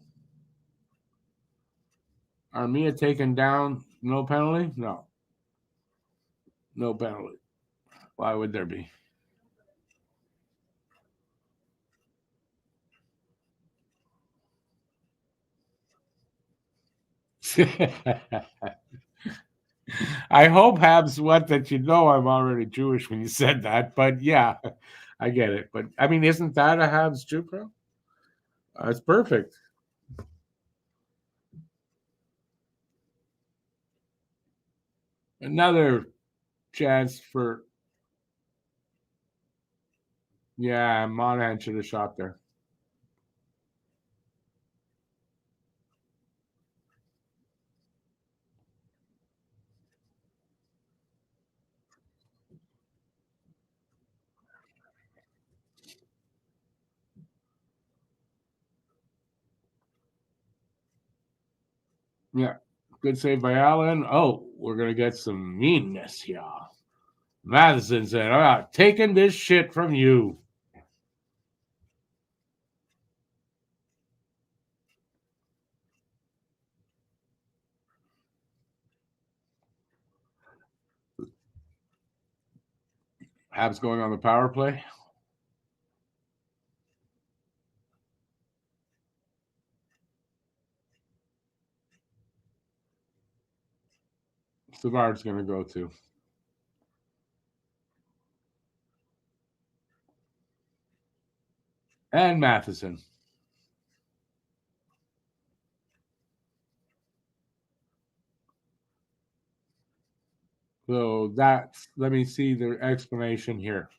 Armia taken down, no penalty? No. No penalty. Why would there be? I hope Habs what that you know I'm already Jewish when you said that, but yeah, I get it. But I mean, isn't that a Habs Jew pro? It's perfect. Another chance for Monahan should have shot there. Yeah, good save by Allen. Oh, we're gonna get some meanness here. Madison said, "I'm not taking this shit from you." Habs going on the power play. Savard's going to go too. And Matheson. So that's, let me see the explanation here.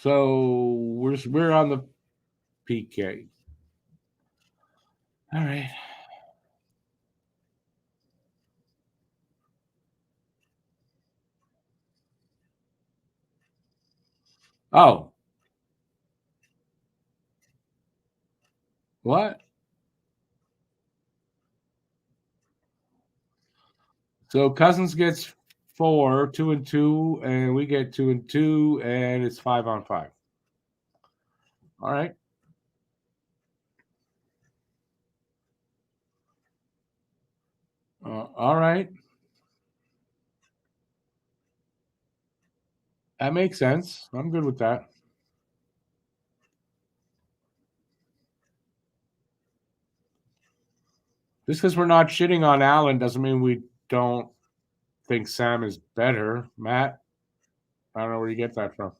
So we're on the PK. All right. Oh, what? So Cousins gets 4, 2-2, and we get 2-2, and it's 5-on-5. All right. All right. That makes sense. I'm good with that. Just because we're not shitting on Allen doesn't mean we don't think Sam is better. Matt, I don't know where you get that from.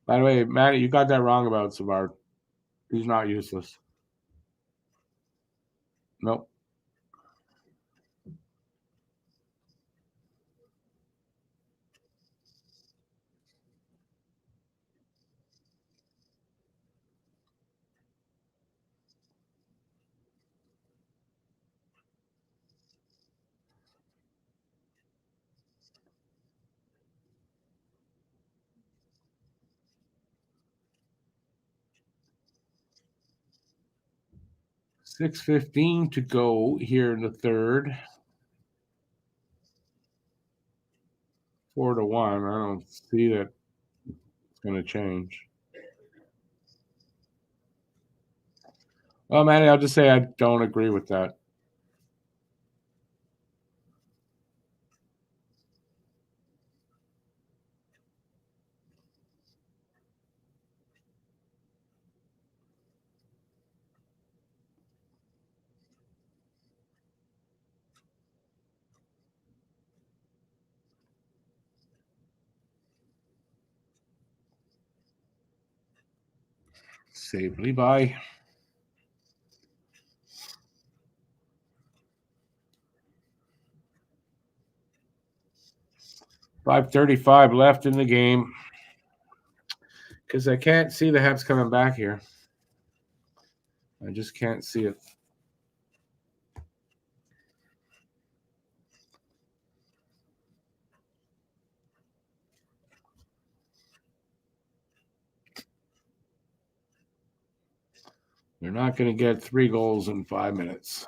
By the way, Matt, you got that wrong about Savard. He's not useless. Nope. $6:15 to go here in the third. 4-1. I don't see that it's going to change. Well, Manny, I'll just say I don't agree with that. Save Levi. 5:35 left in the game. Because I can't see the Habs coming back here. I just can't see it. They're not going to get 3 goals in 5 minutes.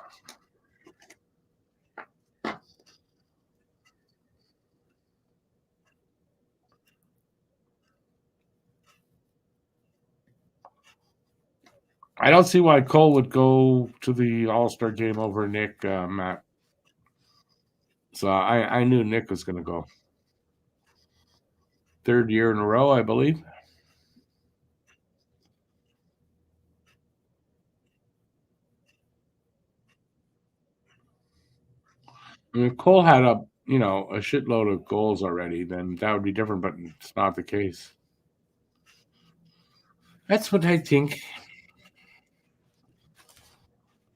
I don't see why Cole would go to the All-Star game over Nick, Matt. So I knew Nick was going to go. 3rd year in a row, I believe. I mean, if Cole had a shitload of goals already, then that would be different, but it's not the case. That's what I think.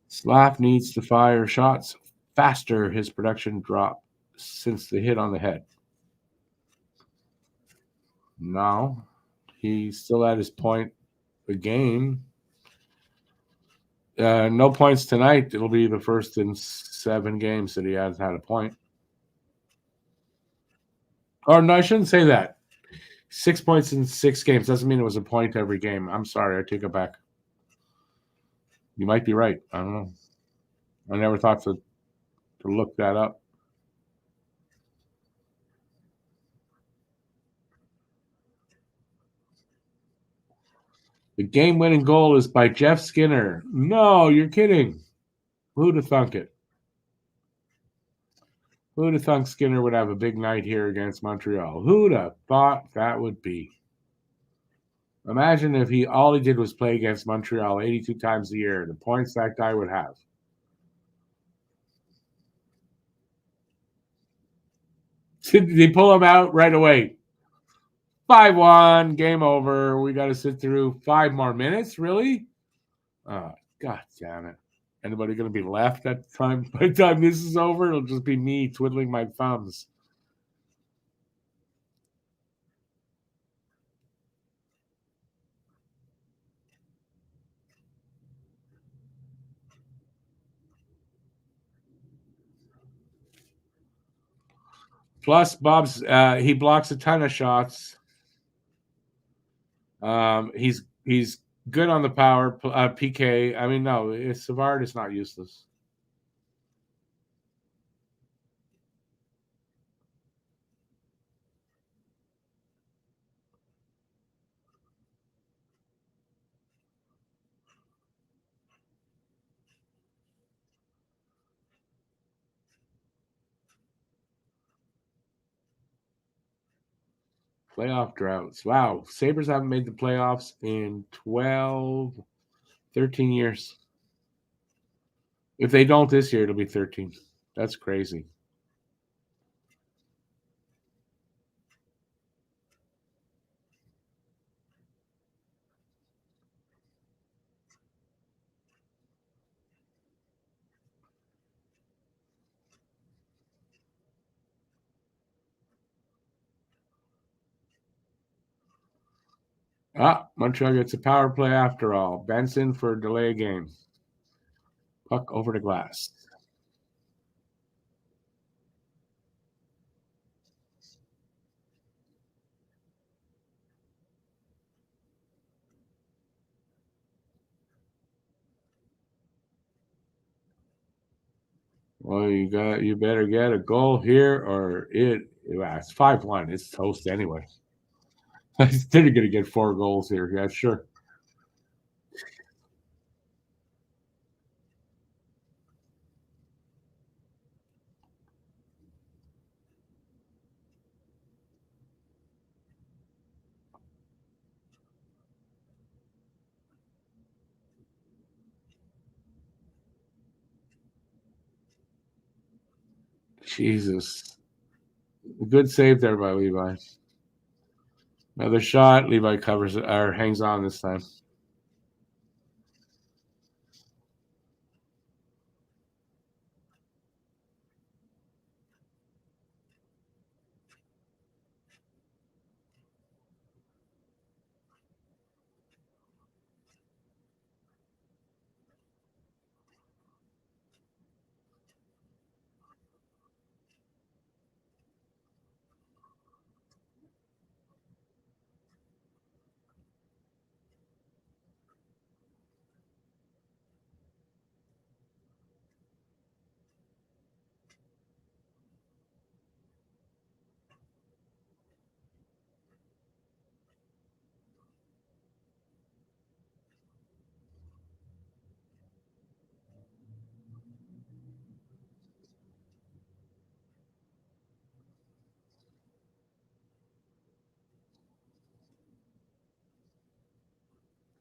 Slav needs to fire shots faster. His production dropped since the hit on the head. No, he's still at his point a game. No points tonight. It'll be the first in 7 games that he has had a point. Or no, I shouldn't say that. 6 points in 6 games doesn't mean it was a point every game. I'm sorry, I take it back. You might be right. I don't know. I never thought to look that up. The game-winning goal is by Jeff Skinner. No, you're kidding. Who'd have thunk it? Who'd have thunk Skinner would have a big night here against Montreal? Who'd have thought that would be? Imagine if all he did was play against Montreal 82 times a year, the points that guy would have. Did they pull him out right away? 5-1, game over. We got to sit through 5 more minutes, really? God damn it. Anybody going to be left at the time? By the time this is over, it'll just be me twiddling my thumbs. Plus, Bob's he blocks a ton of shots. He's good on the power PK. I mean, no, Savard is not useless. Playoff droughts. Wow. Sabres haven't made the playoffs in 12, 13 years. If they don't this year, it'll be 13. That's crazy. Montreal gets a power play after all. Benson for delay of game. Puck over the glass. Well, you better get a goal here or it's 5-1. It's toast anyway. They're going to get 4 goals here. Yeah, sure. Jesus. Good save there by Levi. Another shot. Levi covers it or hangs on this time.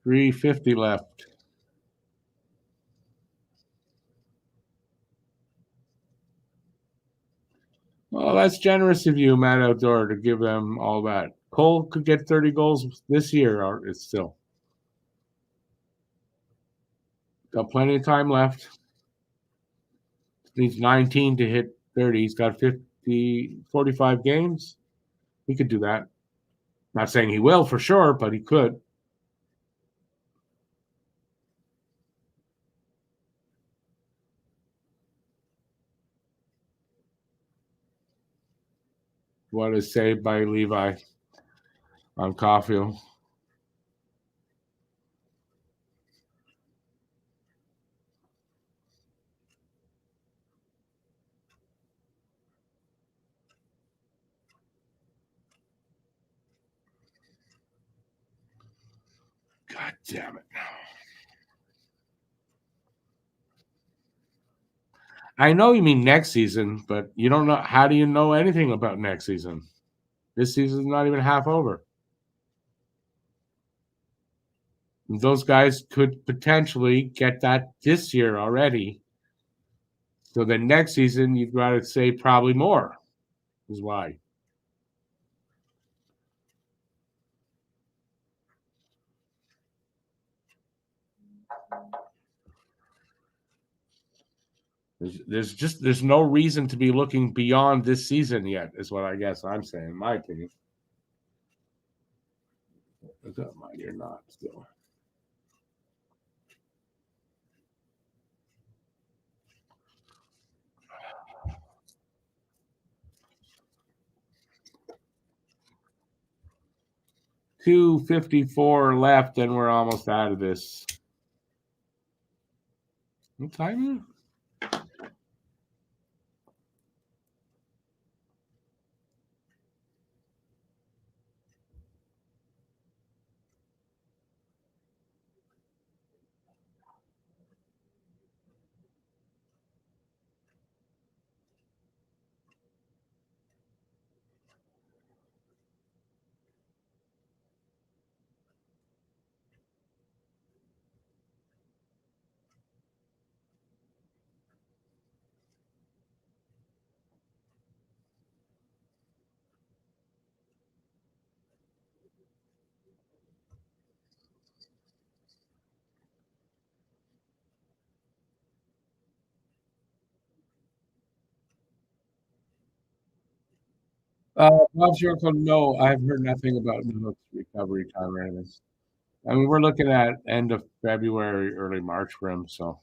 $350 left. Well, that's generous of you, Matt Outdoor, to give them all that. Cole could get 30 goals this year, or it's still got plenty of time left. Needs 19 to hit 30. He's got 45 games. He could do that. Not saying he will for sure, but he could. What is saved by Levi on Caulfield. God damn it. I know you mean next season, but you don't know. How do you know anything about next season? This season's not even half over. Those guys could potentially get that this year already. So then next season, you've got to say probably more is why. There's no reason to be looking beyond this season yet, is what I guess I'm saying, in my opinion. Is that mine or not still? $2:54 left, and we're almost out of this. What time is it? Bob's your uncle. No, I've heard nothing about Newhook's recovery time or anything. I mean, we're looking at end of February, early March for him. So,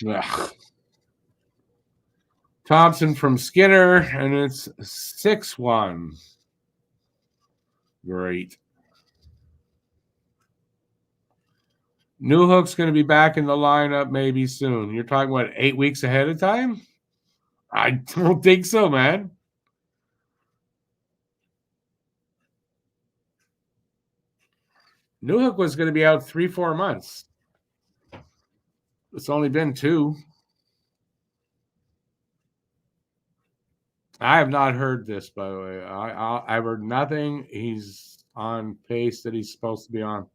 ugh. Thompson from Skinner, and it's 6-1. Great. Newhook's going to be back in the lineup maybe soon. You're talking, what, 8 weeks ahead of time? I don't think so, man. Newhook was going to be out 3-4 months. It's only been 2. I have not heard this, by the way. I've heard nothing. He's on pace that he's supposed to be on.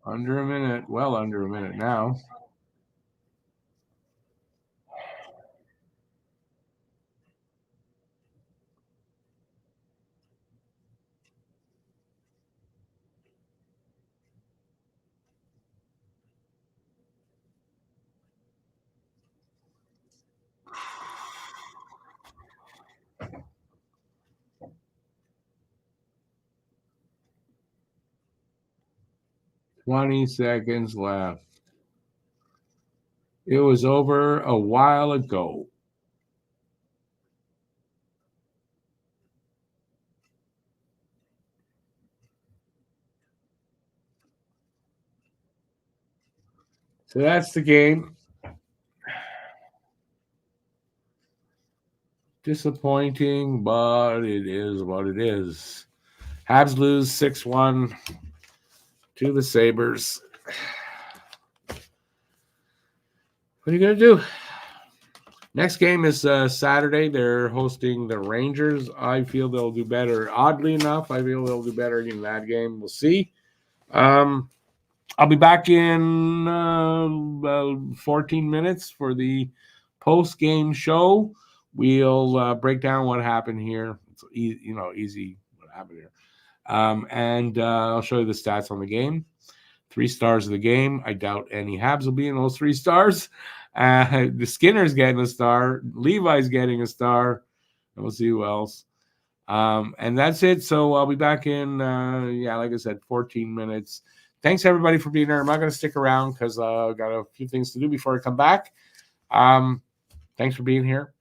Under a minute. Well, under a minute now. Twenty seconds left. It was over a while ago. So that's the game. Disappointing, but it is what it is. Habs lose 6-1 to the Sabres. What are you going to do? Next game is Saturday. They're hosting the Rangers. I feel they'll do better. Oddly enough, I feel they'll do better in that game. We'll see. I'll be back in 14 minutes for the post-game show. We'll break down what happened here. It's easy what happened here. And I'll show you the stats on the game. 3 stars of the game. I doubt any Habs will be in those 3 stars. The Skinner's getting a star. Levi's getting a star. And we'll see who else. And that's it. So I'll be back in, like I said, 14 minutes thanks everybody for being there. I'm not going to stick around because I've got a few things to do before I come back. Thanks for being here.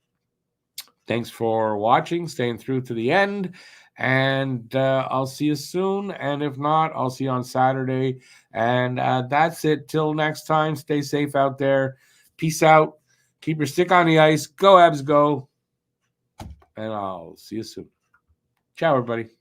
Thanks for watching, staying through to the end. And I'll see you soon. And if not, I'll see you on Saturday. And that's it. Till next time, stay safe out there. Peace out. Keep your stick on the ice. Go, Habs, go. And I'll see you soon. Ciao, everybody.